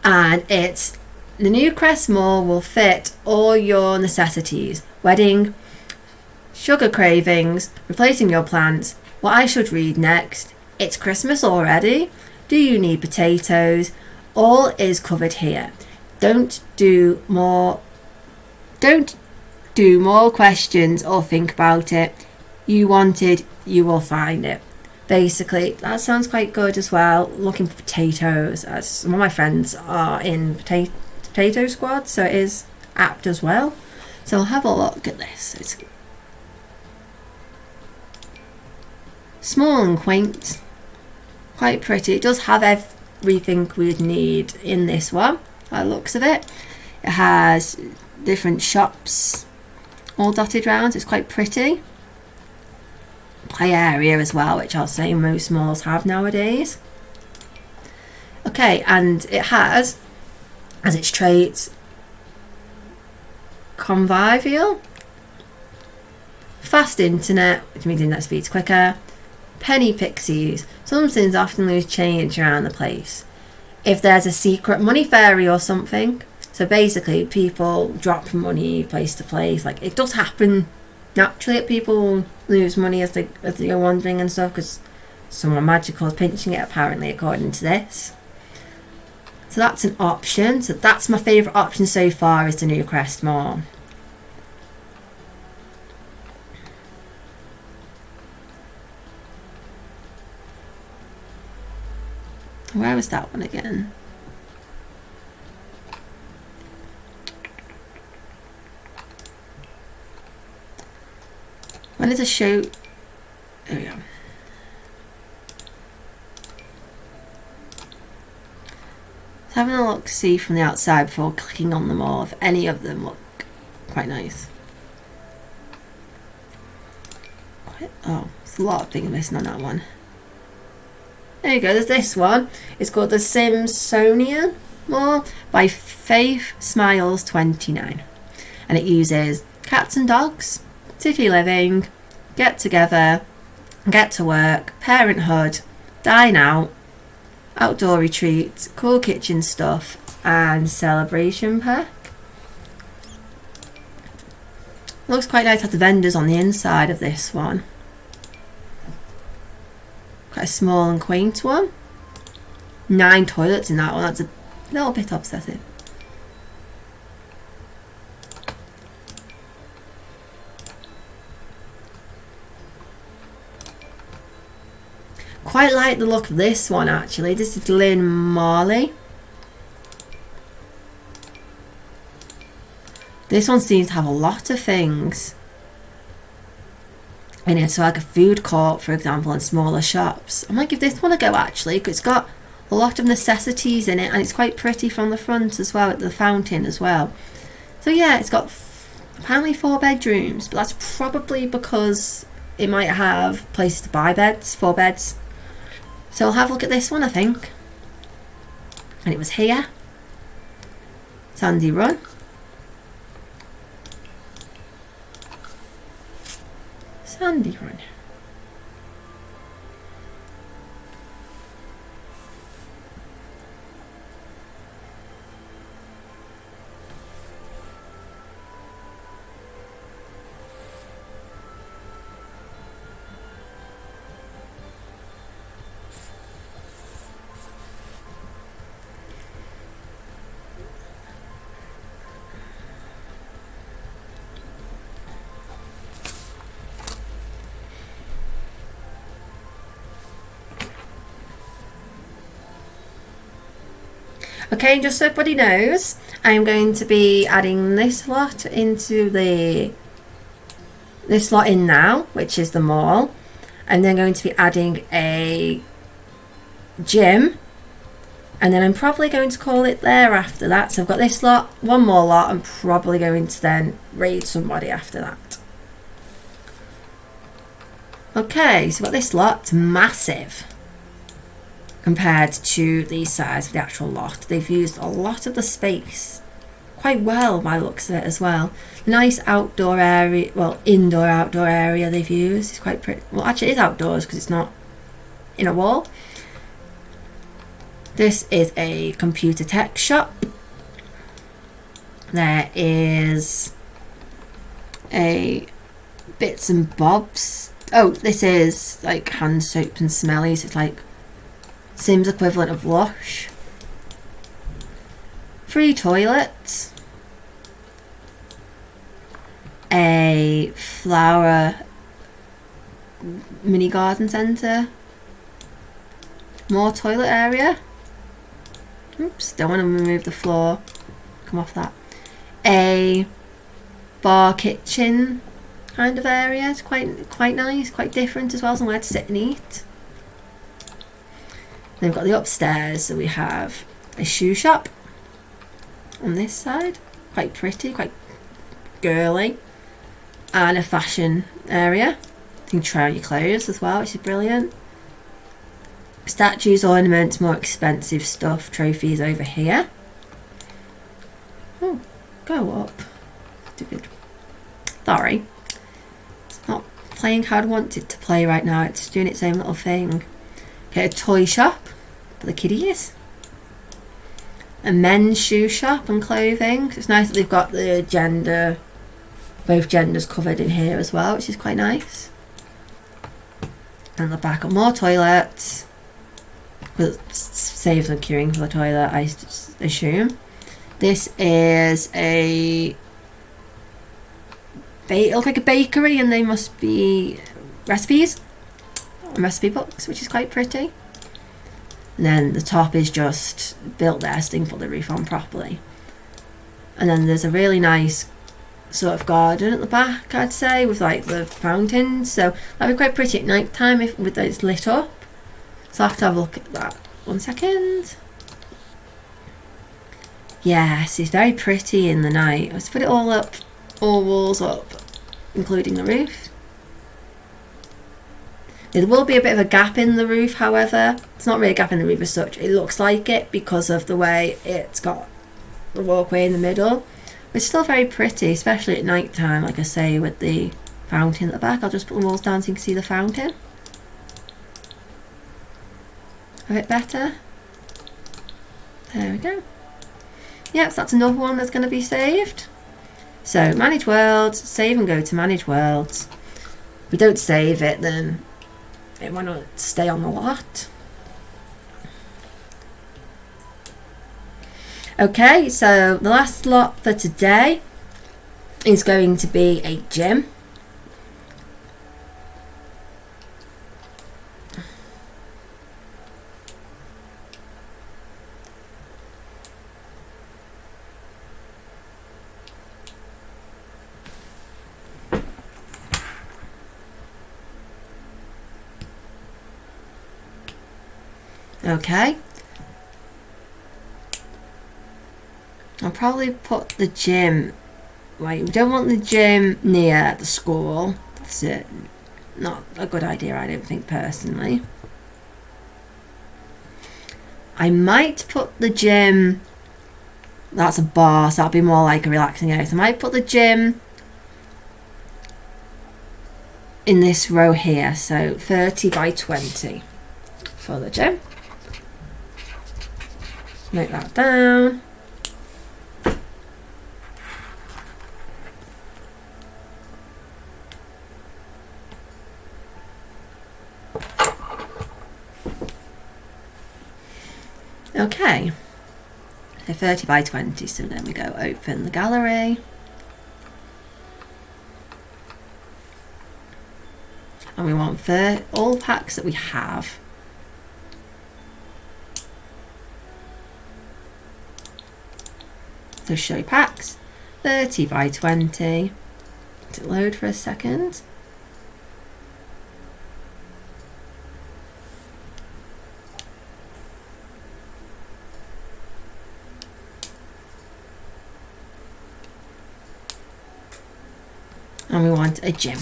and it's the Newcrest Mall will fit all your necessities: wedding, sugar cravings, replacing your plants, what I should read next, it's Christmas already, do you need potatoes, all is covered here. Don't do more questions or think about it. You want it, you will find it. Basically, that sounds quite good as well. Looking for potatoes, as some of my friends are in potato squad, so it is apt as well. So I'll have a look at this. It's small and quaint, quite pretty. It does have everything we'd need in this one by the looks of it. It has different shops all dotted around. It's quite pretty. Play area as well, which I'll say most malls have nowadays. Okay, and it has, as its traits, convivial, fast internet, which means internet speed's quicker, penny pixies, some things often lose change around the place. If there's a secret money fairy or something, so basically people drop money place to place, like it does happen naturally that people lose money as they go wandering and stuff, because someone magical is pinching it apparently, according to this. So that's an option. So that's my favourite option so far, is the Newcrest Mall. Where was that one again? When is a show? There we go. Having a look, see from the outside before clicking on them all, if any of them look quite nice. Oh, there's a lot of things missing on that one. There you go, there's this one. It's called the Simpsonian Mall by Faith Smiles 29. And it uses cats and dogs, city living, get together, get to work, parenthood, dine out, outdoor retreats, cool kitchen stuff, and celebration pack. Looks quite nice to have the vendors on the inside of this one. Quite a small and quaint one. 9 toilets in that one, that's a little bit obsessive. Quite like the look of this one actually. This is Lynn Marley. This one seems to have a lot of things in it, so like a food court for example and smaller shops. I might give this one a go actually, because it's got a lot of necessities in it and it's quite pretty from the front as well, at the fountain as well. So yeah, it's got apparently 4 bedrooms, but that's probably because it might have places to buy beds, 4 beds. So I'll have a look at this one, I think. And it was here. Sandy Run. Sandy Run. Okay, just so everybody knows, I'm going to be adding this lot into this lot in now, which is the mall. And then going to be adding a gym. And then I'm probably going to call it there after that. So I've got this lot, one more lot. I'm probably going to then raid somebody after that. Okay, so I've got this lot. It's massive compared to the size of the actual lot. They've used a lot of the space quite well by the looks of it as well. Nice outdoor area, well, indoor outdoor area they've used. It's quite pretty. Well, actually it is outdoors because it's not in a wall. This is a computer tech shop. There is a bits and bobs. Oh, this is like hand soaps and smellies. It's like Sims equivalent of Lush. Free toilets. A flower mini garden centre. More toilet area. Oops, don't want to remove the floor. Come off that. A bar kitchen kind of area. It's quite nice, quite different as well. Somewhere to sit and eat. Then we've got the upstairs, so we have a shoe shop on this side. quite pretty, quite girly, and a fashion area. You can try on your clothes as well, which is brilliant. Statues, ornaments, more expensive stuff, trophies over here. Oh, go up. Stupid. Sorry. It's not playing how I want it to play right now. It's doing its own little thing. Okay, a toy shop for the kiddies. A men's shoe shop and clothing. So it's nice that they've got the both genders covered in here as well, which is quite nice. And the back of more toilets. Well, saves them queuing for the toilet, I assume. This is it looks like a bakery, and they must be recipes and recipe books, which is quite pretty. And then the top is just built there so they can put the roof on properly. And then there's a really nice sort of garden at the back, I'd say, with like the fountains. So that'd be quite pretty at night time if with it's lit up. So I'll have to have a look at that. 1 second. Yes, it's very pretty in the night. Let's put it all up, all walls up, including the roof. There will be a bit of a gap in the roof, however. It's not really a gap in the roof as such. It looks like it because of the way it's got the walkway in the middle. It's still very pretty, especially at night time, like I say, with the fountain at the back. I'll just put the walls down so you can see the fountain. A bit better. There we go. Yep, so that's another one that's going to be saved. So manage worlds, save and go to manage worlds. If we don't save it, then it might not stay on the lot. Okay, so the last slot for today is going to be a gym. Okay. I'll probably put the gym. Wait, we don't want the gym near the school. That's it. Not a good idea, I don't think, personally. I might put the gym. That's a bar, so that'll be more like a relaxing area. So I might put the gym in this row here. So 30 by 20 for the gym. Note that down. Okay, so 30 by 20, so then we go open the gallery. And we want for all packs that we have. So show packs, 30 by 20. Let it load for a second. And we want a gym.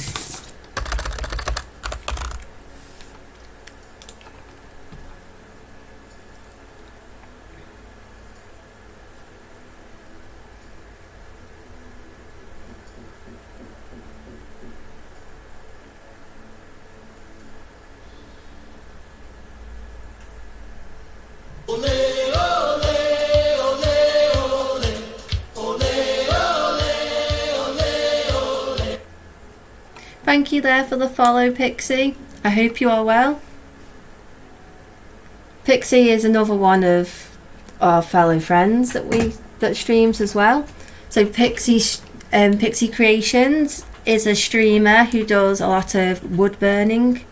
Thank you there for the follow, Pixie. I hope you are well. Pixie is another one of our fellow friends that streams as well. So Pixie Creations is a streamer who does a lot of wood burning,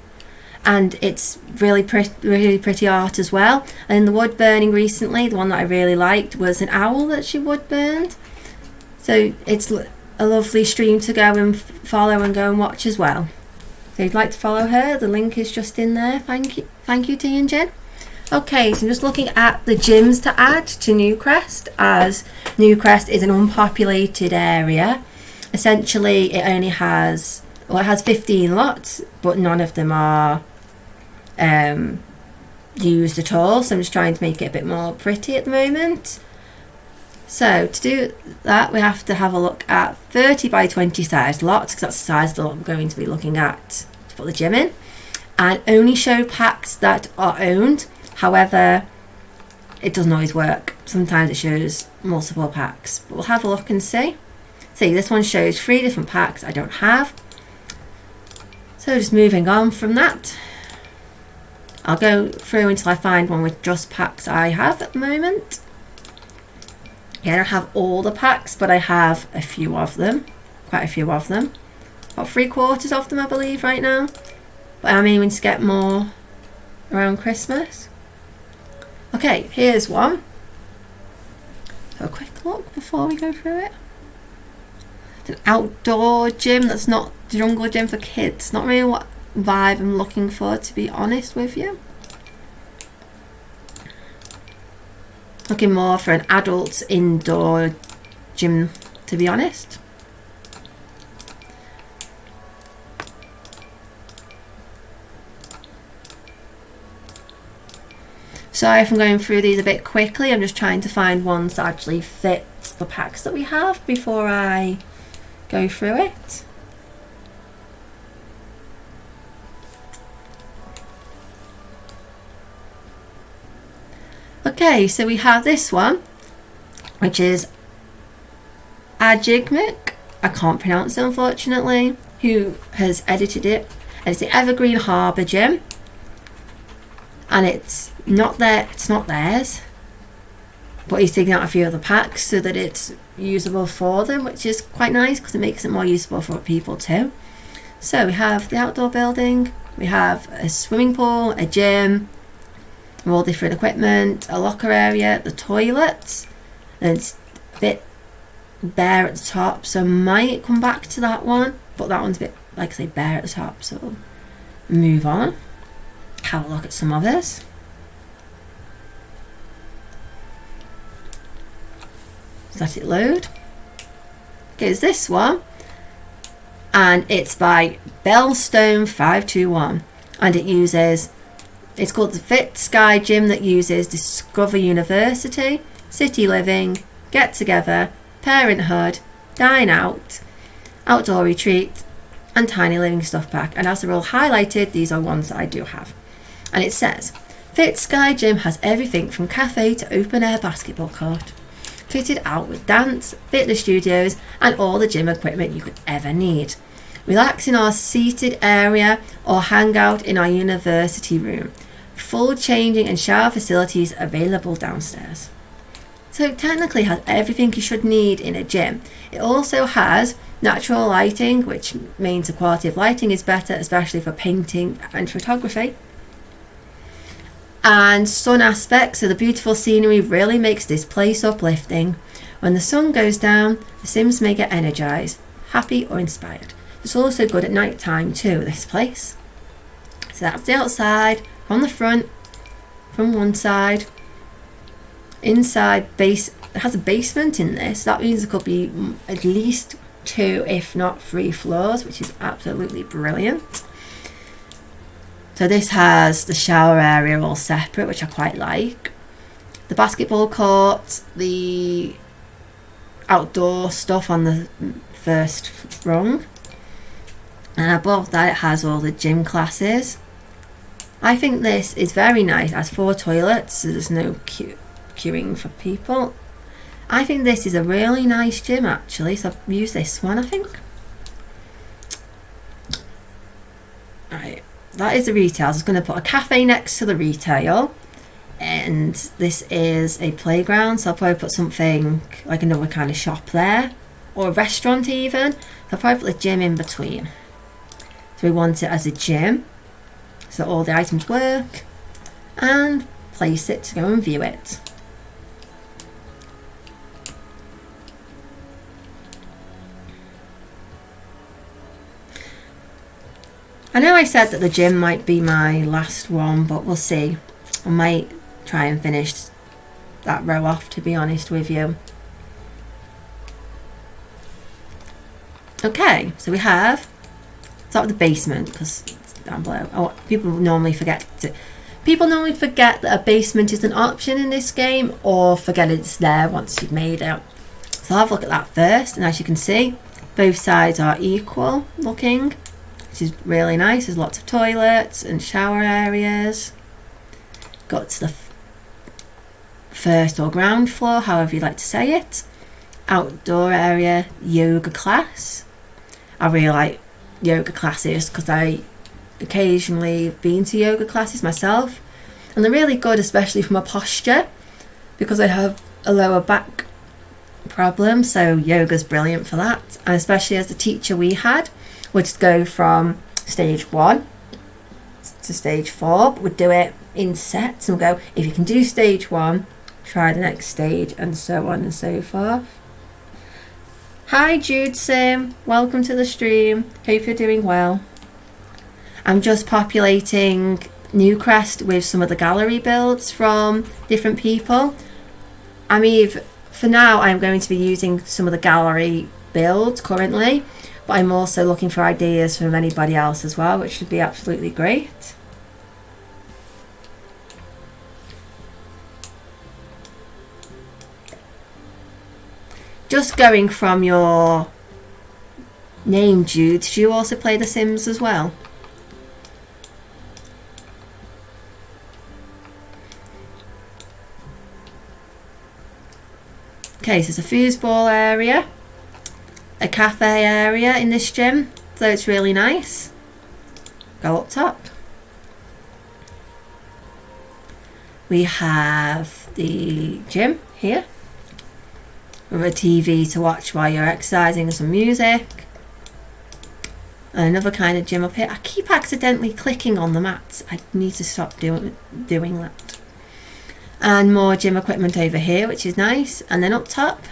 and it's really pretty art as well. And in the wood burning recently, the one that I really liked was an owl that she wood burned. So it's a lovely stream to go and follow and go and watch as well. So if you'd like to follow her, the link is just in there. Thank you T and Jen. Okay, so I'm just looking at the gyms to add to Newcrest, as Newcrest is an unpopulated area. Essentially, it only has, well, it has 15 lots, but none of them are used at all. So I'm just trying to make it a bit more pretty at the moment. So to do that, we have to have a look at 30 by 20 sized lots, because that's the size of the lot we're going to be looking at to put the gym in, and only show packs that are owned. However, it doesn't always work. Sometimes it shows multiple packs, but we'll have a look and see. See, this one shows 3 different packs I don't have. So just moving on from that, I'll go through until I find one with just packs I have at the moment. Yeah, I don't have all the packs, but I have a few of them, quite a few of them. About 3/4 of them, I believe, right now. But I'm aiming to get more around Christmas. Okay, here's one. So a quick look before we go through it. It's an outdoor gym that's not the jungle gym for kids. Not really what vibe I'm looking for, to be honest with you. Looking more for an adult indoor gym, to be honest. Sorry if I'm going through these a bit quickly. I'm just trying to find ones that actually fit the packs that we have before I go through it. Okay, so we have this one, which is Ajigmik. I can't pronounce it, unfortunately. Who has edited it? And it's the Evergreen Harbour Gym, and it's not there. It's not theirs, but he's taking out a few of the packs so that it's usable for them, which is quite nice because it makes it more usable for people too. So we have the outdoor building. We have a swimming pool, a gym, all different equipment, a locker area, the toilets, and it's a bit bare at the top, so I might come back to that one, but that one's a bit, like I say, bare at the top, so we'll move on. Have a look at some others. Let it load. Okay, it's this one, and it's by Bellstone 521, and it's called the Fit Sky Gym, that uses Discover University, City Living, Get Together, Parenthood, Dine Out, Outdoor Retreat, and Tiny Living Stuff Pack. And as they're all highlighted, these are ones that I do have. And it says, Fit Sky Gym has everything from cafe to open air basketball court, fitted out with dance, fitness studios, and all the gym equipment you could ever need. Relax in our seated area or hang out in our university room. Full changing and shower facilities available downstairs. So it technically has everything you should need in a gym. It also has natural lighting, which means the quality of lighting is better, especially for painting and photography. And sun aspects, so the beautiful scenery really makes this place uplifting. When the sun goes down, the Sims may get energized, happy or inspired. It's also good at night time too, this place. So that's the outside. On the front, from one side, inside it has a basement in this. That means there could be at least 2, if not 3 floors, which is absolutely brilliant. So this has the shower area all separate, which I quite like. The basketball court, the outdoor stuff on the first rung. And above that it has all the gym classes. I think this is very nice. It has 4 toilets, so there's no queuing for people. I think this is a really nice gym actually, so I've used this one, I think. Right, that is the retail. I was going to put a cafe next to the retail, and this is a playground, so I'll probably put something like another kind of shop there, or a restaurant even. So I'll probably put the gym in between. So we want it as a gym, so all the items work, and place it to go and view it. I know I said that the gym might be my last one, but we'll see. I might try and finish that row off, to be honest with you. Okay, so we have, start with the basement because it's down below. Oh, people normally forget that a basement is an option in this game, or forget it's there once you've made it. So I'll have a look at that first, and as you can see, both sides are equal looking, which is really nice. There's lots of toilets and shower areas. Got to the first or ground floor, however you like to say it. Outdoor area, yoga class. I really like yoga classes because I occasionally been to yoga classes myself, and they're really good, especially for my posture, because I have a lower back problem, so yoga's brilliant for that. And especially as the teacher we had would go from stage 1 to stage 4, but would do it in sets and go, if you can do stage 1, try the next stage, and so on and so forth. Hi Jude Sim, welcome to the stream, hope you're doing well. I'm just populating Newcrest with some of the gallery builds from different people. For now I'm going to be using some of the gallery builds currently, but I'm also looking for ideas from anybody else as well, which should be absolutely great. Just going from your name, Jude, do you also play The Sims as well? Okay, so there's a foosball area, a cafe area in this gym, so it's really nice. Go up top. We have the gym here, with a TV to watch while you're exercising and some music. And another kind of gym up here. I keep accidentally clicking on the mats. I need to stop doing that. And more gym equipment over here, which is nice. And then up top,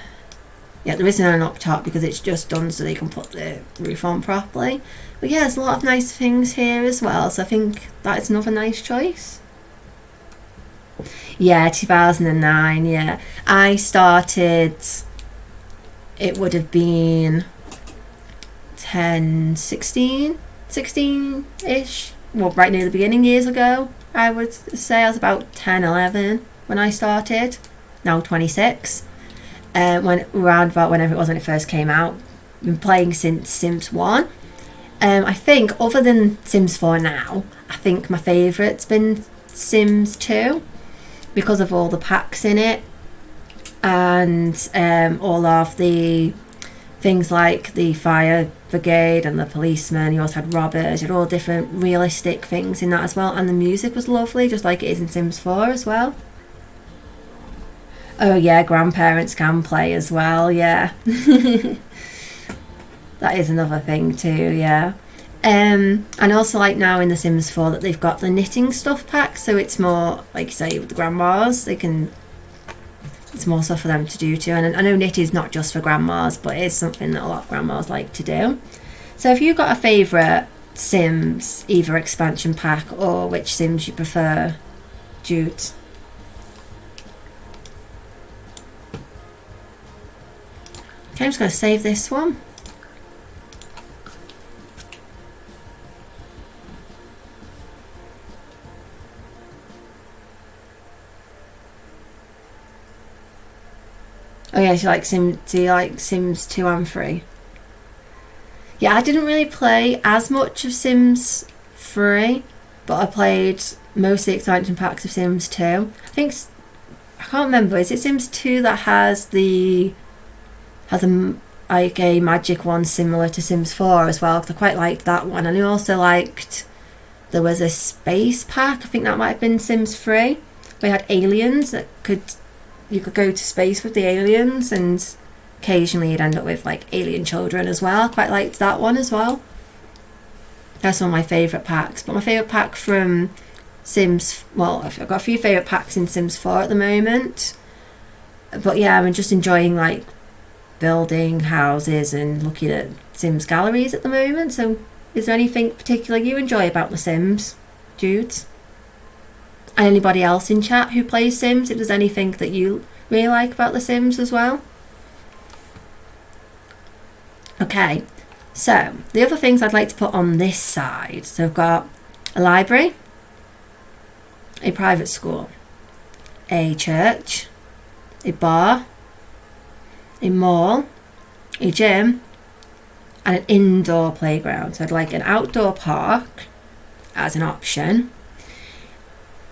yeah, there isn't an up top because it's just done so they can put the roof on properly. But yeah, there's a lot of nice things here as well, so I think that is another nice choice. Yeah, 2009, yeah. I started, it would have been 16-ish. Well, right near the beginning years ago, I would say. I was about 10, 11 when I started. Now 26. Around about whenever it was when it first came out. Been playing since Sims 1. I think, other than Sims 4 now, I think my favourite's been Sims 2. Because of all the packs in it, and all of the things like the fire brigade and the policeman. You also had robbers. You had all different realistic things in that as well, and the music was lovely, just like it is in Sims 4 as well. Oh yeah, grandparents can play as well, yeah. That is another thing too, yeah. And also like now in The Sims 4 that they've got the knitting stuff pack, so it's more, like you say, with the grandmas, it's more stuff for them to do too. And I know knit is not just for grandmas, but it is something that a lot of grandmas like to do. So if you've got a favourite Sims, either expansion pack or which Sims you prefer, Jude? Okay, I'm just going to save this one. Oh yeah, do you like Sims 2 and 3? Yeah, I didn't really play as much of Sims 3, but I played most of the expansion packs of Sims 2. I can't remember, is it Sims 2 that has a magic one similar to Sims 4 as well? Because I quite liked that one. And I also liked, there was a space pack, I think that might have been Sims 3, where you had aliens that you could go to space with the aliens, and occasionally you'd end up with like alien children as well. Quite liked that one as well. That's one of my favourite packs. But my favourite pack from Sims, well, I've got a few favourite packs in Sims 4 at the moment. But yeah, I'm just enjoying like building houses and looking at Sims galleries at the moment. So is there anything particular you enjoy about The Sims, Jude? And anybody else in chat who plays Sims, if there's anything that you really like about The Sims as well. Okay, so the other things I'd like to put on this side. So I've got a library, a private school, a church, a bar, a mall, a gym, and an indoor playground. So I'd like an outdoor park as an option,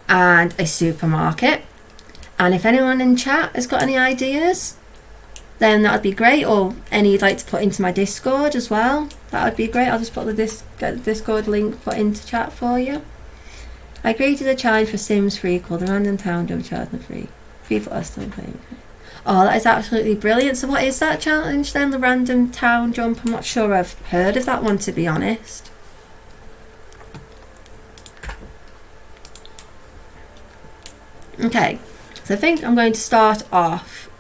and a supermarket. And if anyone in chat has got any ideas, then that would be great, or any you'd like to put into my Discord as well, that would be great. I'll just put get the Discord link put into chat for you. I created a challenge for Sims 3 called the Random Town Jump Challenge 3. People are still playing. Oh, that is absolutely brilliant. So what is that challenge then, the Random Town Jump? I'm not sure I've heard of that one, to be honest. Okay, so I think I'm going to start off.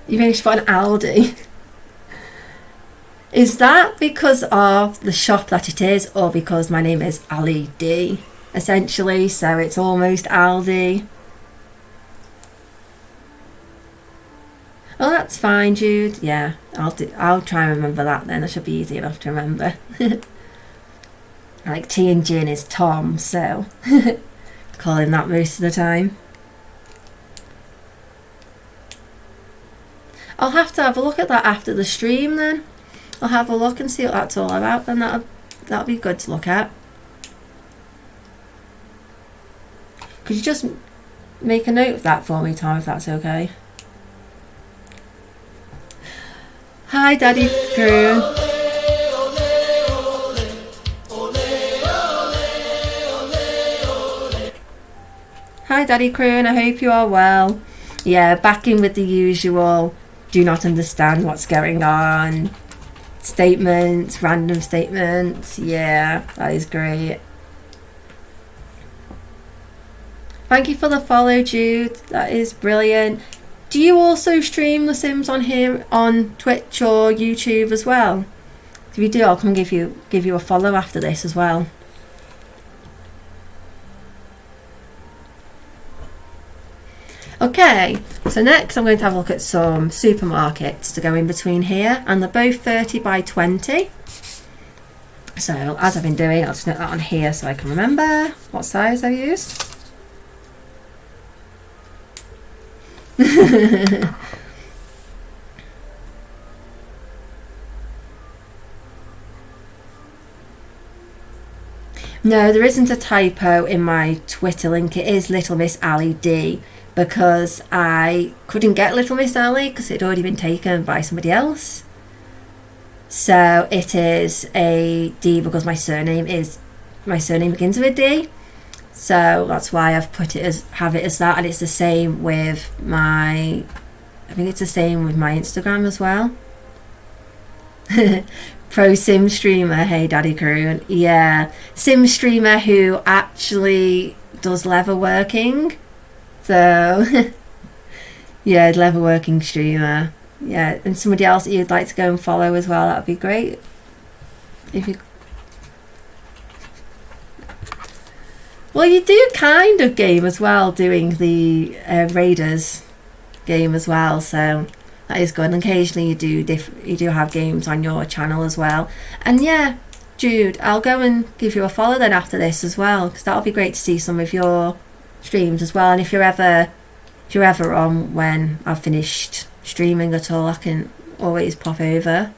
You managed to put an Aldi. Is that because of the shop that it is, or because my name is Ali D, essentially, so it's almost Aldi? Oh, that's fine, Jude. Yeah, I'll try and remember that then. That should be easy enough to remember. Like T and Gin is Tom, so call him that most of the time. I'll have to have a look at that after the stream then. I'll have a look and see what that's all about, then that'll be good to look at. Could you just make a note of that for me, Tom, if that's okay? Hi, Daddy Croon. Hi, Daddy Croon. I hope you are well. Yeah, back in with the usual. Do not understand what's going on. Statements, random statements. Yeah, that is great. Thank you for the follow, Jude. That is brilliant. Do you also stream The Sims on here on Twitch or YouTube as well? If you do, I'll come give you a follow after this as well. Okay, so next I'm going to have a look at some supermarkets to go in between here, and they're both 30 by 20. So as I've been doing, I'll just note that on here so I can remember what size I used. No, there isn't a typo in my Twitter link. It is Little Miss Ali D, because I couldn't get Little Miss Ali because it had already been taken by somebody else. So it is a D because my surname begins with a D. So that's why I've have it as that, and it's the same with I think it's the same with my Instagram as well. Pro Sim streamer, hey Daddy Croon. Yeah, Sim streamer who actually does leather working. So yeah, leather working streamer. Yeah, and somebody else that you'd like to go and follow as well, that'd be great. If you Well, you do kind of game as well, doing the Raiders game as well, so that is good. And occasionally you do have games on your channel as well. And yeah, Jude, I'll go and give you a follow then after this as well, because that'll be great to see some of your streams as well. And if you're ever on when I've finished streaming at all, I can always pop over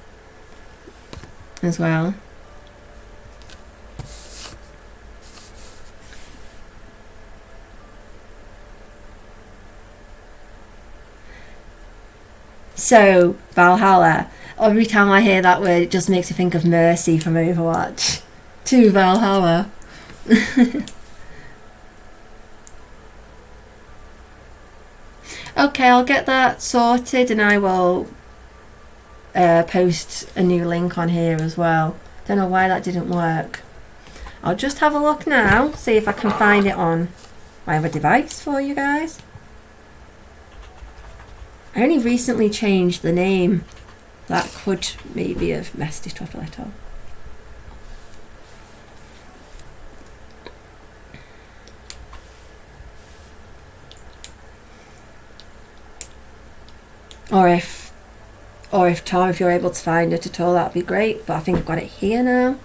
as well. So, Valhalla. Every time I hear that word, it just makes me think of Mercy from Overwatch. To Valhalla. Okay, I'll get that sorted and I will post a new link on here as well. Don't know why that didn't work. I'll just have a look now, see if I can find it on my other device for you guys. I only recently changed the name. That could maybe have messed it up a little. Or if Tom, if you're able to find it at all, that'd be great. But I think I've got it here now.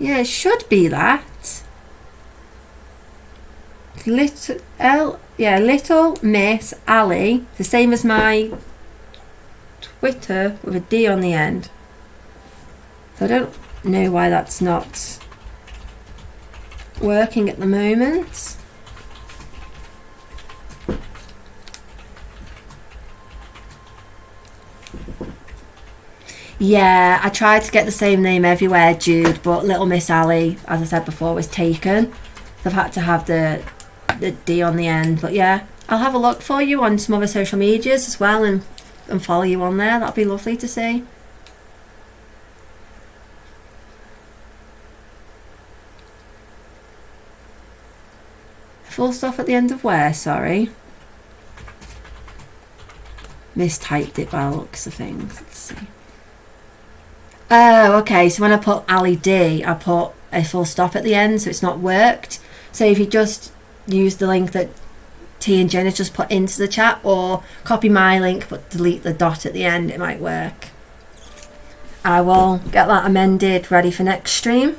Yeah, it should be that. Little Miss Ali, the same as my Twitter with a D on the end. So I don't know why that's not working at the moment. Yeah, I tried to get the same name everywhere, Jude, but Little Miss Ali, as I said before, was taken. I've had to have the D on the end. But yeah, I'll have a look for you on some other social medias as well and follow you on there. That'd be lovely to see. Full stop at the end of where, sorry? Mistyped it by the looks of things. Let's see. Oh, okay, so when I put Ali D, I put a full stop at the end, so it's not worked. So if you just use the link that T and Jen has just put into the chat, or copy my link but delete the dot at the end, it might work. I will get that amended, ready for next stream.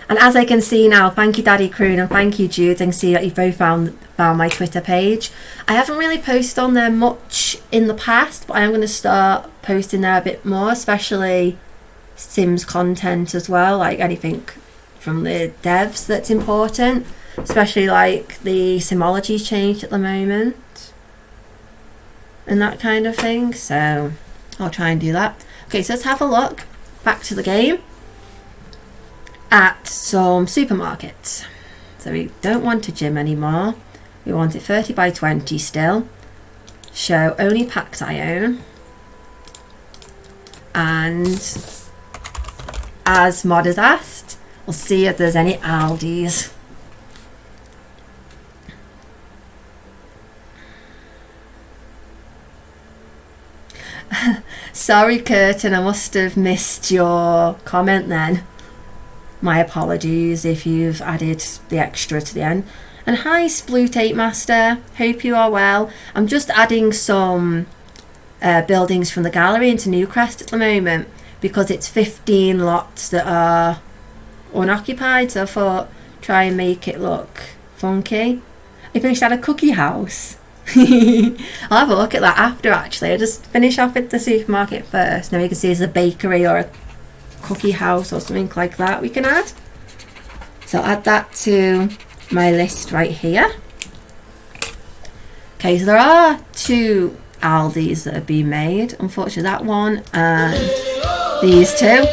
And as I can see now, thank you Daddy Croon and thank you Jude. I can see that you've both found my Twitter page. I haven't really posted on there much in the past, but I am going to start posting there a bit more, especially Sims content as well, like anything from the devs that's important, especially like the Simology's changed at the moment and that kind of thing. So I'll try and do that. Okay, so let's have a look back to the game at some supermarkets. So we don't want a gym anymore. We want it 30 by 20 still. Show only packs I own. And as Mod has asked, we'll see if there's any Aldis. Sorry Curtin, I must have missed your comment then. My apologies if you've added the extra to the end. And hi Sploot8 Master, hope you are well. I'm just adding some buildings from the gallery into Newcrest at the moment because it's 15 lots that are unoccupied, so I thought try and make it look funky. I finished at a cookie house. I'll have a look at that after actually. I'll just finish off at the supermarket first. Now you can see there's a bakery or a cookie house or something like that we can add. So I'll add that to my list right here. Okay, so there are 2 Aldis that have been made. Unfortunately that one and these 2.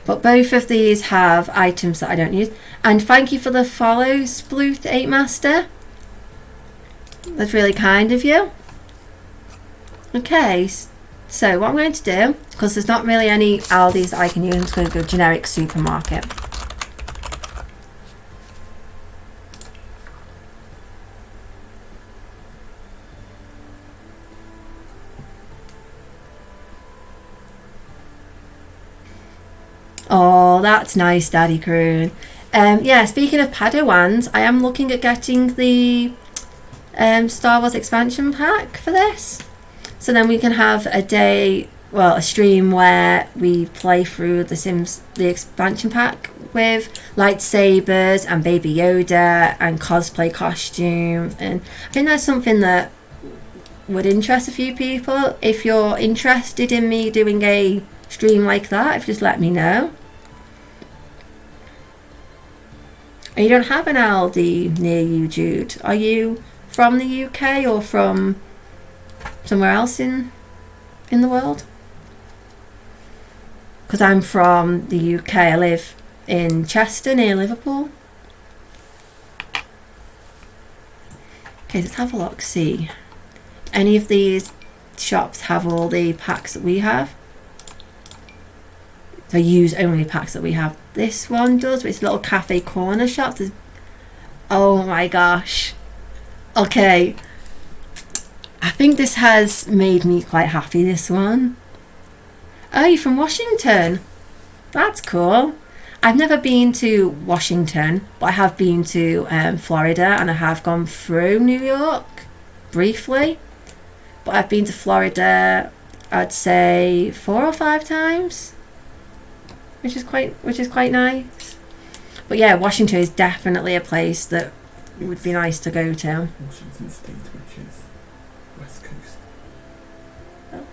But both of these have items that I don't use. And thank you for the follow, Sploot8 Master. That's really kind of you. Okay, so what I'm going to do, because there's not really any Aldis that I can use, I'm just going to go generic supermarket. Oh, that's nice, Daddy Croon. Yeah, speaking of Padawans, I am looking at getting the Star Wars expansion pack for this. So then we can have a stream where we play through the Sims, the expansion pack with lightsabers and Baby Yoda and cosplay costumes. And I think that's something that would interest a few people. If you're interested in me doing a stream like that, if you just let me know. And you don't have an Aldi near you, Jude. Are you from the UK or from somewhere else in the world? Because I'm from the UK. I live in Chester near Liverpool. Okay, let's have a look, see. Any of these shops have all the packs that we have? So I use only packs that we have. This one does, but it's a little cafe corner shop. Oh my gosh. Okay. I think this has made me quite happy, this one. Oh, you're from Washington. That's cool. I've never been to Washington, but I have been to Florida, and I have gone through New York briefly. But I've been to Florida, I'd say 4 or 5 times, which is quite nice. But yeah, Washington is definitely a place that would be nice to go to. Washington State, which is West Coast. Oh.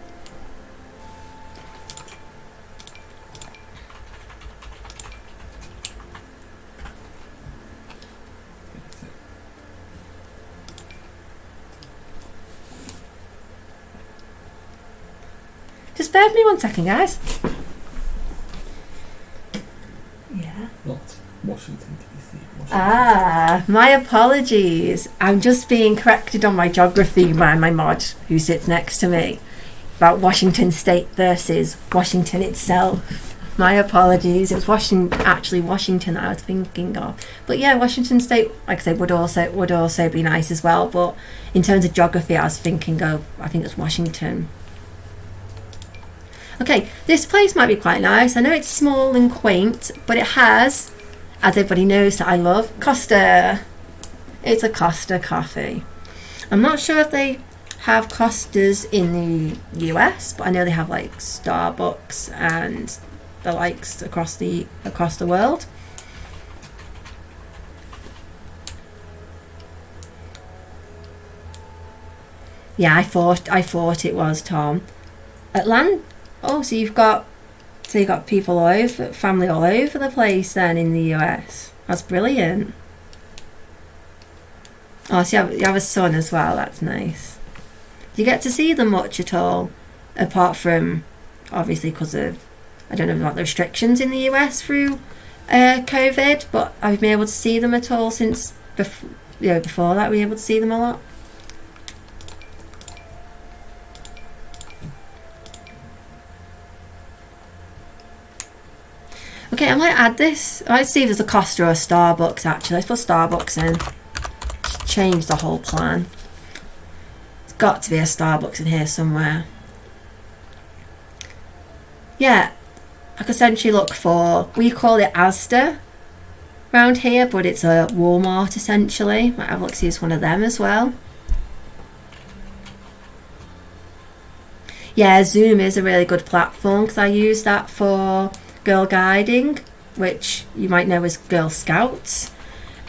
Just bear with me 1 second, guys. Yeah. Not Washington DC. My apologies. I'm just being corrected on my geography by my mod who sits next to me about Washington State versus Washington itself. My apologies. It was Washington that I was thinking of. But yeah, Washington State, like I said, would also be nice as well. But in terms of geography, I think it's Washington. Okay, this place might be quite nice. I know it's small and quaint, but it has, as everybody knows that I love, Costa. It's a Costa coffee. I'm not sure if they have Costas in the US, but I know they have like Starbucks and the likes across the world. Yeah, I thought it was Tom. Atlanta. Oh, so you've got people family all over the place then in the US. That's brilliant. Oh, so you have a son as well. That's nice. Do you get to see them much at all? Apart from, obviously, because of, I don't know about the restrictions in the US through COVID, but have you been able to see them at all since before that? Were you able to see them a lot? Okay, I might add this. I might see if there's a Costa or a Starbucks actually. Let's put Starbucks in. Just change the whole plan. There's got to be a Starbucks in here somewhere. Yeah, I could essentially look for, we call it Asda around here, but it's a Walmart essentially. Might have a look, see it's one of them as well. Yeah, Zoom is a really good platform because I use that for Girl Guiding, which you might know as Girl Scouts,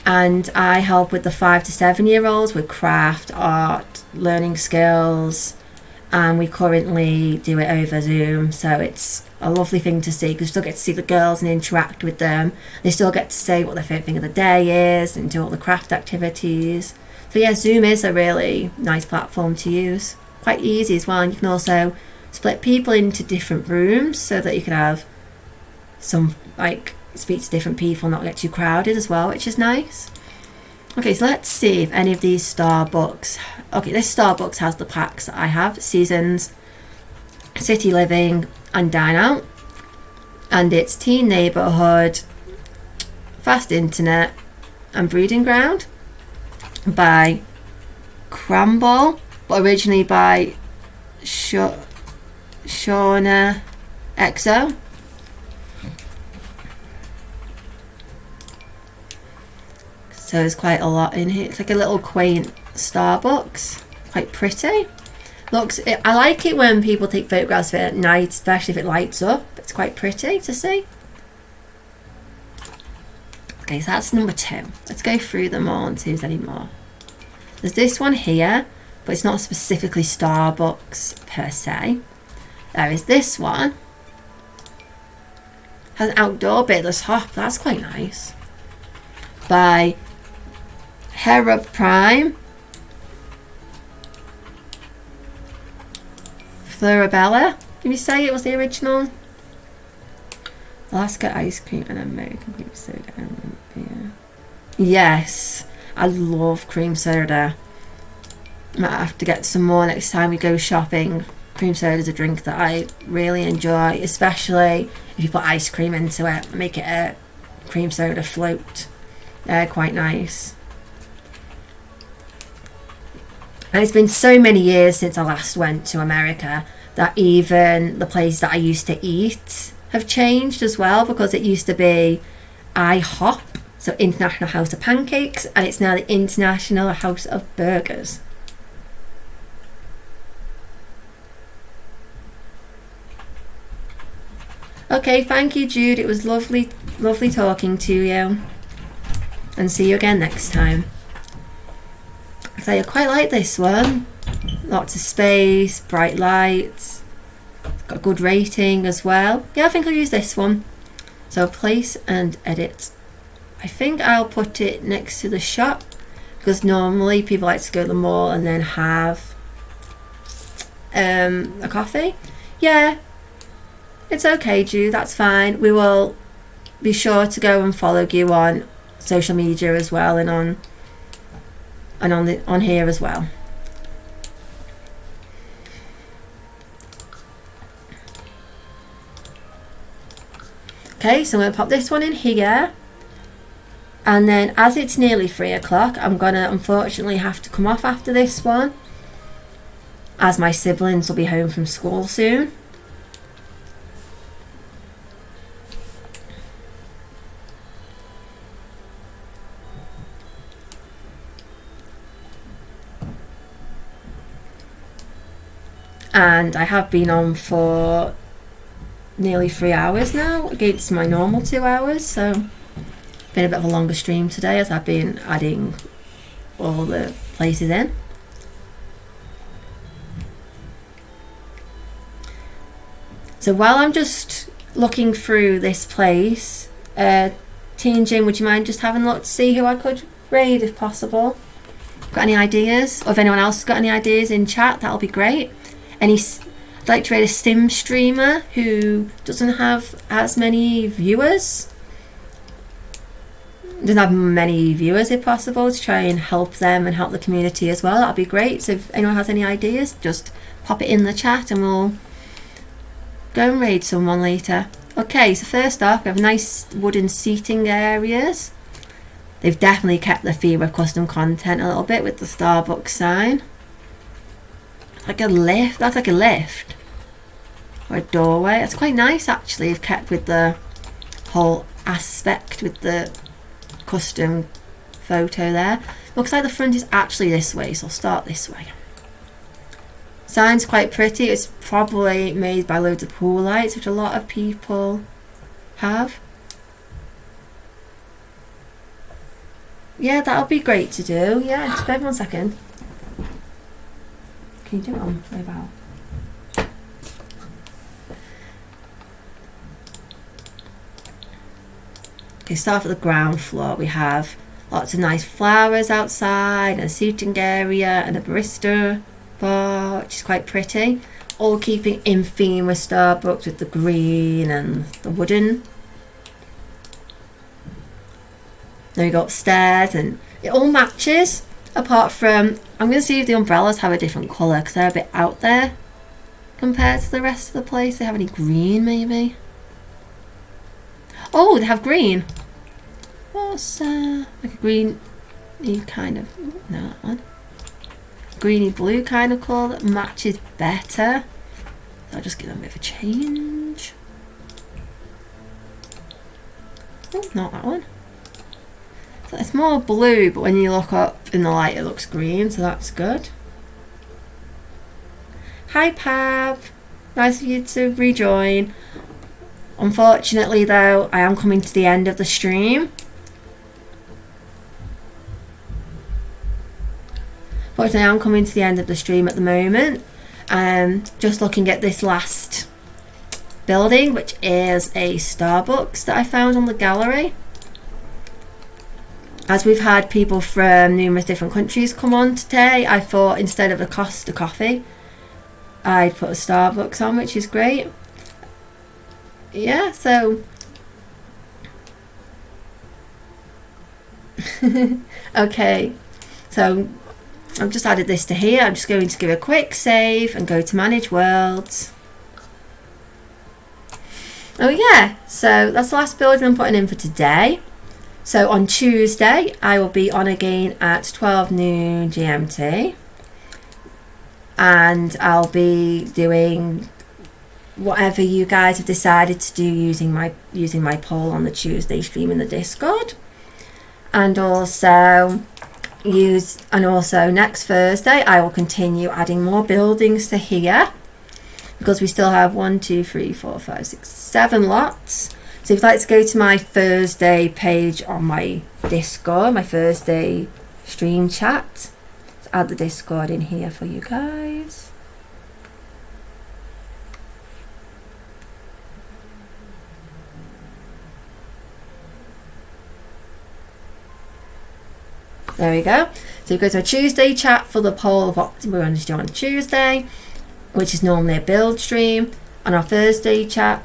and I help with the 5 to 7 year olds with craft, art, learning skills, and we currently do it over Zoom, so it's a lovely thing to see because you still get to see the girls and interact with them. They still get to say what their favourite thing of the day is and do all the craft activities. So yeah, Zoom is a really nice platform to use, quite easy as well, and you can also split people into different rooms so that you can have some, like, speak to different people, not get too crowded as well, which is nice. Okay, so let's see if any of these Starbucks. Okay, this Starbucks has the packs that I have: Seasons, City Living, and Dine Out. And it's Teen Neighborhood, Fast Internet, and Breeding Ground by Cramble, but originally by Shauna XO. So there's quite a lot in here. It's like a little quaint Starbucks, quite pretty. I like it when people take photographs of it at night, especially if it lights up. It's quite pretty to see. Okay, so that's number 2. Let's go through them all and see if there's any more. There's this one here, but it's not specifically Starbucks per se. There is this one. Has an outdoor bit that's hot. That's quite nice. By Hera Prime, Florabella. Did you say it was the original? Alaska ice cream and American cream soda and beer. Yes, I love cream soda. Might have to get some more next time we go shopping cream soda is a drink that I really enjoy, especially if you put ice cream into it, make it a cream soda float. They're quite nice. And it's been so many years since I last went to America that even the places that I used to eat have changed as well, because it used to be IHOP, so International House of Pancakes, and it's now the International House of Burgers. Okay, thank you, Jude. It was lovely talking to you. And see you again next time. So I quite like this one. Lots of space, bright lights. Got a good rating as well. Yeah, I think I'll use this one. So place and edit. I think I'll put it next to the shop, because normally people like to go to the mall and then have a coffee. Yeah, it's okay, Jude, that's fine. We will be sure to go and follow you on social media as well, and on here as well. Okay, so I'm going to pop this one in here, and then as it's nearly 3 o'clock, I'm going to unfortunately have to come off after this one, as my siblings will be home from school soon. And I have been on for nearly 3 hours now against my normal 2 hours, so been a bit of a longer stream today as I've been adding all the places in. So while I'm just looking through this place, T and Jim, would you mind just having a look to see who I could raid if possible? Got any ideas? Or if anyone else has got any ideas in chat, that'll be great. I'd like to raid a sim streamer who doesn't have as many viewers. Doesn't have many viewers if possible, to try and help them and help the community as well. That'd be great. So if anyone has any ideas, just pop it in the chat and we'll go and raid someone later. Okay, so first off, we have nice wooden seating areas. They've definitely kept the theme of custom content a little bit with the Starbucks sign. Like a lift, that's like a lift. Or a doorway. It's quite nice actually, they've kept with the whole aspect with the custom photo there. Looks like the front is actually this way, so I'll start this way. Sign's quite pretty. It's probably made by loads of pool lights, which a lot of people have. Yeah, that'll be great to do. Yeah, just bear 1 second. Can you do it on mobile? Okay, start at the ground floor. We have lots of nice flowers outside, and a seating area, and a barista bar, which is quite pretty. All keeping in theme with Starbucks with the green and the wooden. Then we go upstairs, and it all matches. Apart from, I'm going to see if the umbrellas have a different colour, because they're a bit out there compared to the rest of the place. They have any green, maybe? Oh, they have green. What's like a greeny kind of, no, that one. Greeny blue kind of colour that matches better. So I'll just give them a bit of a change. Oh, not that one. So it's more blue, but when you look up in the light, it looks green, so that's good. Hi, Pab. Nice of you to rejoin. Unfortunately, though, I am coming to the end of the stream. Unfortunately, I am coming to the end of the stream at the moment. Just looking at this last building, which is a Starbucks that I found on the gallery. As we've had people from numerous different countries come on today, I thought instead of a Costa coffee, I'd put a Starbucks on, which is great. Yeah, so okay, so I've just added this to here. I'm just going to give a quick save and go to manage worlds. Oh yeah, so that's the last building I'm putting in for today. So on Tuesday I will be on again at 12 noon GMT, and I'll be doing whatever you guys have decided to do using my poll on the Tuesday stream in the Discord. And also next Thursday I will continue adding more buildings to here, because we still have 1, 2, 3, 4, 5, 6, 7 lots. So if you'd like to go to my Thursday page on my Discord, my Thursday stream chat, let's add the Discord in here for you guys. There we go. So you go to a Tuesday chat for the poll of what we're going to do on Tuesday, which is normally a build stream, and our Thursday chat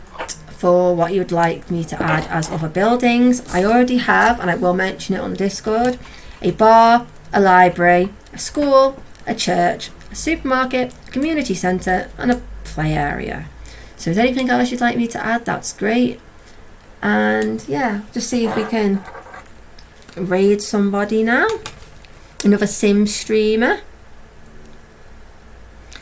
for what you would like me to add as other buildings. I already have, and I will mention it on the Discord, a bar, a library, a school, a church, a supermarket, a community centre, and a play area. So if there's anything else you'd like me to add, that's great. And yeah, just see if we can raid somebody now, another sim streamer,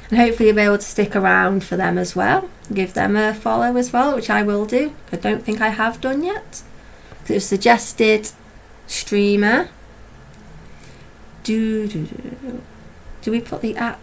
and hopefully you'll be able to stick around for them as well, give them a follow as well, which I will do. I don't think I have done yet, because it was suggested streamer. Do we put the at